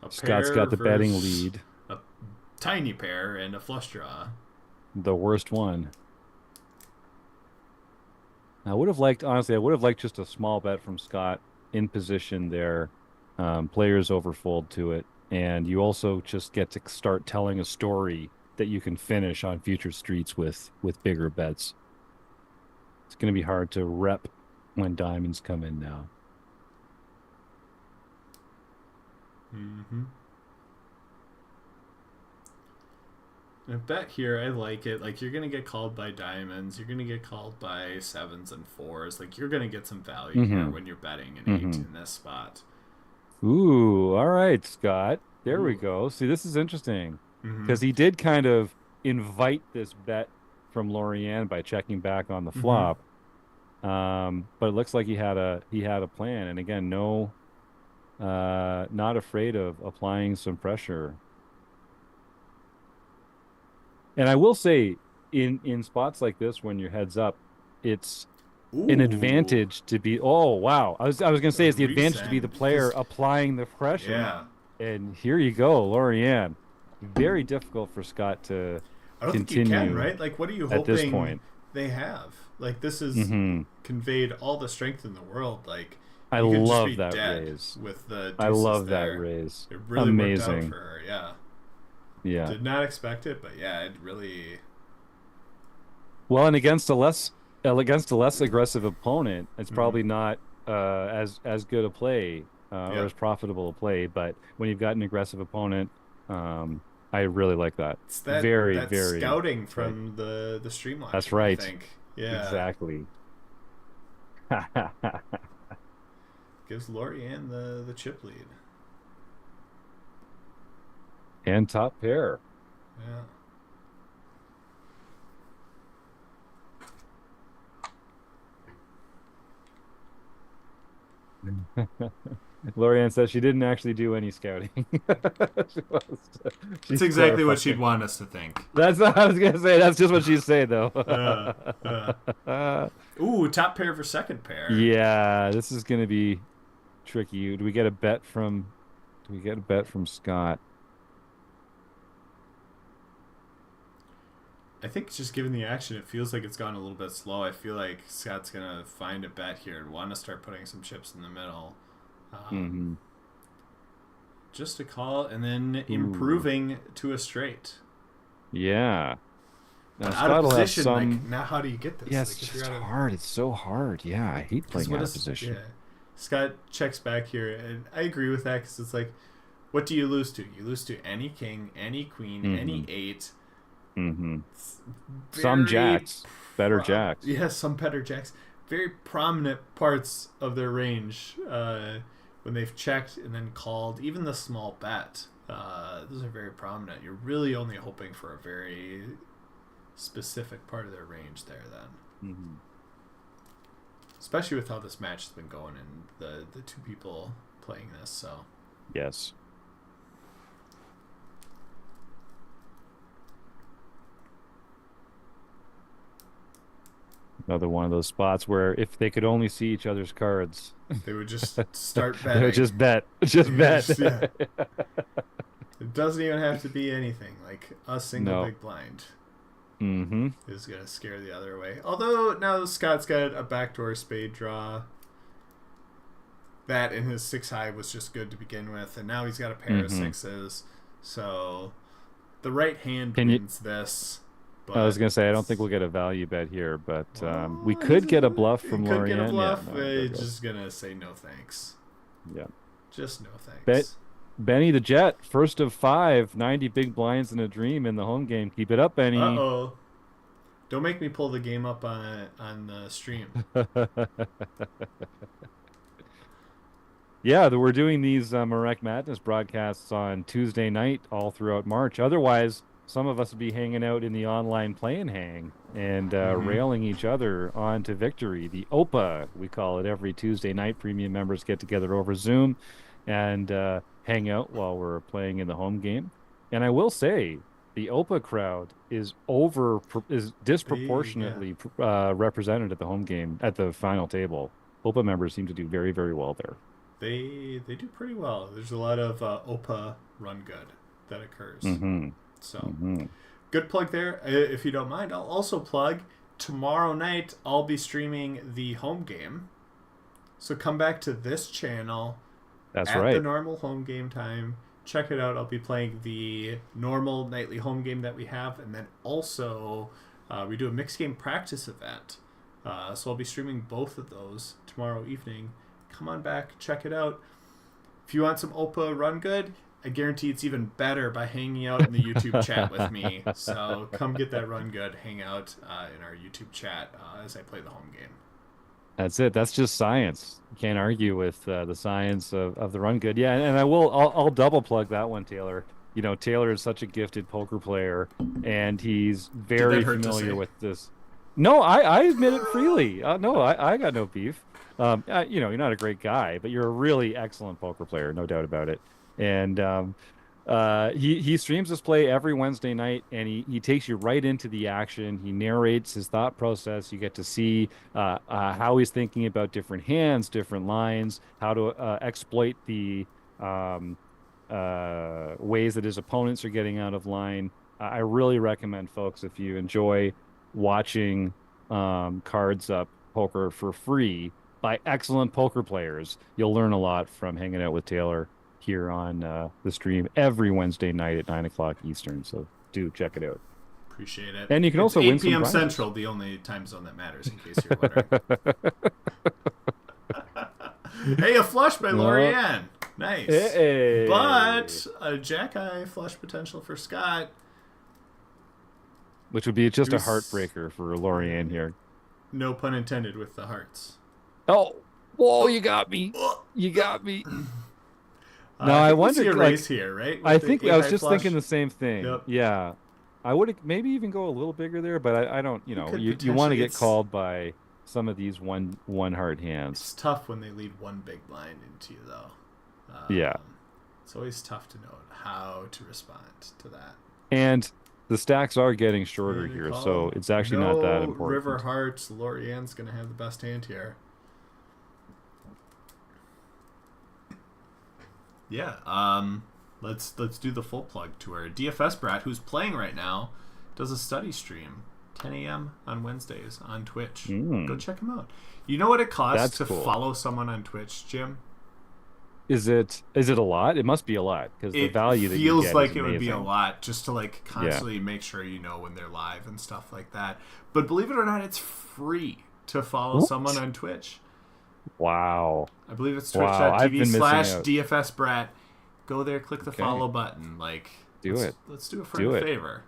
Scott's got the betting lead. A tiny pair and a flush draw. The worst one. I would have liked just a small bet from Scott in position there. Players overfold to it. And you also just get to start telling a story that you can finish on future streets with bigger bets. It's going to be hard to rep when diamonds come in now. Mm-hmm. I bet here I like it. Like you're gonna get called by diamonds, you're gonna get called by sevens and fours. Like you're gonna get some value here Mm-hmm. when you're betting an eight Mm-hmm. in this spot. Ooh, all right, Scott. There we Ooh. go. See, this is interesting Mm-hmm. because he did kind of invite this bet from Lorianne by checking back on the Mm-hmm. flop. But it looks like he had a plan, and again, no, not afraid of applying some pressure. And I will say, in spots like this, when your head's up, it's an Ooh. advantage to be. Oh, wow! I was gonna A say it's the advantage to be the resend. player Because applying the pressure. yeah. And here you go, Lorianne. Very difficult for Scott to I don't think you can, continue right? Like what are you at this hoping point. they have? Like this is Hmm. conveyed all the strength in the world. Like I you could just love be that dead raise. with the I deuces love that there. raise. It really worked out Amazing. for her, yeah. Yeah. Did not expect it, but yeah, it really. Well, and against a less aggressive opponent, it's Mm-hmm. probably not as good a play or Yep. as profitable a play. But when you've got an aggressive opponent, um, I really like that. It's Very, that very scouting right. from the stream That's watching, I right. think. Yeah. Exactly. Gives Lorianne the chip lead. And top pair. Yeah. Lorianne says she didn't actually do any scouting. She That's she's exactly what she'd clarifying. want us to think. That's not what I was gonna say. That's just what she's saying, though. Uh, uh. Ooh, top pair for second pair. Yeah, this is gonna be tricky. Do we get a bet from? Do we get a bet from Scott? I think just given the action, it feels like it's gone a little bit slow. I feel like Scott's gonna find a bet here and want to start putting some chips in the middle. Um, Hmm. just a call and then Ooh, improving to a straight. yeah. Now But out of Scott will have position, like some. now, how do you get Yeah, this? it's Like if you're just out of, hard. It's so hard. Yeah, I hate because playing what out of is position. yeah? Scott checks back here, and I agree with that because it's like, what do you lose to? You lose to any king, any queen, any Hmm. eight. Hmm. It's Some very jacks, better jacks. yeah, some better jacks. Very prominent parts of their range when they've checked and then called. Even the small bet, those are very prominent. You're really only hoping for a very specific part of their range there then. Hmm. Especially with how this match has been going and the two people playing this. So Yes. Another one of those spots where if they could only see each other's cards, they would just start they would betting. just bet. Just bet. Yeah. It doesn't even have to be anything. Like a single No. big blind Hmm. is going to scare the other way. Although now Scott's got a backdoor spade draw. That in his six high was just good to begin with. And now he's got a pair of Hmm. sixes. So the right hand Can you? wins this. I was But gonna say I don't think we'll get a value bet here, but we well, could get a bluff he from could get a Lorianne. Yeah, bluff. no, there we He's go. just going to say no thanks. Yeah. Just no Bet thanks. Benny the Jet, first of five, 90 big blinds in a dream in the home game. Keep it up, Uh Benny. oh. Don't make me pull the game up on the stream. Yeah, we're doing these MaREC Madness broadcasts on Tuesday night all throughout March. Otherwise, some of us would be hanging out in the online play and hang and Mm-hmm. railing each other on to victory. The OPA, we call it every Tuesday night. Premium members get together over Zoom and hang out while we're playing in the home game. And I will say, the OPA crowd is Yeah. disproportionately represented at the home game at the final table. OPA members seem to do very, very well there. They do pretty well. There's a lot of OPA run good that occurs. Hmm. So Hmm. good plug there. If you don't mind, I'll also plug tomorrow night. I'll be streaming the home game. So come back to this channel That's at the right. normal home game time. Check it out. I'll be playing the normal nightly home game that we have, and then also we do a mixed game practice event So I'll be streaming both of those tomorrow evening. Come on back, check it out. If you want some Opa Run Good, I guarantee it's even better by hanging out in the YouTube chat with me. So come get that Run Good, hang out in our YouTube chat as I play the home game. That's it. That's just science. You can't argue with the science of the Run Good. Yeah, and I'll double plug that one, Taylor. You know, Taylor is such a gifted poker player, and he's very familiar with this. No, I admit it freely. No, I got no beef. You know, you're not a great guy, but you're a really excellent poker player, no doubt about it. And he streams this play every Wednesday night, and he takes you right into the action. He narrates his thought process. You get to see how he's thinking about different hands, different lines, how to exploit the ways that his opponents are getting out of line. I really recommend, folks, if you enjoy watching Cards Up poker for free by excellent poker players, you'll learn a lot from hanging out with Taylor here on the stream every Wednesday night at 9 o'clock Eastern. So do check it out. Appreciate it. And you can also win some 8 p.m. prizes. Central, the only time zone that matters, in case you're wondering. Hey, a flush by Lorianne. Nice. Hey. But a jack-eye flush potential for Scott. Which would be just a heartbreaker for Lorianne here. No pun intended with the hearts. Oh, whoa! You got me. You got me. No, I I wonder. a race here, right? I think I was just flush. thinking the same thing. Yep. Yeah, I would maybe even go a little bigger there, but I don't. You know, you want to get called by some of these one heart hands. It's tough when they lead one big blind into you, though. Yeah, it's always tough to know how to respond to that. And the stacks are getting shorter here, so it's actually not that important. River Hearts. Lorianne's going to have the best hand here. Yeah, let's do the full plug to her. DFS Brat, who's playing right now, does a study stream, 10 a.m. on Wednesdays on Twitch. Go check him out. You know what it costs to follow someone on Twitch, Jim? Is it a lot? It must be a lot because the value that you get feels like is it would be a amazing. lot just to like constantly make sure you know when they're live and stuff like that. But believe it or not, it's free to follow someone on Twitch. Wow. I believe it's I've been twitch.tv/DFSBrat. Go there, click the follow button. Like, let's do a friend a favor.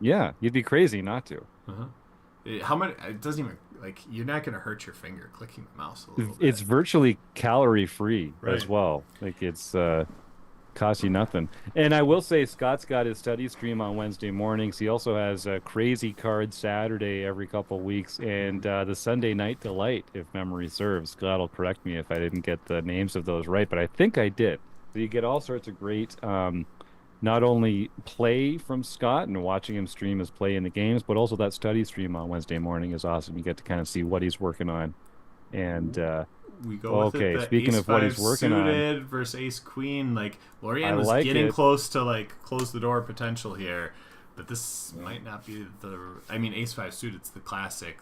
Yeah, you'd be crazy not to. How many? It doesn't even you're not going to hurt your finger clicking the mouse a little bit. It's virtually calorie free as well. Like it's costs you nothing. And I will say Scott's got his study stream on Wednesday mornings. He also has a Crazy Card Saturday every couple weeks, and the Sunday Night Delight, if memory serves. Scott will correct me if I didn't get the names of those right, but I think I did. So you get all sorts of great not only play from Scott and watching him stream his play in the games, but also that study stream on Wednesday morning is awesome. You get to kind of see what he's working on. And we go with it, speaking of what he's working on, versus Ace Queen, like Lorianne was getting close to close the door potential here, but this might not be the. I mean, Ace 5 suited, it's the classic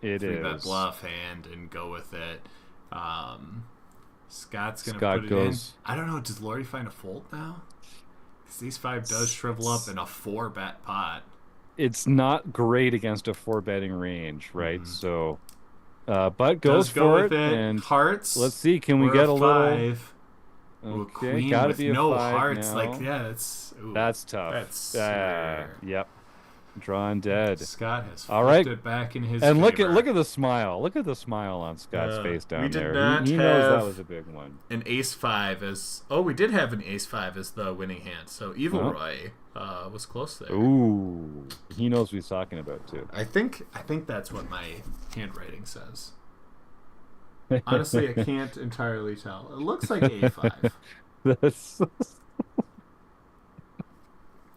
it 3-bet bluff hand and go with it. Scott's gonna put it in. I don't know. Does Lori find a fold now? Because Ace 5 does shrivel up in a 4-bet pot. It's not great against a 4-betting range, right? So. But goes for it, and hearts. Let's see. Can we get a little? 5. Okay, gotta be a no 5 hearts. now. That's tough. That's yep. Drawn dead. Scott has flipped it back in his and favor. look at the smile. Look at the smile on Scott's face down there. He knows that was a big one. An Ace 5 as we did have an Ace 5 as the winning hand. So Evil Roy was close there. Ooh, he knows what he's talking about too. I think that's what my handwriting says. Honestly, I can't entirely tell. It looks like A5. That's.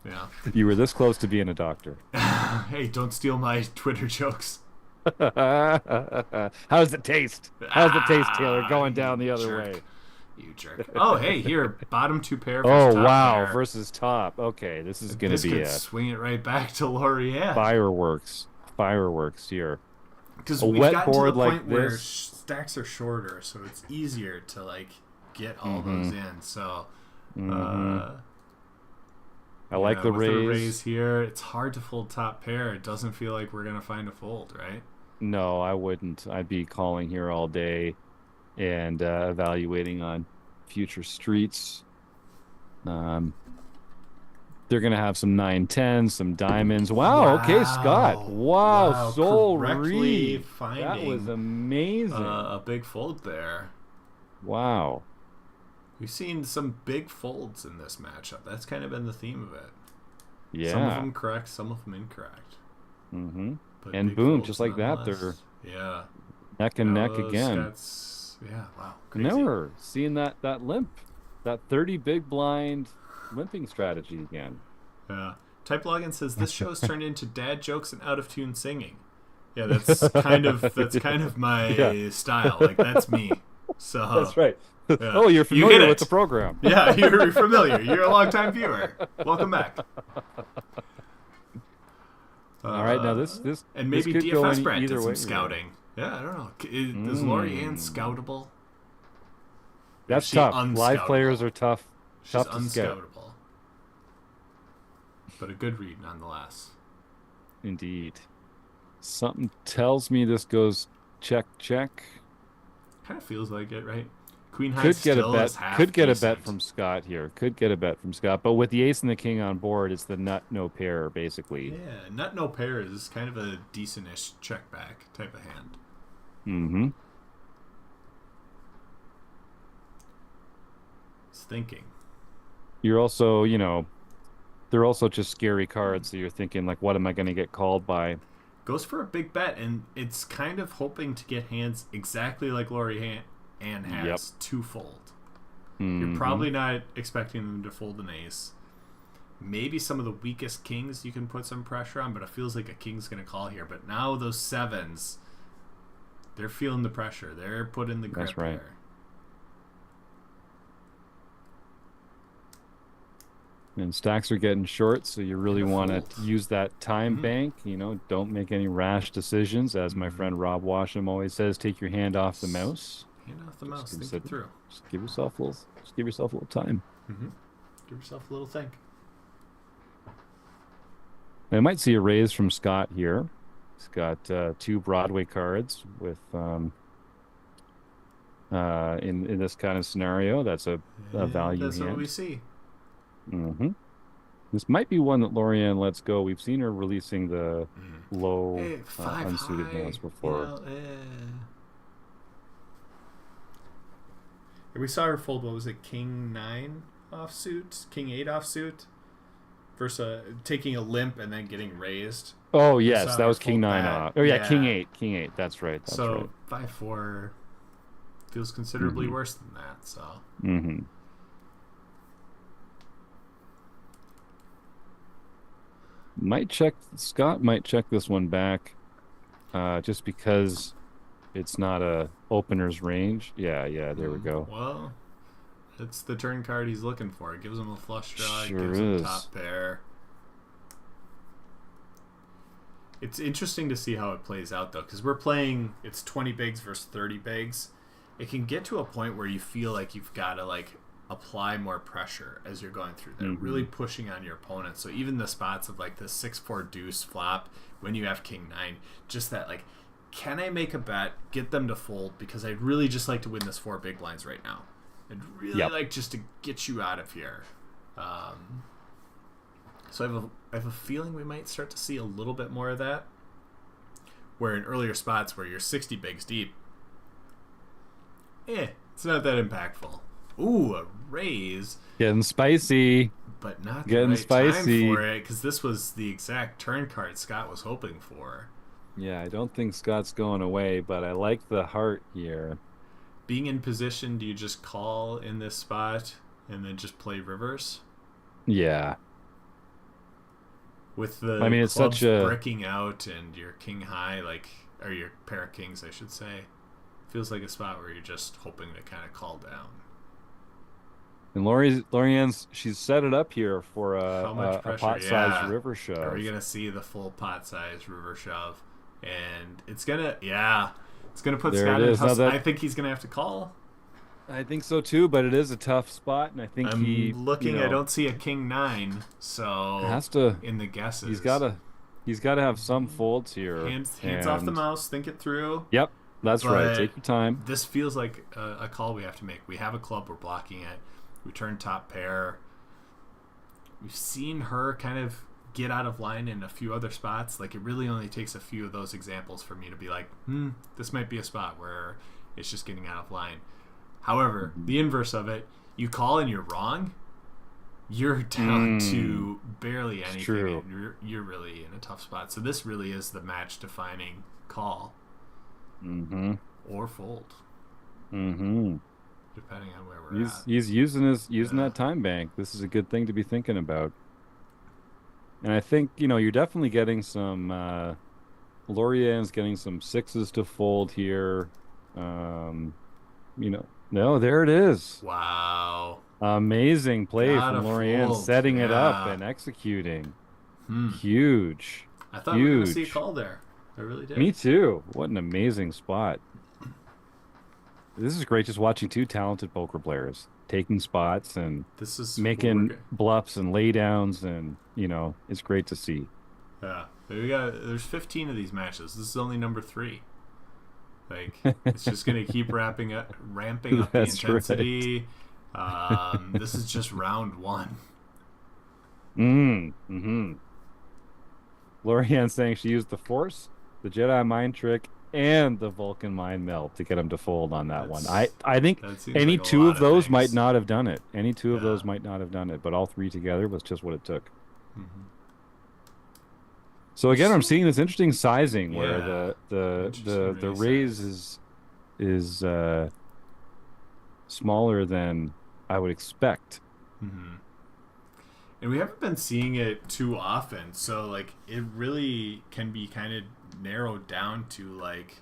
Yeah. You were this close to being a doctor. Hey, don't steal my Twitter jokes. How's the taste? How's the taste, Taylor? Going down the other way. You jerk. Oh, hey, here, bottom 2 pair versus top pair. Versus top. Okay, this is going to be swing it right back to Lorianne. Fireworks here. Because we've gotten to the point where stacks are shorter, so it's easier to get all those in. So, I like the with raise. The raise here. It's hard to fold top pair. It doesn't feel like we're gonna find a fold, right? No, I wouldn't. I'd be calling here all day and evaluating on future streets. Um, they're gonna have some 9-10s, some diamonds. Wow. Okay, Scott. Wow. Wow. Wow. Soul Correctly Reed. That was finding amazing. a big fold there. Wow. We've seen some big folds in this matchup. That's kind of been the theme of it. Yeah. Some of them correct, some of them incorrect. Mm-hmm. But And big boom, folds just like that, nonetheless. they're Yeah. neck and neck Those again. Scots, yeah, wow. Crazy. Never seeing that limp, that 30 big blind limping strategy again. Yeah. Type Login says this show's turned into dad jokes and out of tune singing. Yeah, that's kind of my Yeah. style. Like that's me. So That's right. yeah. Oh, you're You familiar hit with it. the program. Yeah, you're familiar. You're a longtime viewer. Welcome back. All right, now this and this maybe could go DFS any- Brett either did some way. scouting. Yeah, I don't know. Is Lorianne scoutable? That's Is she tough. Live unscoutable? players are tough. She's Tough to scout. unscoutable, but a good read nonetheless. Indeed. Something tells me this goes check check. Kind of feels like it, right? Queen High Could get a still bet. is half Could get a bet decent. from Scott here. Could get a bet from Scott. But with the ace and the king on board, it's the nut no pair basically. Yeah, nut no pair is kind of a decentish check back type of hand. Mm-hmm. It's thinking. You're also, they're also just scary cards. So you're thinking like, what am I going to get called by? Goes for a big bet, and it's kind of hoping to get hands exactly like Lorianne has Yep. to fold. Mhm. You're probably not expecting them to fold an ace. Maybe some of the weakest kings you can put some pressure on, but it feels like a king's going to call here. But now those sevens, they're feeling the pressure. They're putting the grip That's right. there. And stacks are getting short, so you really And a want fold. to use that time Mhm. bank. Don't make any rash decisions. As my friend Rob Washam always says, take your hand off the mouse. Hand off the Just mouse. Think consider- it through. Just give yourself a little time. Mm-hmm. Give yourself a little think. I might see a raise from Scott here. He's got two Broadway cards with in this kind of scenario. That's a value That's hand. what we see. Mm-hmm. This might be one that Lorianne lets go. We've seen her releasing the low Hey, five unsuited high, hands before. We saw her fold, what was it, King 9 offsuit? King 8 offsuit? Versus taking a limp and then getting raised. Oh We yes, saw that her was King fold 9 that. off. Oh yeah, King 8. King 8. That's right. That's so right. 5-4 feels considerably Mhm. worse than that. So Mm-hmm. Scott might check this one back, just because it's not a opener's range. Yeah, there we go. Well, it's the turn card he's looking for. It gives him a flush draw. Sure It gives him is. top pair. It's interesting to see how it plays out, though, because we're playing, it's 20 bigs versus 30 bigs. It can get to a point where you feel like you've got to, like, apply more pressure as you're going through there, Mhm. really pushing on your opponent. So even the spots of, like, the 6-4 deuce flop when you have King 9, just that, like, can I make a bet, get them to fold, because I'd really just like to win this 4 big blinds right now. I'd really Yep. like just to get you out of here. So I have a feeling we might start to see a little bit more of that. Where in earlier spots where you're 60 bigs deep, it's not that impactful. Ooh, a raise, Getting spicy. but not the Getting right spicy. time for it, because this was the exact turn card Scott was hoping for. Yeah, I don't think Scott's going away, but I like the heart here. Being in position, do you just call in this spot and then just play rivers? Yeah. With the I mean, it's clubs such a- bricking out and your king high, like, or your pair of kings, I should say, feels like a spot where you're just hoping to kind of call down. And Lorianne's she's set it up here for How much a pressure? pot-sized Yeah. river shove. Are we gonna see the full pot size river shove? And it's gonna put There Scott it in is. Now tussle. that- I think he's gonna have to call. I think so too, but it is a tough spot, and I think I'm he looking. you know, I don't see a king 9, so has to. in the guesses. He's got to He's got to have some folds here. Hands off the And mouse, think it through. yep, that's right. But Take your time. this feels like a call we have to make. We have a club, we're blocking it. We turn top pair. We've seen her kind of get out of line in a few other spots. Like, it really only takes a few of those examples for me to be like, this might be a spot where it's just getting out of line. However, the inverse of it, you call and you're wrong, you're down to barely anything. True. And you're really in a tough spot. So this really is the match-defining call or fold, depending on where we're at. He's using that time bank. This is a good thing to be thinking about. And I think, you're definitely getting some Lorienne's getting some sixes to fold here. No, there it is. Wow. Amazing play Gotta from Lorienne, fold. setting it up Yeah. and executing. Huge. I thought we were going to see a call there. I really did. Me too. What an amazing spot. This is great just watching two talented poker players taking spots and This is making bluffs and laydowns, and it's great to see. Yeah. There's 15 of these matches. This is only number 3. Like, it's just going to keep ramping up the That's intensity. This is just round 1. Lorianne saying she used the Force, the Jedi mind trick, and the Vulcan mind meld to get him to fold on that one. I think any like a two lot of of those things. might not have done it. Any two of those might not have done it, but all three together was just what it took. So again, I'm seeing this interesting sizing where the raise is smaller than I would expect. And we haven't been seeing it too often, so like it really can be kind of narrowed down to like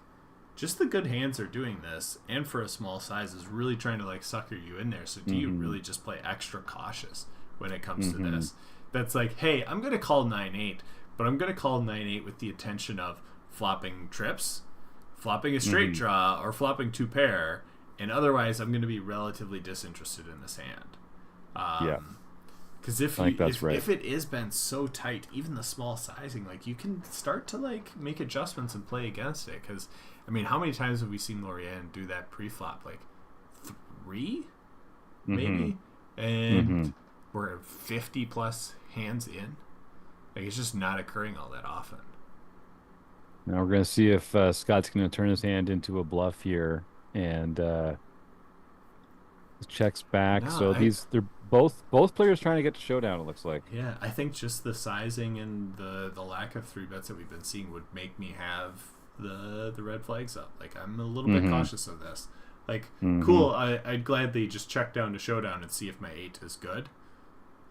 just the good hands are doing this, and for a small size is really trying to like sucker you in there. So do you really just play extra cautious when it comes to this? That's like, hey, I'm gonna call 9-8, but I'm gonna call 9-8 with the intention of flopping trips, flopping a straight draw, or flopping 2 pair, and otherwise I'm gonna be relatively disinterested in this hand. Because if it is been so tight, even the small sizing, like you can start to like make adjustments and play against it. Because I mean, how many times have we seen Lorienne do that pre-flop? Like 3, maybe, and we're 50 plus hands in. Like it's just not occurring all that often. Now we're gonna see if Scott's gonna turn his hand into a bluff here and checks back. They're both players trying to get to showdown, it looks like. Yeah, I think just the sizing and the lack of 3 bets that we've been seeing would make me have the red flags up. Like I'm a little bit cautious of this. Like cool, I'd gladly just check down to showdown and see if my 8 is good.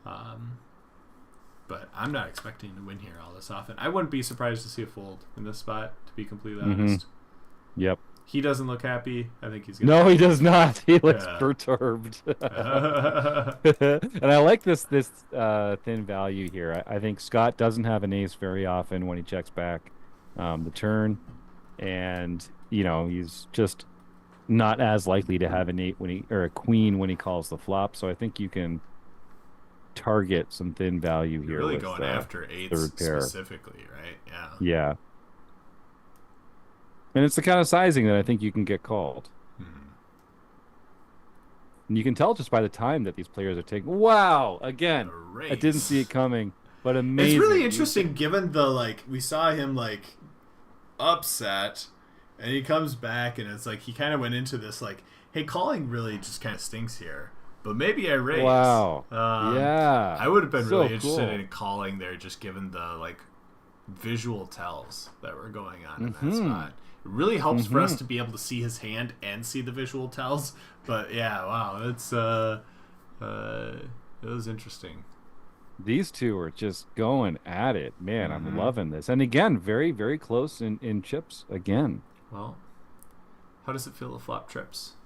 But I'm not expecting to win here all this often. I wouldn't be surprised to see a fold in this spot, to be completely honest. Yep. He doesn't look happy. I think he's gonna No, he does not. He looks perturbed. And I like this thin value here. I think Scott doesn't have an ace very often when he checks back the turn, and he's just not as likely to have an 8 or a queen when he calls the flop. So I think you can target some thin value here. You're really with, going after 8s specifically, right? Yeah. Yeah. And it's the kind of sizing that I think you can get called. And you can tell just by the time that these players are taking. Wow! Again, I didn't see it coming, but amazing. It's really interesting given the, we saw him, upset, and he comes back, and it's like he kind of went into this, hey, calling really just kind of stinks here, but maybe I raise. Wow. Yeah. I would have been So really interested cool. in calling there just given the, visual tells that were going on in that spot. It really helps for us to be able to see his hand and see the visual tells. But yeah, wow, it's it was interesting. These two are just going at it. Man, I'm loving this. And again, very, very close in chips again. Well, how does it feel to flop trips?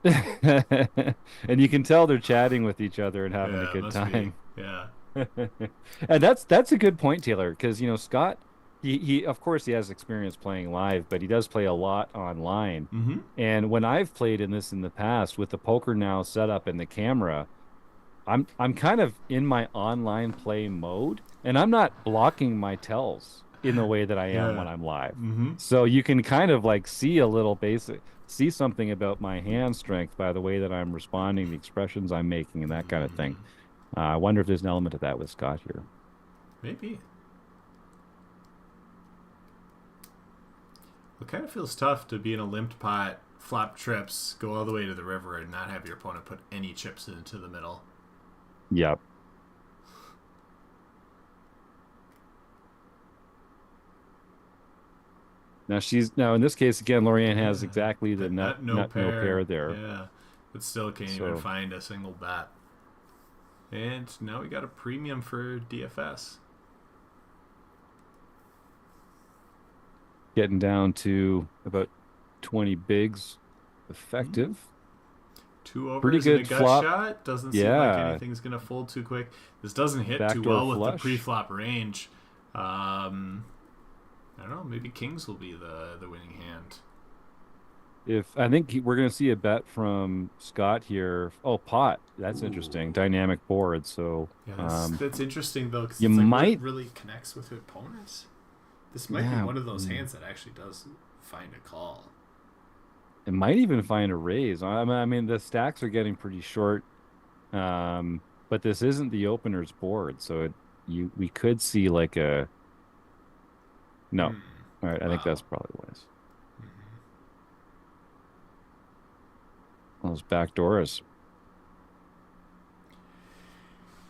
And you can tell they're chatting with each other and having a good time. Yeah. And that's a good point, Taylor, because Scott, he of course he has experience playing live, but he does play a lot online. And when I've played in this in the past with the Poker Now setup and the camera, I'm kind of in my online play mode, and I'm not blocking my tells in the way that I am Yeah. when I'm live. Mm-hmm. So you can kind of like see a little basic, see something about my hand strength by the way that I'm responding, the expressions I'm making, and that kind of thing. I wonder if there's an element of that with Scott here. Maybe. It kind of feels tough to be in a limped pot, flop trips, go all the way to the river, and not have your opponent put any chips into the middle. Yep. Now in this case again, Lorianne has exactly the The nut nut no nut no pair. pair there. Yeah. But still can't even So find a single bet. And now we got a premium for DFS. getting down to about 20 bigs Mm-hmm. effective. Two Pretty overs and a good gut flop. shot. Doesn't seem like Yeah. anything's going to fold too quick. This doesn't hit too Backdoor well with the flush. pre-flop range. I don't know. Maybe kings will be the winning hand. If I think we're going to see a bet from Scott here. Oh, pot. That's interesting. Ooh. Dynamic board. So Yeah, that's interesting though, because you it's like what might, really connects with the opponents. This might be yeah, one of those hands that actually does find a call. it might even find a raise. I mean, the stacks are getting pretty short. But this isn't the opener's board, so we could see like a no. Hmm. All right, I think that's Wow. probably wise. Mm-hmm. Those back doors.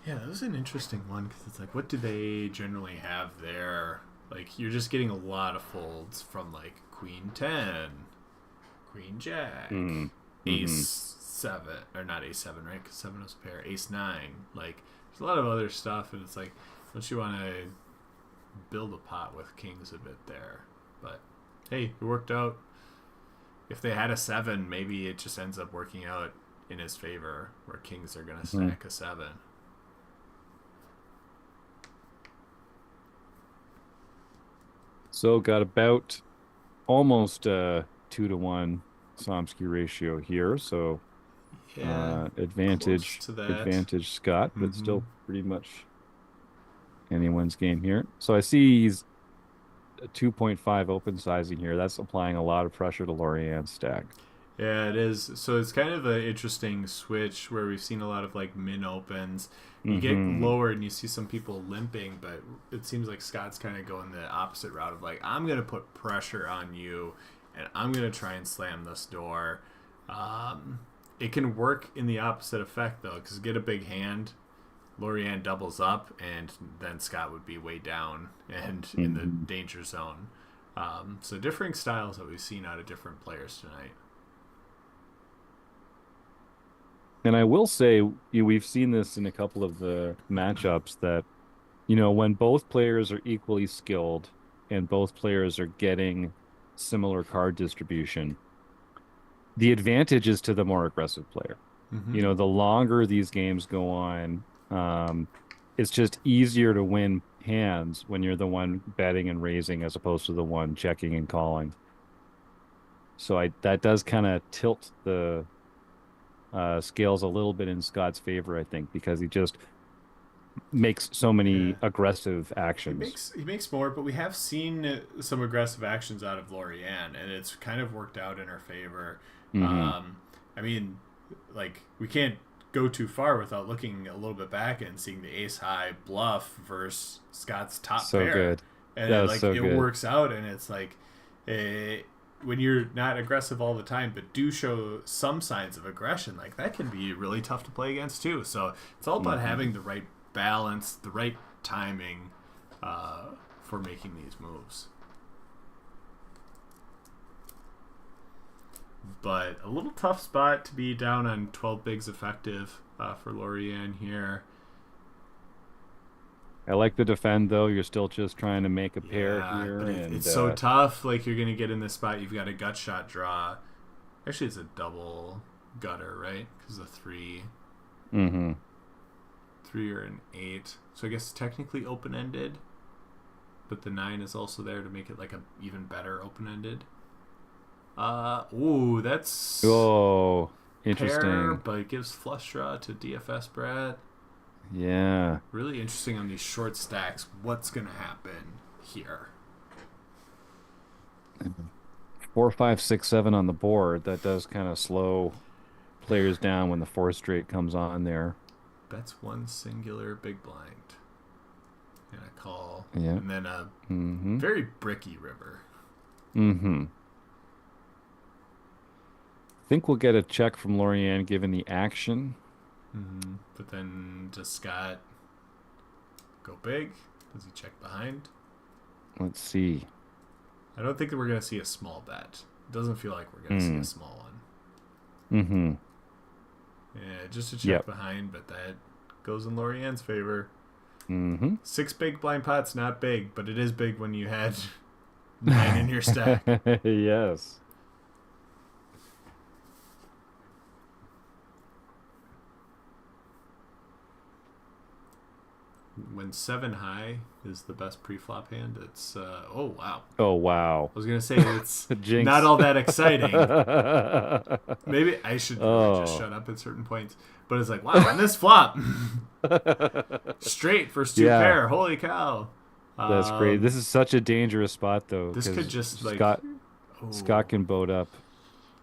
Yeah, that was an interesting one because it's like, what do they generally have there? Like, you're just getting a lot of folds from like Queen 10, Queen Jack, Mm. Ace Hmm. 7, or not Ace 7, right? Because 7 was a pair, Ace 9. Like, there's a lot of other stuff, and it's like, don't you want to build a pot with kings a bit there? But hey, it worked out. If they had a 7, maybe it just ends up working out in his favor, where kings are going to Mm. stack a 7. So got about almost 2-to-1 Somsky ratio here. So Yeah, close advantage to that. advantage Scott, but Mm-hmm. still pretty much anyone's game here. So I see he's a 2.5 open sizing here. That's applying a lot of pressure to Lorianne's stack. Yeah, it is. So it's kind of an interesting switch where we've seen a lot of like min opens. You get Hmm. lower and you see some people limping, but it seems like Scott's kind of going the opposite route of like, I'm going to put pressure on you and I'm going to try and slam this door. Um, it can work in the opposite effect though, because get a big hand, Lorianne doubles up, and then Scott would be way down and in the Hmm. danger zone. So differing styles that we've seen out of different players tonight. And I will say, we've seen this in a couple of the matchups that, when both players are equally skilled and both players are getting similar card distribution, the advantage is to the more aggressive player. Mm-hmm. The longer these games go on, it's just easier to win hands when you're the one betting and raising as opposed to the one checking and calling. So that does kind of tilt the scales a little bit in Scott's favor, I think, because he just makes so Yeah. many aggressive He actions. makes he makes more, but we have seen some aggressive actions out of Lorianne, and it's kind of worked out in her favor. Hmm. I mean, like we can't go too far without looking a little bit back and seeing the ace high bluff versus Scott's top So pair, good. and That then was like so it good. works out, and it's like. When you're not aggressive all the time, but do show some signs of aggression, like that can be really tough to play against too. So it's all about Hmm. having the right balance, the right timing for making these moves. But a little tough spot to be down on 12 bigs effective for Lorianne here. I like the defend though. You're still just trying to make a pair Yeah, here, but and it's so tough. Like you're gonna get in this spot, you've got a gut shot draw. Actually, it's a double gutter, right? Because the hmm. three or an 8. So I guess technically open ended, but the 9 is also there to make it like a even better open ended. Ooh, that's Oh, Interesting. pair, but it gives flush draw to DFS Brett. Yeah. Really interesting on these short stacks. What's going to happen here? 4, 5, 6, 7 on the board. That does kind of slow players down when the 4 straight comes on there. Bets one singular big blind. And a call. Yeah. And then a very bricky river. Mm-hmm. Think we'll get a check from Lorianne given the action. But then does Scott go big? Does he check behind? Let's see. I don't think that we're going to see a small bet. It doesn't feel like we're going to see a small one. Mm-hmm. Yeah, just a check behind, but that goes in Lorianne's favor. 6 big blind pots, not big, but it is big when you had 9 in your stack. Yes. When 7 high is the best pre-flop hand, it's oh wow. Oh wow. I was gonna say it's Jinx. not all that exciting. Maybe I should really just shut up at certain points. But it's like, wow, on this flop, straight first 2 pair. Holy cow! That's great. This is such a dangerous spot though. This could just Scott can boat up.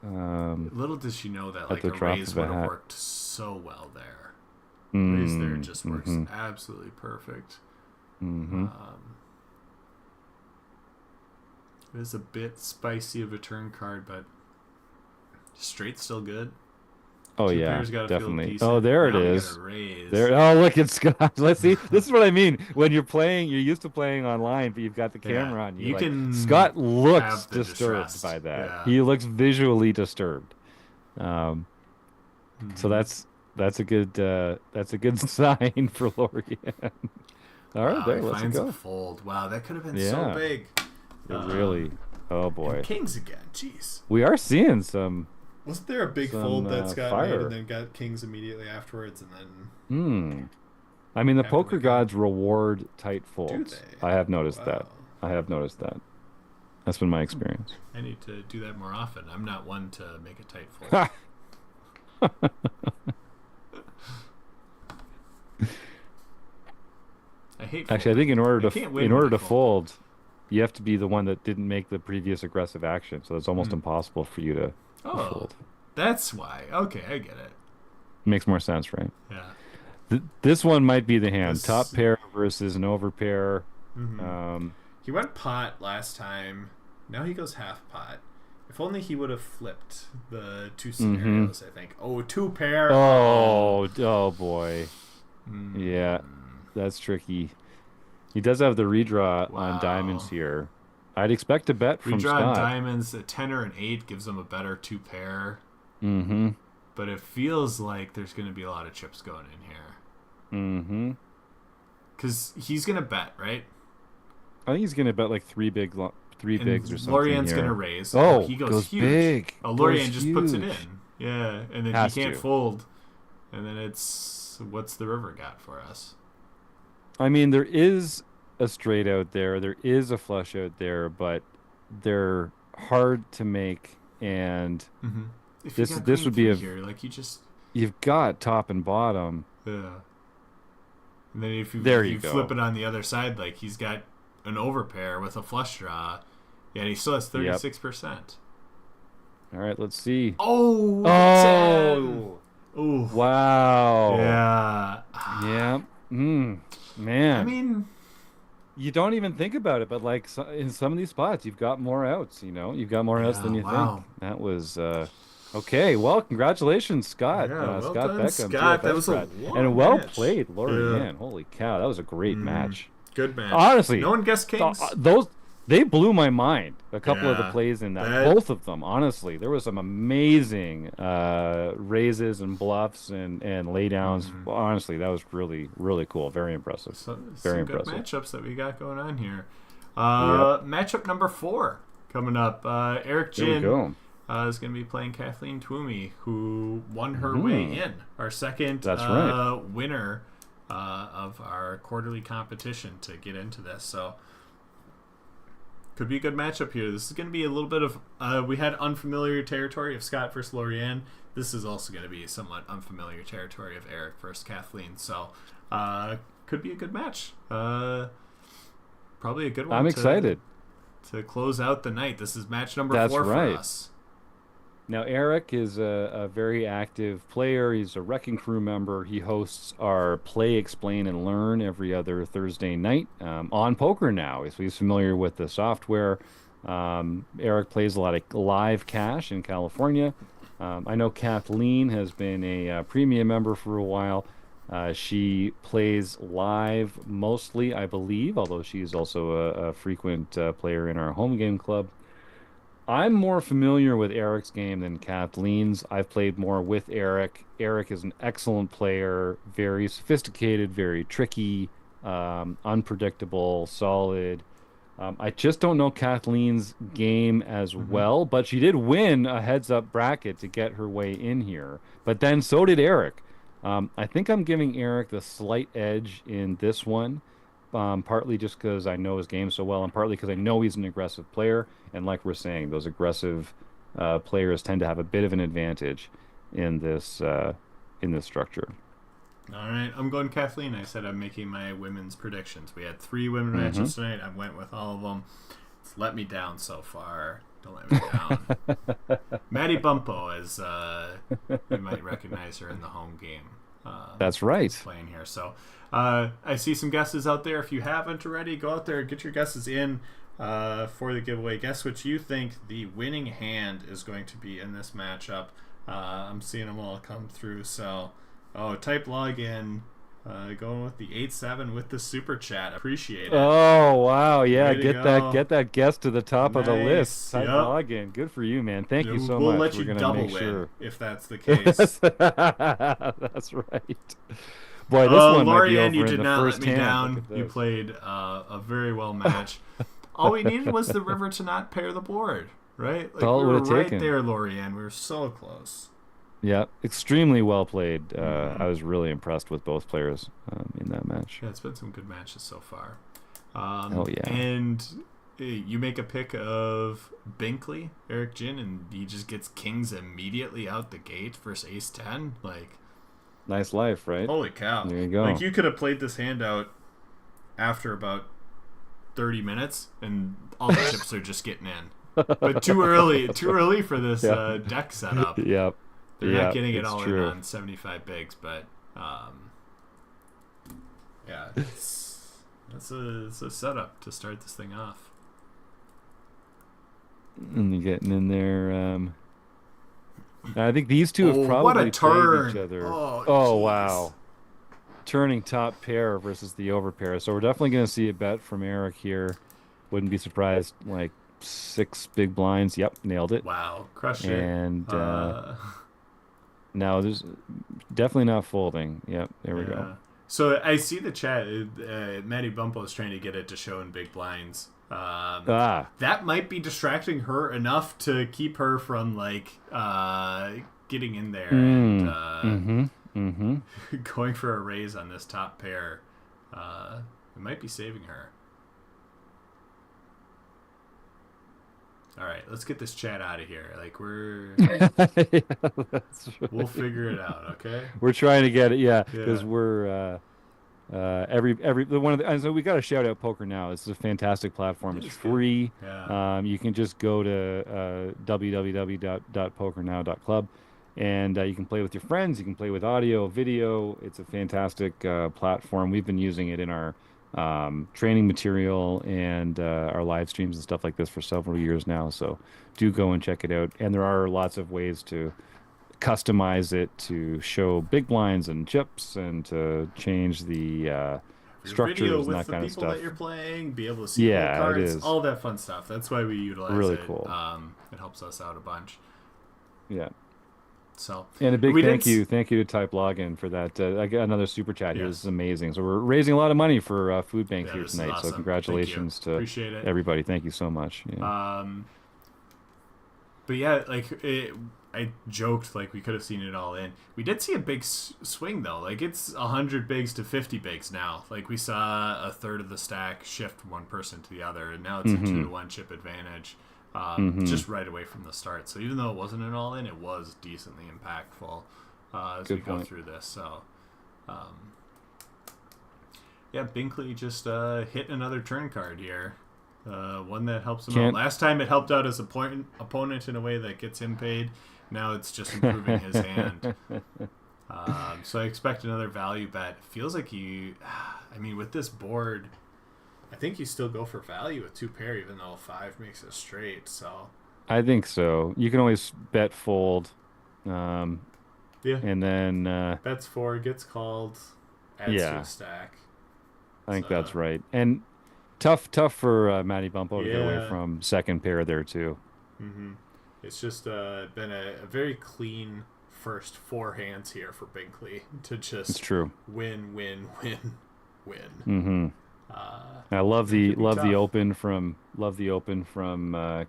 Little does she know that like a raise would have worked so well there. Raise there just works absolutely perfect. It is a bit spicy of a turn card, but straight's still good. Oh, 2 yeah, pairs gotta definitely. Feel decent. Oh, there now it we is. gotta raise. There. Oh, look at Scott. Let's see. This is what I mean. When you're playing, you're used to playing online, but you've got the camera on. You can Scott looks have the disturbed distress. by that. Yeah. He looks visually disturbed. So that's a good sign for Lorianne. All right, there. Let's finds go. a fold. Wow, that could have been so big. Really. Oh boy. Kings again. Jeez. We are seeing some. Wasn't there a big fold that Scott made fire. and then got kings immediately afterwards and then... I mean, the After poker we got- gods reward tight folds. they? I have noticed Wow. that. I have noticed that. That's been my experience. I need to do that more often. I'm not one to make a tight fold. I hate Actually, I think in order can't to win when I fold, you have to be the one that didn't make the previous aggressive action. So it's almost impossible for you to fold. That's why. Okay, I get it. Makes more sense, right? Yeah. This one might be the hand. This- Top pair versus an overpair. He went pot last time. Now he goes half pot. If only he would have flipped the 2 scenarios, I think. Oh, 2 pair. Oh boy. Yeah, that's tricky. He does have the redraw on diamonds here. I'd expect a bet from Redraw Scott. on diamonds, a 10 or an 8 gives him a better 2 pair. But it feels like there's going to be a lot of chips going in here. Because he's going to bet, right? I think he's going to bet like 3 bigs or something. Lorianne's here. going to raise. Oh, he goes huge. big. Oh, Lorianne Goes just puts it huge. in. Yeah, and then Has he can't to. fold. And then it's, what's the river got for us? I mean, there is a straight out there. There is a flush out there, but they're hard to make. And If you this got this queen would be three a here, like you just you've got top and bottom. yeah. And then if you go. flip it on the other side, like he's got an overpair with a flush draw, yeah, and he still has 36%. All right, let's see. Oh, Oh, oh, wow. yeah, Yeah. Man. I mean, you don't even think about it, but like in some of these spots, you've got more outs. You've got more outs than you think. That was okay. Well, congratulations, Scott. Yeah, well Scott done, Beckham. Scott. TFS That was a Brad. long and well match. played, Lorianne. Yeah. Holy cow, that was a great match. good match. Honestly, no one guessed kings. They blew my mind. A couple of the Yeah, plays in that, both of them. Honestly, there was some amazing raises and bluffs and laydowns. Honestly, that was really really cool. Very impressive. Very impressive. Good matchups that we got going on here. Matchup number 4 coming up. Eric There we Jin go. is going to be playing Kathleen Twomey, who won her way in. Our second That's right. winner of our quarterly competition to get into this. So Could be a good matchup here. This is going to be a little bit of... we had unfamiliar territory of Scott versus Lorianne. This is also going to be somewhat unfamiliar territory of Eric versus Kathleen. So, could be a good match. Probably a good one. I'm excited to close out the night. This is match number 4 for us. Now, Eric is a very active player. He's a Wrecking Crew member. He hosts our Play, Explain, and Learn every other Thursday night on Poker Now. So he's familiar with the software. Eric plays a lot of live cash in California. I know Kathleen has been a premium member for a while. She plays live mostly, I believe, although she's also a frequent player in our home game club. I'm more familiar with Eric's game than Kathleen's. I've played more with Eric. Eric is an excellent player, very sophisticated, very tricky, unpredictable, solid. I just don't know Kathleen's game as well, but she did win a heads-up bracket to get her way in here. But then so did Eric. I think I'm giving Eric the slight edge in this one. Partly just because I know his game so well, and partly because I know he's an aggressive player. And like we're saying, those aggressive players tend to have a bit of an advantage in this structure. All right, I'm going Kathleen. I said I'm making my women's predictions. We had 3 women matches tonight. I went with all of them. It's let me down so far. Don't let me down. Maddie Bumpo, as you might recognize her in the home game. That's right. Playing here. So I see some guesses out there. If you haven't already, go out there and get your guesses in for the giveaway. Guess what you think the winning hand is going to be in this matchup. I'm seeing them all come through. So, type login. Going with the 8-7 with the super chat. Appreciate it. Oh wow, yeah, get that guest to the top of the list. Type Yep. login. Good for you, man. Thank you so we'll much. let you We're gonna double make win sure. if that's the case. That's right. Boy, this one might be Lorianne, over you in did the not first let me hand. down. Look at You this. played a very well match. All we needed was the river to not pair the board, right? Like, all it we were would've right taken. there, Lorianne. We were so close. Yeah, extremely well played. I was really impressed with both players in that match. Yeah, it's been some good matches so far. Oh yeah. And you make a pick of Binkley, Eric Jin, and he just gets kings immediately out the gate versus ace 10. Like, Nice life, right? holy cow. There you go. Like, you could have played this hand out after about 30 minutes, and all the chips are just getting in. But too early for this deck setup. Yep. They're not getting it all true. in on 75 bigs, but yeah, it's a setup to start this thing off. And you're getting in there. I think these two have probably what a turn. played each other. Oh, Oh jeez. wow. Turning top pair versus the over pair. So we're definitely going to see a bet from Eric here. Wouldn't be surprised. Like 6 big blinds. Yep, nailed it. Wow, crushed it. And now there's definitely not folding. Yep, there we go. So I see the chat. Maddie Bumpo is trying to get it to show in big blinds. That might be distracting her enough to keep her from getting in there and going for a raise on this top pair. It might be saving her. All right, let's get this chat out of here. Like, we'll figure it out, okay? We're trying to get it, because we're so we got to shout out Poker Now. This is a fantastic platform. It's free. Yeah. You can just go to www.pokernow.club and you can play with your friends. You can play with audio, video. It's a fantastic platform. We've been using it in our training material and our live streams and stuff like this for several years now. So do go and check it out. And there are lots of ways to customize it to show big blinds and chips and to change the structures and that kind of stuff. That you're playing, be able to see cards, it is. all that fun stuff. That's why we utilize it. Really cool. It helps us out a bunch. Yeah. So, and a big thank you to Type Login for that. I got another super chat here. This is amazing. So we're raising a lot of money for food bank here tonight. Awesome. So congratulations to Appreciate it. everybody. Thank you so much. Yeah. But yeah, I joked like we could have seen it all in. We did see a big swing though. Like it's 100 bigs to 50 bigs now. Like we saw a third of the stack shift one person to the other, and now it's a 2-to-1 chip advantage, just right away from the start. So even though it wasn't an all in, it was decently impactful as we go through this. So yeah, Binkley just hit another turn card here. One that helps him out. Last time it helped out his opponent in a way that gets him paid. Now it's just improving his hand. So I expect another value bet. Feels like with this board, I think you still go for value with 2 pair, even though 5 makes it straight. So I think so. You can always bet fold. Yeah. And then bets 4, gets called, adds to a stack. I think that's right. And tough for Matty Bumpo to get away from second pair there too. Mm-hmm. It's just been a very clean first 4 hands here for Binkley to just win. Mm-hmm. I love the open from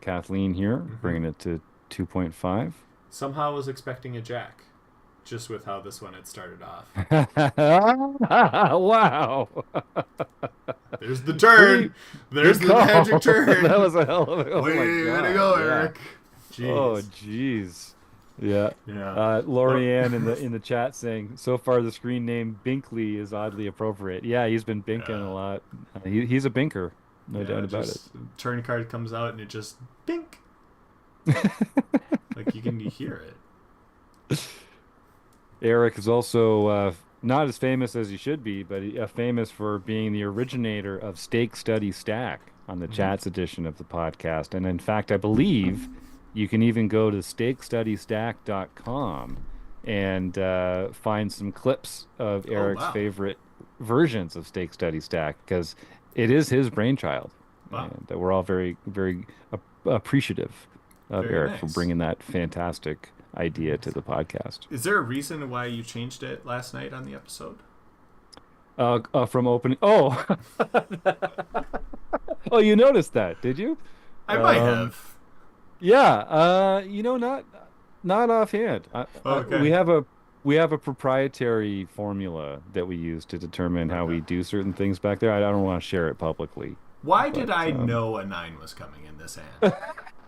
Kathleen here, bringing it to 2.5. Somehow was expecting a jack, just with how this one had started off. Wow. There's the turn. There's the magic turn. That was a hell of a way to go, Eric. Jeez. Oh, jeez. Yeah. Lorianne in the chat saying, so far the screen name Binkley is oddly appropriate. Yeah, he's been binking a lot. He's a binker, no doubt about it. Turn card comes out and it just bink. Like you can hear it. Eric is also not as famous as he should be, but famous for being the originator of Stake Study Stack on the Chats edition of the podcast. And in fact, I believe you can even go to stakestudystack.com and find some clips of Eric's favorite versions of Stake Study Stack, because it is his brainchild. Wow. And we're all very, very appreciative of Eric for bringing that fantastic idea to the podcast. Is there a reason why you changed it last night on the episode? From opening. Oh, oh, you noticed that, did you? I might have. Yeah. Not offhand. Okay. We have a proprietary formula that we use to determine how we do certain things back there. I don't want to share it publicly. Why did I know a 9 was coming in this hand?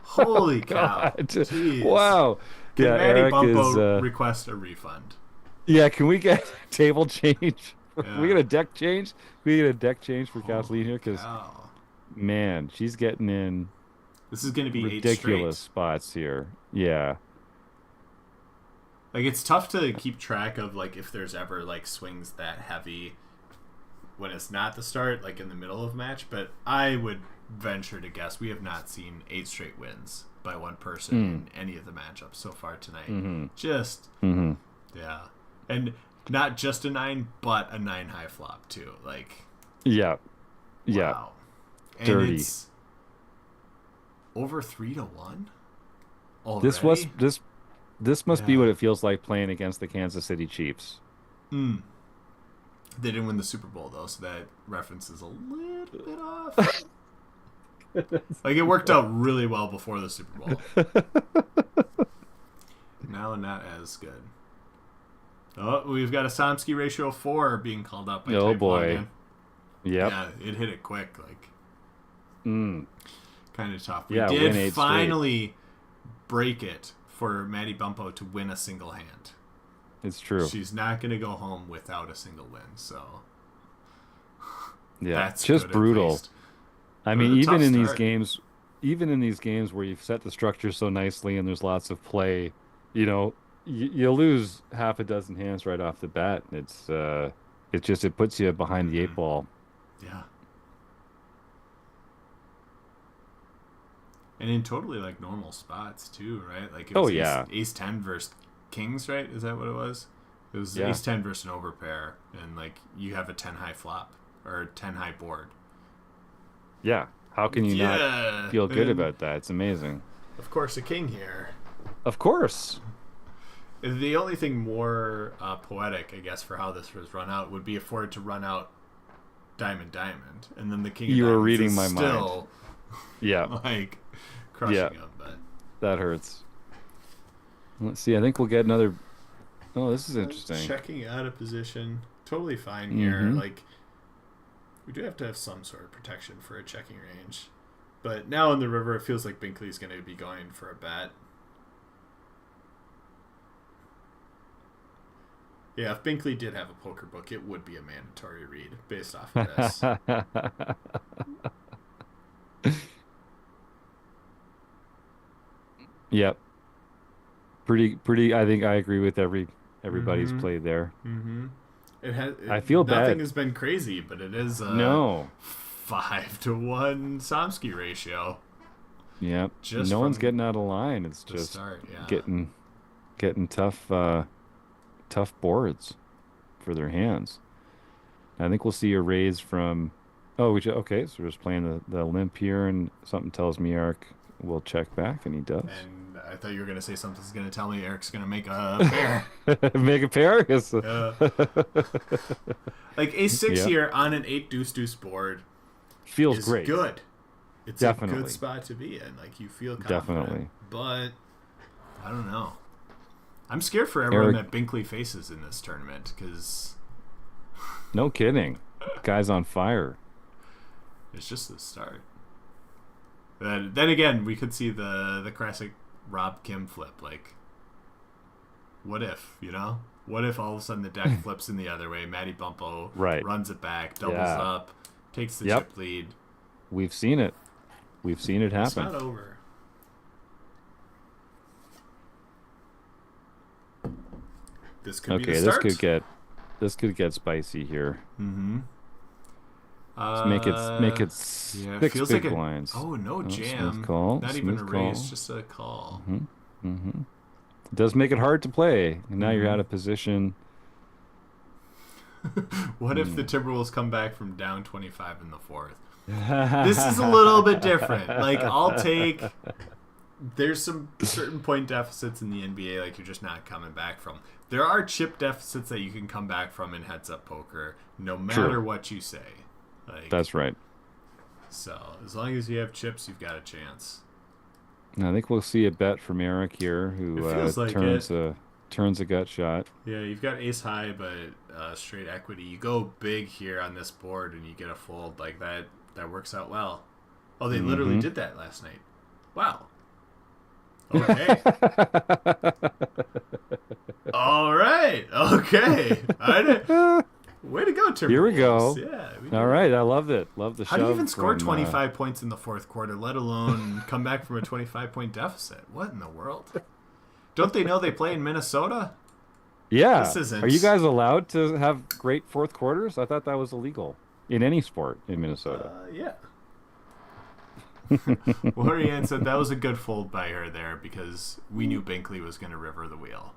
Holy cow! Jeez. Wow. Can Eric Bumpo request a refund? Yeah, can we get table change? Can we get a deck change? Can we get a deck change for Kathleen here? Because, man, she's getting in. This is going to be ridiculous spots here. Yeah. Like, it's tough to keep track of, like, if there's ever, like, swings that heavy when it's not the start, like, in the middle of a match. But I would venture to guess we have not seen 8 straight wins by one person in any of the matchups so far tonight. Yeah, and not just a 9, but a 9 high flop too. Like, wow. And dirty. It's over 3-1 already? This must be what it feels like playing against the Kansas City Chiefs. They didn't win the Super Bowl though, so that reference is a little bit off. Like, it worked out really well before the Super Bowl. Now not as good. Oh, we've got a Somsky ratio of 4 being called up by Type boy. Yeah, it hit it quick. Like, kind of tough. We win did 8 finally break it for Matty Bumpo to win a single hand. It's true. She's not going to go home without a single win, so that's just brutal. I mean, even in these games where you've set the structure so nicely and there's lots of play, you lose half a dozen hands right off the bat. It puts you behind the 8 ball. Yeah. And in totally, like, normal spots too, right? Like, it was ace 10 versus kings, right? Is that what it was? It was ace 10 versus an overpair, and, like, you have a 10 high flop or 10 high board. Yeah, how can you not feel good about that? It's amazing. Of course, a king here. Of course. The only thing more poetic, I guess, for how this was run out would be for it to run out diamond, and then the king. You of were reading is my still, mind. Yeah, like crushing him. But That hurts. Let's see. I think we'll get another. Oh, this is interesting. Checking out of position. Totally fine here. Mm-hmm. Like, we do have to have some sort of protection for a checking range. But now in the river, it feels like Binkley's going to be going for a bet. Yeah, if Binkley did have a poker book, it would be a mandatory read based off of this. Yep. Pretty. I think I agree with everybody's Mm-hmm. play there. Mm-hmm. I feel Nothing bad. has been crazy, but it is a No. 5-to-1 Somsky ratio. Yep. Just No one's from getting out of line. It's the just start, yeah. getting tough boards for their hands. I think we'll see a raise from. Oh, okay. So we're just playing the limp here, and something tells me Eric will check back, and he does. And I thought you were going to say something's going to tell me Eric's going to make a pair. Make a pair? Like ace-6 Yeah. here on an 8-deuce-deuce board Feels is great. good. It's a Definitely. good spot to be in. Like, you feel confident. Definitely. But, I don't know. I'm scared for everyone Eric, that Binkley faces in this tournament, because no kidding. Guy's on fire. it's just the start. Then again, we could see the classic Rob Kim flip. Like, what if, you know? What if all of a sudden the deck flips in the other way? Matty Bumpo Right. runs it back, doubles Yeah. up, takes the Yep. chip lead. We've seen it. We've seen it It's happen. not over. This could be Okay, the this start. could get spicy here. Mm-hmm. Let's make it Yeah, it six feels big like blinds. Oh, no Oh, jam. smooth call. Not even a Smooth raise, call. just a call. Mm-hmm. It does make it hard to play. And now you're out of position. What if the Timberwolves come back from down 25 in the fourth? This is a little bit different. Like, I'll take. There's some certain point deficits in the NBA, like, you're just not coming back from. There are chip deficits that you can come back from in heads-up poker, no matter True. what you say. Like, That's right. so as long as you have chips, you've got a chance. I think we'll see a bet from Eric here, who It feels like turns a gut shot. Yeah, you've got ace high, but straight equity. You go big here on this board, and you get a fold like that. That works out well. Oh, they literally did that last night. Wow. Okay. All right. Okay. Way to go, Timberwolves. Here we go. Yeah. All right, I loved it. Love the How shove. do you even score from, 25 points in the fourth quarter, let alone come back from a 25-point deficit? What in the world? Don't they know they play in Minnesota? Yeah. This isn't- Are you guys allowed to have great fourth quarters? I thought that was illegal in any sport in Minnesota. Yeah. Lorianne said that was a good fold by her there because we knew Binkley was going to river the wheel.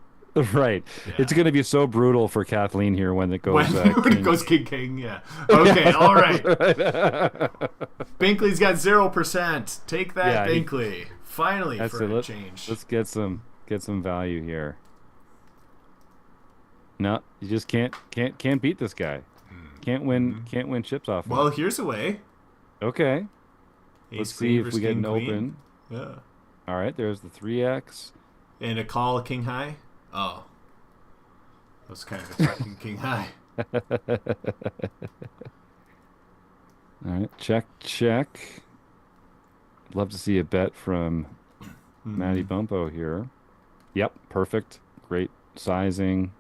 Right. Yeah. It's going to be so brutal for Kathleen here when it goes. When it goes King, yeah. Okay, all right. Binkley's got 0%. Take that, Yeah, Binkley. Finally, That's for it. a change. Let's get some value here. No, you just can't beat this guy. Can't win chips off him. Well, here's a way. Okay. Ace Let's queen see if versus we get king an queen. open. Yeah. All right, there's the 3x. And a call king high. Oh. That was kind of expecting king high. All right, check. I'd love to see a bet from Matty Bumpo here. Yep, perfect. Great sizing.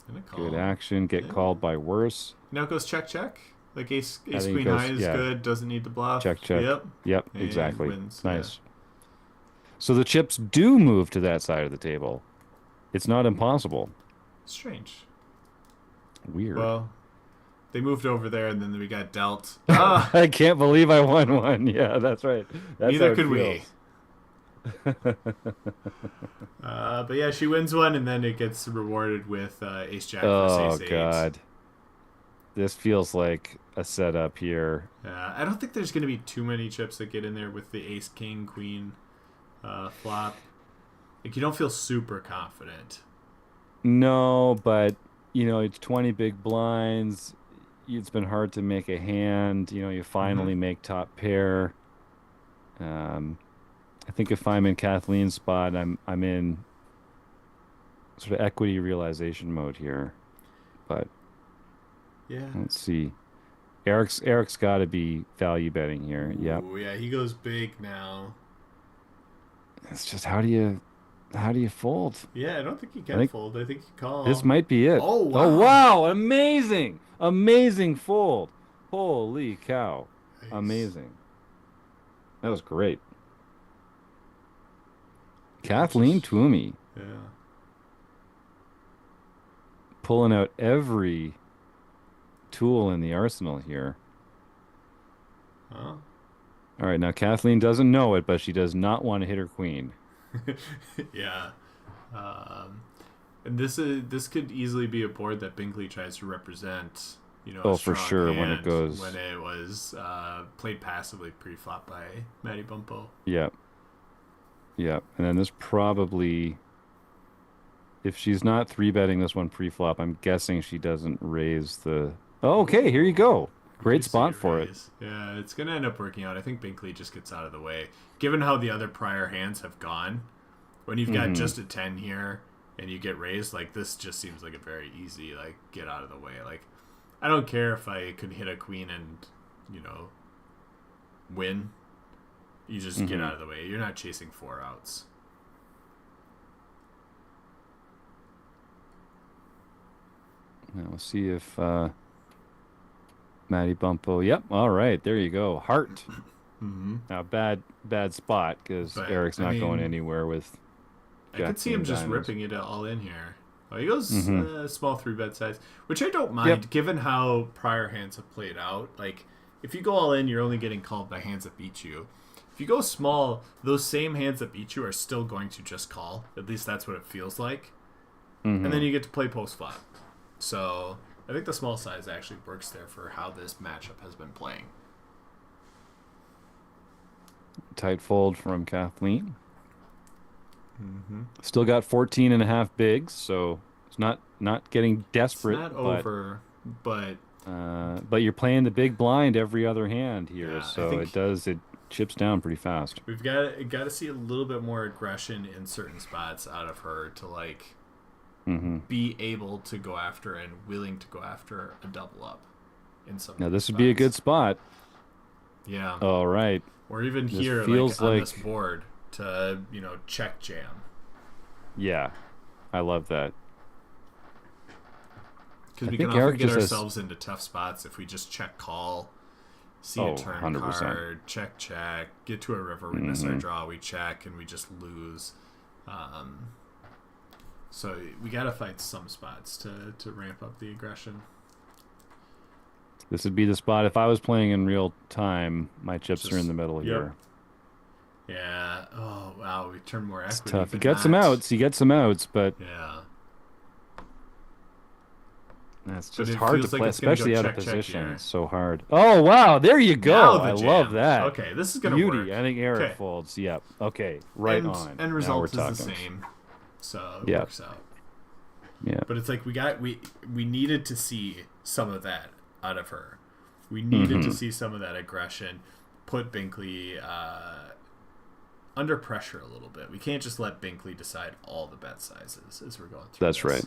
And a call. Good action. Get called by worse. Now it goes check. Like ace think it queen goes- high is yeah. good. Doesn't need to bluff. Check. Yep. Yep, And exactly. wins, Nice. So the chips do move to that side of the table. It's not impossible. Strange. Weird. Well, they moved over there, and then we got dealt. Ah, I can't believe I won one. Yeah, that's right. That's neither how it could we. feels. But yeah, she wins one, and then it gets rewarded with ace jack Oh versus ace eight. God. This feels like a setup here. I don't think there's going to be too many chips that get in there with the ace king queen flop. Like, you don't feel super confident. No, but it's 20 big blinds. It's been hard to make a hand. You finally make top pair. I think if I'm in Kathleen's spot, I'm in sort of equity realization mode here. But Yeah. let's see. Eric's got to be value betting here. Yep. Ooh, yeah, he goes big now. It's just how do you fold? Yeah, I don't think he I can think fold. I think he this call. might be it. Oh Oh wow. wow, amazing. Amazing fold. Holy cow. Nice. Amazing. That was great. Yeah, Kathleen just Toomey yeah. pulling out every tool in the arsenal here. Huh? All right, now Kathleen doesn't know it, but she does not want to hit her queen. Yeah. Um, and this could easily be a board that Binkley tries to represent. You know, a Oh, for strong sure when it hand when goes. it was played passively pre-flop by Matty Bumpo. Yeah, yeah. And then this probably, if she's not three betting this one pre-flop, I'm guessing she doesn't raise the. Oh, okay, here you Ooh. go. We do Great see spot it for it. raise. Yeah, it's gonna end up working out. I think Binkley just gets out of the way. Given how the other prior hands have gone, when you've got Mm-hmm. just a 10 here and you get raised, like this just seems like a very easy like get out of the way. Like I don't care if I could hit a queen and, you know, win. You just get Mm-hmm. out of the way. You're not chasing four outs. Now we'll see if Matty Bumpo. Yep. All right. There you go. Heart. Mm-hmm. Now bad spot because But Eric's I not going mean, anywhere with I Jack could see him Queen just diamonds. ripping it all in here. Oh, he goes Mm-hmm. small three bet size, which I don't Yep. mind given how prior hands have played out. Like, if you go all in, you're only getting called by hands that beat you. If you go small, those same hands that beat you are still going to just call. At least that's what it feels like. And then Mm-hmm. you get to play post flop. So I think the small size actually works there for how this matchup has been playing. Tight fold from Kathleen. Mm-hmm. Still got 14 and a half bigs, so it's not getting It's desperate, not over, but but you're playing the big blind every other hand here, yeah, I so think it chips down pretty fast. we've got to see a little bit more aggression in certain spots out of her to like Hmm. be able to go after and willing to go after a double up in some Now of these this would be a good spots. spot. Yeah, All right. or even This here, feels like on this like, board, to check jam yeah, I love that. because I we can think often Eric get just has, ourselves into tough spots if we just check call, see a oh, turn 100%. card, check, get to a river, we miss our Hmm. draw, we check, and we just lose. Um, so we got to fight some spots to ramp up the aggression. This would be the spot if I was playing in real time. My chips are in Just the middle yep. here. Yeah. Oh wow, we turn more It's equity, tough. You but get some not. outs. You get some outs, but Yeah. that's But just it hard to feels like play, it's gonna go especially out of check position. here. It's so hard. Oh, wow. There you Now go. the I love jam. that. Okay, this is gonna work. Beauty. I think Eric Okay. folds. Yep. Okay. Right End on. end Now we're result is the talking. same, so it Yeah. works out. Yeah. But it's like we needed to see some of that out of her. We needed to Hmm. see some of that aggression, put Binkley under pressure a little bit. We can't just let Binkley decide all the bet sizes as we're going through That's right. this.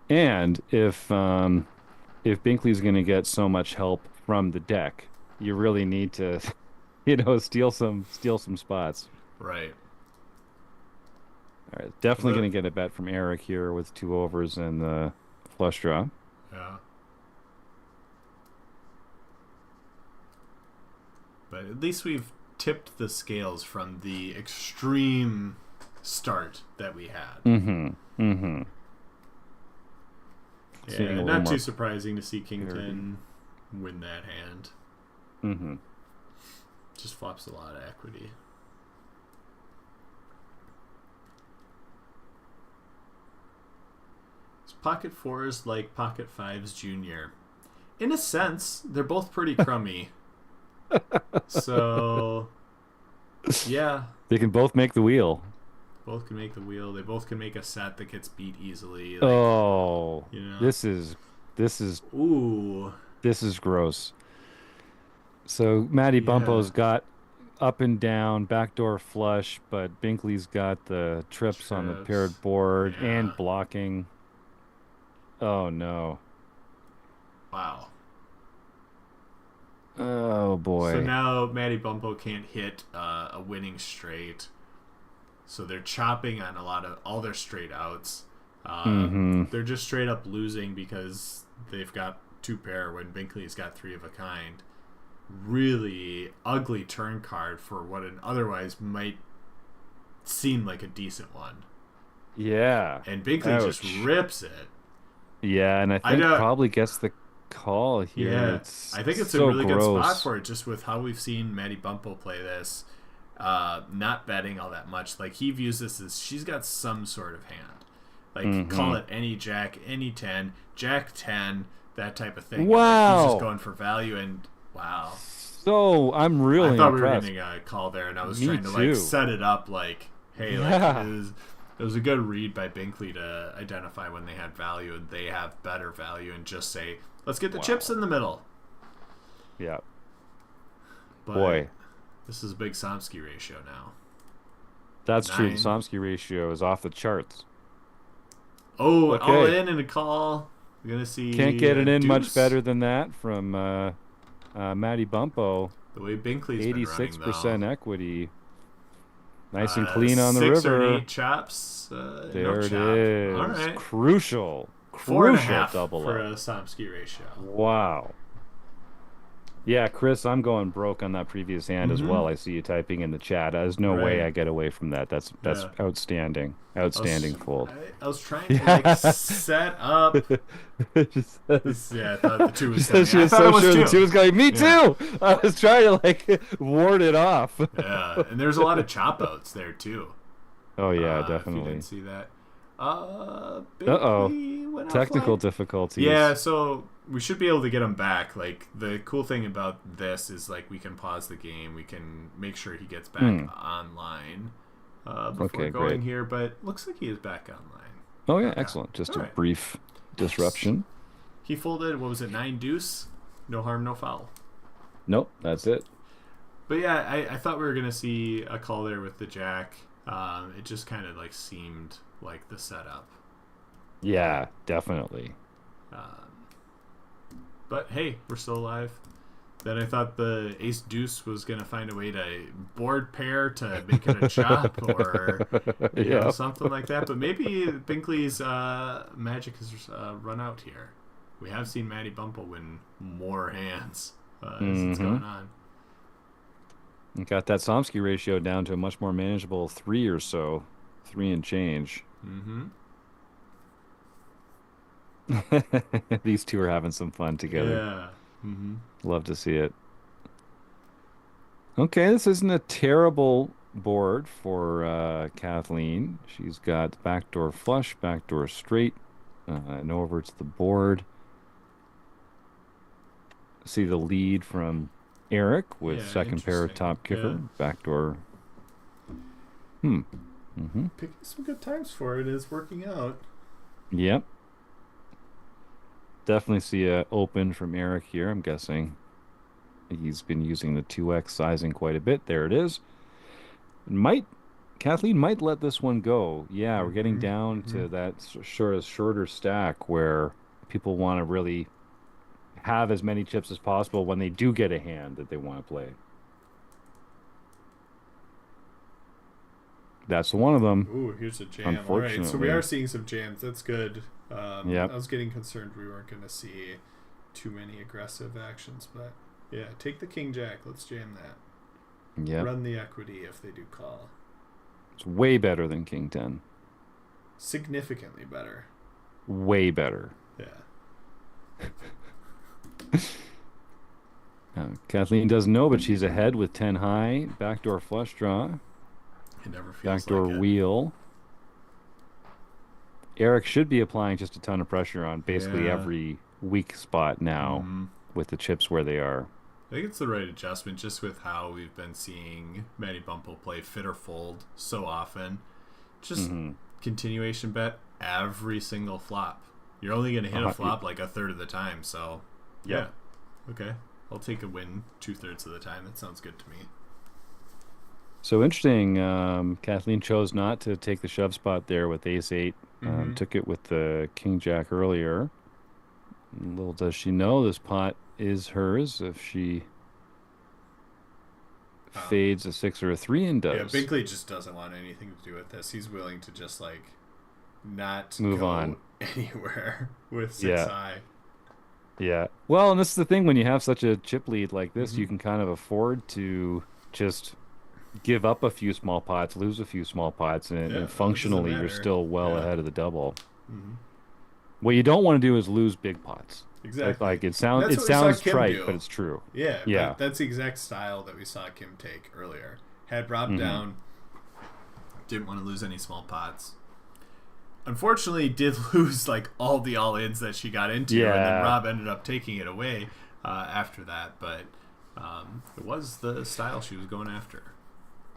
And if Binkley's going to get so much help from the deck, you really need to, steal some spots. Right. All right. Definitely The, going to get a bet from Eric here with two overs and the flush draw. yeah. But at least we've tipped the scales from the extreme start that we had. Mm-hmm. Mm-hmm. Seeing a Yeah, little not more too surprising to see King parity. 10 win that hand. Mm-hmm. Just flops a lot of equity. It's pocket fours like pocket fives junior. In a sense, they're both pretty crummy. So, yeah, They can both make the wheel. both can make the wheel. They both can make a set that gets beat easily. Like, Oh, you know. this is Ooh. this is gross. So Matty Yeah. Bumpo's got up and down, backdoor flush, but Binkley's got the trips on the Trips. paired board and Yeah. blocking. Oh no. Wow. Oh So boy. now Matty Bumpo can't hit a winning straight. So they're chopping on a lot of all their straight outs. Mm-hmm. They're just straight up losing because they've got two pair when Binkley's got three of a kind. Really ugly turn card for what an otherwise might seem like a decent one. Yeah. And Binkley just Ouch. rips it. Yeah, and I I think don't. probably gets the call here. Yeah, It's I think it's a so really good spot gross. for it, just with how we've seen Matty Bumpo play this. Not betting all that much. Like he views this as she's got some sort of hand. Like Mm-hmm. call it any jack, any 10, jack 10, that type of thing. And like he's just Wow. going for value. And wow, So I'm I really thought we were impressed. getting a call there, and I was Me trying to like too. set it up like, hey, like Yeah. it was a good read by Binkley to identify when they had value and they have better value, and just say, let's get the chips Wow. in the middle. Yeah. But Boy, this is a big Somsky ratio now. that's true. The 9. Somsky ratio is off the charts. Oh, all Okay. in and a call. We're gonna Can't see get it in much deuce. better than that from Matty Bumpo. The way Binkley's been running though. 86% equity. Nice and clean on the 6 or an river. 8 chops. No There it chop. All is. right. Crucial. Four and a Crucial half double for up. a Somsky ratio. Wow. Yeah, Chris, I'm going broke on that previous hand as Mm-hmm. well. I see you typing in the chat. There's no way Right. I get away from that. That's Yeah. outstanding. I was, Outstanding fold. I was trying to like Yeah. set up. Just says, Yeah, I thought the two she was says coming. she I was thought it so was sure the two. two was going. Me Yeah. too. I was trying to like ward it off. Yeah, and there's a lot of chop outs there too. Oh yeah, If you definitely. didn't see that. Uh-oh. Binkley went Technical offline. difficulties. Yeah, so we should be able to get him back. Like the cool thing about this is like we can pause the game. We can make sure he gets back online before Okay, going great. here. But looks like he is back online. Oh yeah, Yeah. excellent. Just All a right. brief disruption. He folded. What was it? 9 deuce. No harm, no foul. Nope, that's it. But yeah, I thought we were gonna see a call there with the jack. It just kind of like seemed like the setup. Yeah, definitely. But hey, we're still alive. Then I thought the ace deuce was gonna find a way to board pair to make it a chop or Yeah. something like that. But maybe Binkley's magic has run out here. We have seen Matty Bumpo win more hands as it's gone on. Got that Somsky ratio down to a much more manageable 3 or so. 3 and change. Mm-hmm. These two are having some fun together. Yeah. Mm-hmm. Love to see it. Okay, this isn't a terrible board for Kathleen. She's got backdoor flush, backdoor straight, and over to the board. See the lead from Eric with Yeah, second pair of interesting. top kicker, Yeah. backdoor. Picking some good times for it is working out. Yep. Definitely see a open from Eric here. I'm guessing he's been using the 2x sizing quite a bit. There it is. Might Kathleen might let this one go. Yeah, we're getting down to that shorter stack where people want to really have as many chips as possible when they do get a hand that they want to play. That's one of them. Ooh, here's a jam. All right, so we Unfortunately. are seeing some jams. That's good. Yep. I was getting concerned we weren't going to see too many aggressive actions, but yeah, take the king jack. Let's jam that. Yep. Run the equity if they do call. It's way better than King 10. Significantly better. Way better. Yeah. Kathleen doesn't know, but she's ahead with 10 high. Backdoor flush draw. It never feels Backdoor like it. wheel. Eric should be applying just a ton of pressure on basically Yeah. every weak spot now Mhm. with the chips where they are. I think it's the right adjustment just with how we've been seeing Matty Bumpo play fit or fold so often. Just continuation bet every single flop. You're only going to hit a flop like a third of the time, so Yep. yeah. Okay. I'll take a win 2/3 of the time. That sounds good to me. So interesting. Kathleen chose not to take the shove spot there with ace eight. Mm-hmm. Took it with the king jack earlier. Little does she know this pot is hers if she Um, fades a six or a three and yeah, does. Binkley just doesn't want anything to do with this. He's willing to just like not Move go on. anywhere with six Yeah. high. Yeah. Well, and this is the thing when you have such a chip lead like this, Mm-hmm. you can kind of afford to just give up a few small pots, lose a few small pots, Yeah, and it doesn't functionally you're matter. still well Yeah. ahead of the double. Mm-hmm. What you don't want to do is lose big pots. Exactly. Like it And sounds that's it what we saw sounds Kim trite, but do. it's true. Yeah, Yeah. that's the exact style that we saw Kim take earlier. Had Rob Hmm. down, didn't want to lose any small pots. Unfortunately, did lose like all the all-ins that she got into, and then Yeah. Rob ended up taking it away after that. But it was the style she was going after.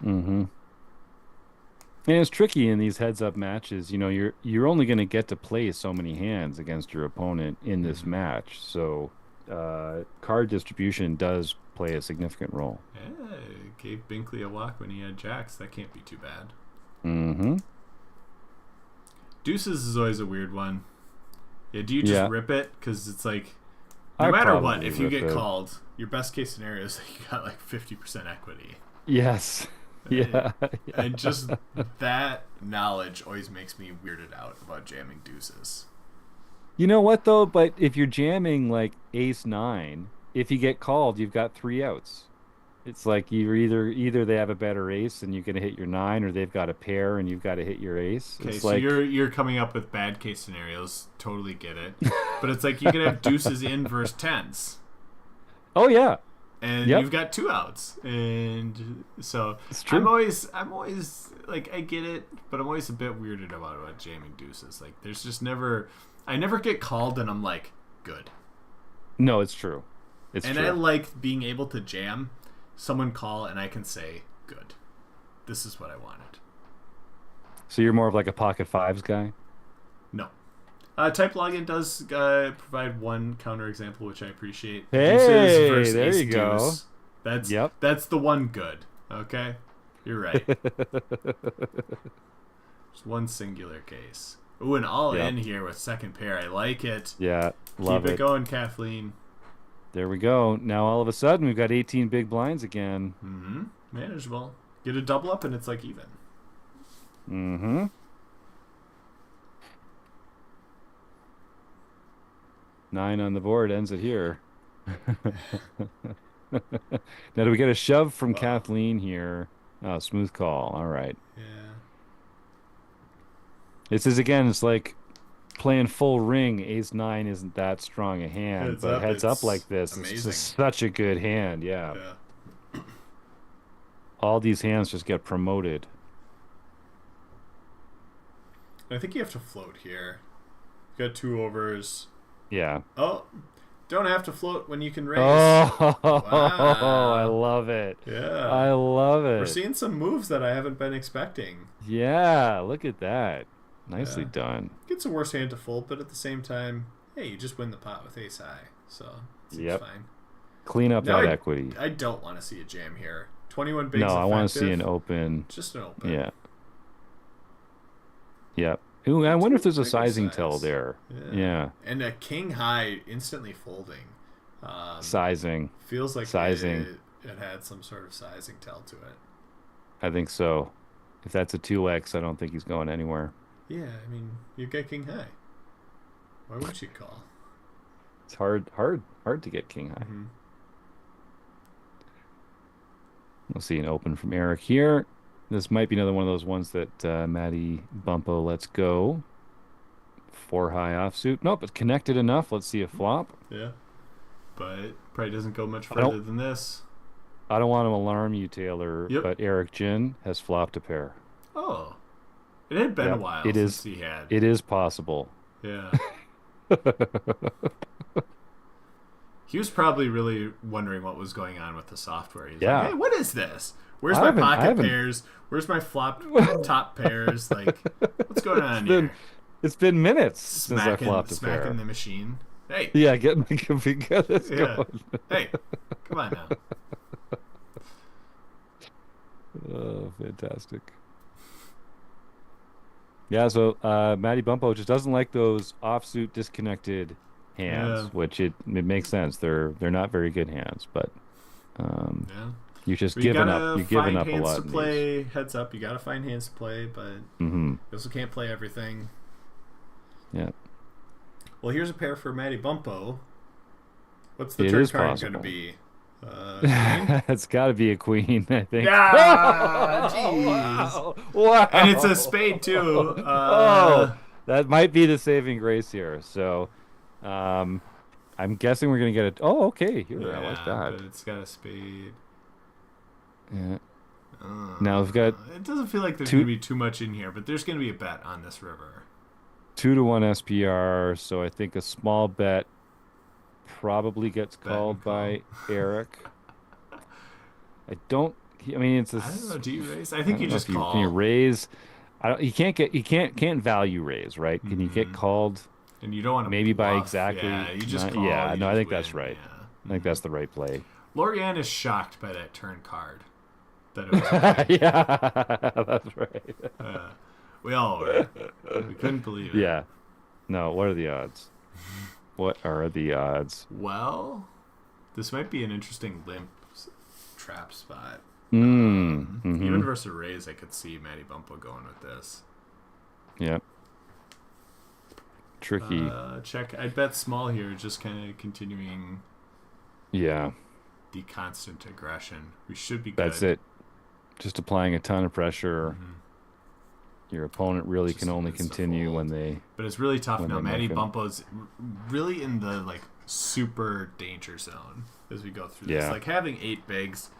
Hmm. And it's tricky in these heads-up matches. You know, you're only going to get to play so many hands against your opponent in this Mm-hmm. match. So, card distribution does play a significant role. Yeah, gave Binkley a walk when he had jacks. That can't be too bad. Hmm. Deuces is always a weird one. Yeah, do you just Yeah, rip it? Because it's like, no I matter what, probably if you rip get it. called, your best case scenario is that you got like 50% equity. Yes. Uh, Yeah. And Yeah. just that knowledge always makes me weirded out about jamming deuces. You know what though? But if you're jamming like ace nine, if you get called, you've got three outs. It's like you're either they have a better ace and you can hit your nine, or they've got a pair and you've got to hit your ace. Okay, It's so like, you're coming up with bad case scenarios. Totally get it. But it's like you could have deuces in versus tens, oh yeah, and yep, you've got two outs, and so it's I'm true. always I'm always like I get it, but I'm always a bit weirded about jamming deuces. Like there's just never I never get called, and I'm like good, No, it's true. It's and I true. like being able to jam someone call, and I can say good. This is what I wanted. So you're more of like a pocket fives guy. No. Type login does provide one counterexample, which I appreciate. Deuces Hey, versus there ace you go. deuce. That's Yep. that's the one good. Okay, you're right. Just one singular case. Ooh, and all Yep. in here with second pair. I like it. Yeah, Keep love it it. going, Kathleen. There we go. Now all of a sudden we've got 18 big blinds again. Mm-hmm. Manageable. Get a double up and it's like even. Mm-hmm. Nine on the board ends it here. Now, do we get a shove from Wow. Kathleen here? Oh, smooth call. All right. Yeah. This is again, it's like playing full ring. Ace nine isn't that strong a hand, Heads but up. heads up It's like this, it's amazing. just such a good hand. Yeah. Yeah. All these hands just get promoted. I think you have to float here. Got two overs. Yeah. Oh, don't have to float when you can raise. Oh, I Wow. love it. Yeah. I love We're it. seeing some moves that I haven't been expecting. Yeah, look at that. Nicely Yeah. done. It's a worse hand to fold, but at the same time, hey, you just win the pot with ace high. So, it seems Yep. fine. Clean up Now that equity. I don't want to see a jam here. 21 bigs No, I want to see effective. an open. Just an open. Yeah. Yep. Ooh, I It's wonder if a there's a bigger sizing tell size. there. Yeah. Yeah. And a king high instantly folding. Sizing. Feels like Sizing. it had some sort of sizing tell to it. I think so. If that's a 2x, I don't think he's going anywhere. Yeah, I mean, you get king high. Why would you call? It's hard to get king high. Mm-hmm. We'll see an open from Eric here. This might be another one of those ones that Matty Bumpo lets go. Four high offsuit. Nope, it's connected enough. Let's see a flop. Yeah, but probably doesn't go much I further don't than this. I don't want to alarm you, Taylor, Yep. but Eric Jin has flopped a pair. Oh, it had been a Yep, while it since is he had. it is possible. Yeah. He was probably really wondering what was going on with the software. He's like, Yeah. hey, what is this? Where's I my haven't I pocket haven't pairs? Where's my flop top pairs? Like, what's going on it's been here? it's been minutes since I flopped a Smacking pair. the machine. Hey, Yeah, get this yeah. going. Hey, come on now. Oh, fantastic. Yeah, so Matty Bumpo just doesn't like those offsuit disconnected hands, Yeah. which it makes sense. They're not very good hands, but um, Yeah. you're just But you giving up. gotta You're giving find up a hands to lot in these. play. Heads up, you gotta find hands to play, but Mm-hmm. you also can't play everything. Yeah, Well, here's a pair for Matty Bumpo. What's the it turn is card possible. gonna be? Queen? It's got to be a queen, I think. Yeah, jeez. Wow! Wow! And it's a spade too. Oh, that might be the saving grace here. So, um, I'm guessing we're gonna get it. Oh, okay. Here, I like yeah, that. but it's got a spade. Yeah. Now we've got It doesn't feel like there's two gonna be too much in here, but there's gonna be a bet on this river. 2-1 SPR. So I think a small bet probably gets Bet and called call. by Eric. I don't. I mean, it's a. I don't know. Do you raise? I I think don't you know just if you call. can you raise. I don't. You can't value raise, right? Can you get called? And you don't want to Maybe by bluff. exactly. Yeah, you just not- call. yeah, you no, I just think that's win. right. Yeah. I think that's the right play. Lorianne is shocked by that turn card. That it was okay. Yeah, that's right. We all were. We couldn't believe it. Yeah. No, what are the odds? What are the odds? Well, this might be an interesting limp trap spot. Mm. Even versus raise, I could see Matty Bumpo going with this. Yep. Tricky. Check. I'd bet small here, just kind of continuing Yeah, the constant aggression. We should be good. that's it. Just applying a ton of pressure. Mhm. Your opponent really Just can only needs to continue fold. when they. But it's really tough When now. they Matty make 'em. Bumpo's really in the like super danger zone as we go through this. Yeah. Like having 8 bigs,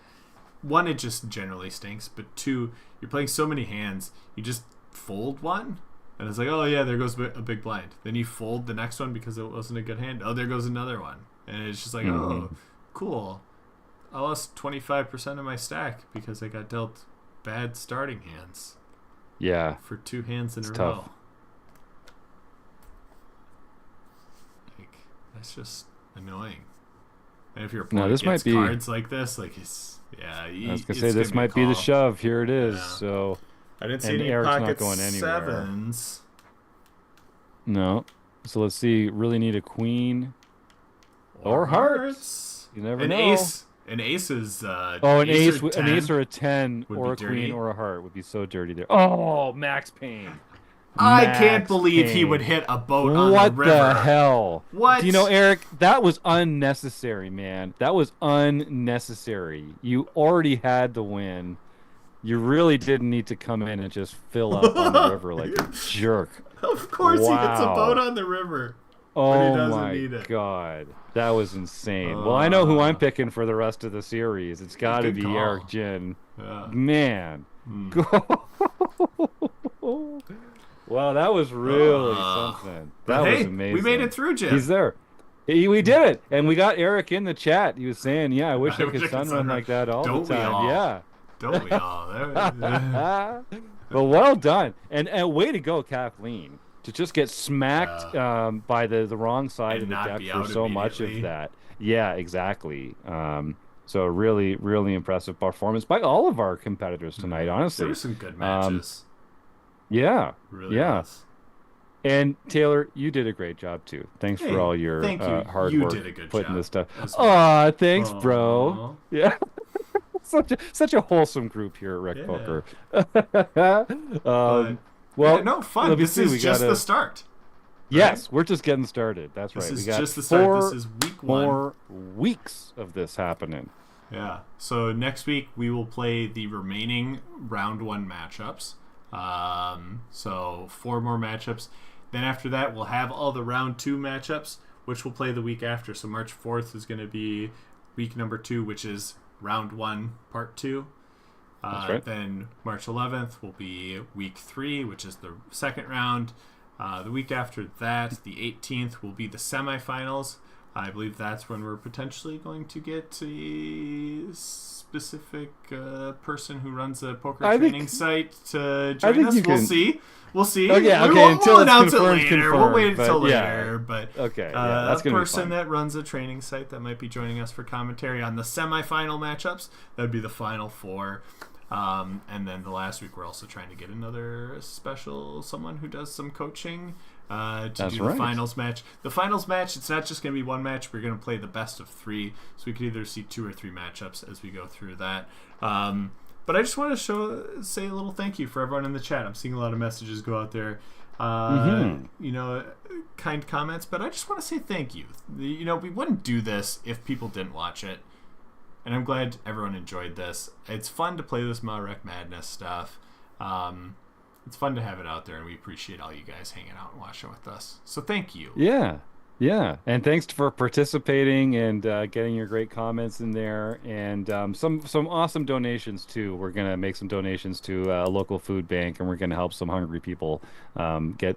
one, it just generally stinks. But 2, you're playing so many hands, you just fold one, and it's like, oh yeah, there goes a big blind. Then you fold the next one because it wasn't a good hand. Oh, there goes another one, and it's just like, oh, cool. I lost 25% of my stack because I got dealt bad starting hands Yeah. for 2 hands in It's a tough. row. Like, that's just annoying. And if your opponent this gets might be- cards like this, like it's I was gonna say this might be the shove. Here it is. Yeah. So I didn't see and any Eric's not pocket going anywhere. 7s no. So let's see. Really need a queen. Or hearts. You never An know. ace. An ace is Oh, an ace, or an ace 10. or a 10 would or be a dirty. queen or a heart would be so dirty there. Oh, Max Payne. I can't Max believe he Payne. would hit a boat on What the river. the hell? What? Do you know, Eric? That was unnecessary, man. That was unnecessary. You already had the win. You really didn't need to come in and just fill up on the river like a jerk. Of course he hits a Wow. boat on the river. But he Oh doesn't my need it. God. That was insane. Well, I know who I'm picking for the rest of the series. It's got to Good be call. Eric Jin. Yeah. Man. Well, that was really something. That But was hey, amazing. we made it through, Jim. He's there. We did it. And we got Eric in the chat. He was saying, yeah, I wish I could sun run like that all Don't the we time. all? Yeah. Don't we all? But well done. And way to go, Kathleen, to just get smacked by the wrong side And of the not deck be for out so much of immediately. that. Yeah, exactly. So really, really impressive performance by all of our competitors tonight, honestly. There were some good matches. Yeah. Really yeah. was. And Taylor, you did a great job too. Thanks Hey, for all your thank you. hard You work did a good putting job this stuff. as well. Aw, thanks, bro. Aw. Yeah. such a wholesome group here at Rec Yeah. Poker. But, well, yeah, no fun. let me This see, is we just gotta- the start. yes, we're just getting started. That's This right. is We got just the start. four This is week 1. more weeks of this happening. Yeah. So next week we will play the remaining round 1 matchups. So 4 more matchups. Then after that we'll have all the round 2 matchups, which we'll play the week after. So March 4th is going to be week number 2, which is round 1, part 2. That's right. Then March 11th will be week 3, which is the second round. The week after that, the 18th, will be the semifinals. I believe that's when we're potentially going to get a specific person who runs a poker training site to join think us. you We'll can- see. We'll see. Oh, yeah, okay, We'll until it's announce confirmed, it later. We'll wait confirmed, until but yeah. later. But Okay, yeah, that's a gonna be person fun. that runs a training site that might be joining us for commentary on the semifinal matchups. That would be the final 4. And then the last week, we're also trying to get another someone who does some coaching to do the finals match. The finals match, it's not just going to be one match. We're going to play the best of 3. So we could either see 2 or 3 matchups as we go through that. But I just want to say a little thank you for everyone in the chat. I'm seeing a lot of messages go out there. Kind comments, but I just want to say thank you. We wouldn't do this if people didn't watch it. And I'm glad everyone enjoyed this. It's fun to play this MaREC Madness stuff. It's fun to have it out there, and we appreciate all you guys hanging out and watching with us. So thank you. Yeah, and thanks for participating and getting your great comments in there, and some awesome donations too. We're gonna make some donations to a local food bank, and we're gonna help some hungry people get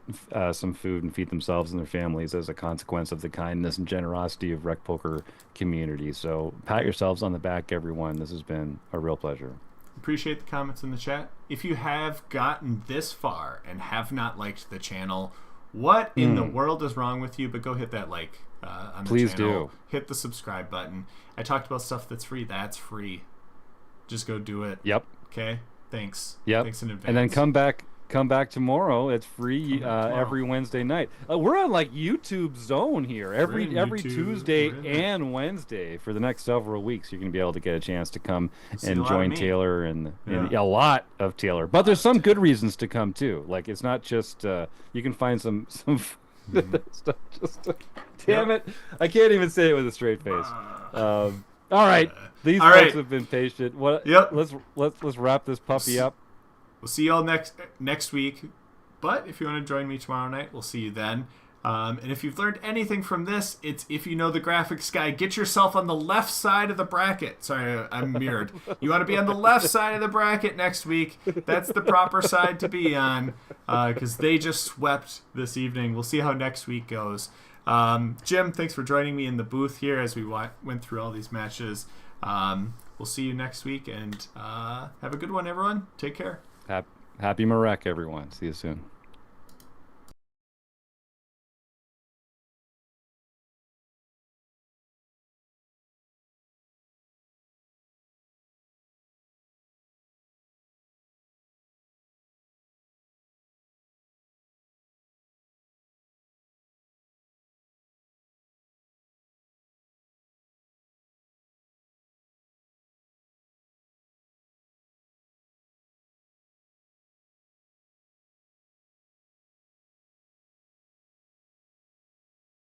some food and feed themselves and their families as a consequence of the kindness and generosity of Rec Poker community. So pat yourselves on the back, everyone. This has been a real pleasure. Appreciate the comments in the chat. If you have gotten this far and have not liked the channel, what in the world is wrong with you? But go hit that like on the Please channel. do. Hit the subscribe button. I talked about stuff that's free. That's free. Just go do it. Yep. Okay? Thanks. Yep. Thanks in advance. And then come back tomorrow. It's free every Wednesday night. We're on like YouTube Zone here every Tuesday and Wednesday for the next several weeks. You're going to be able to get a chance to come and join Taylor and a lot of Taylor. But there's some good reasons to come too. Like it's not just you can find some stuff. Damn it! I can't even say it with a straight face. All right, these folks have been patient. Let's wrap this puppy up. We'll see you all next week. But if you want to join me tomorrow night, we'll see you then. And if you've learned anything from this, it's if you know the graphics guy, get yourself on the left side of the bracket. Sorry, I'm mirrored. You want to be on the left side of the bracket next week. That's the proper side to be on because they just swept this evening. We'll see how next week goes. Jim, thanks for joining me in the booth here as we went through all these matches. We'll see you next week, and have a good one, everyone. Take care. Happy MaREC, everyone. See you soon.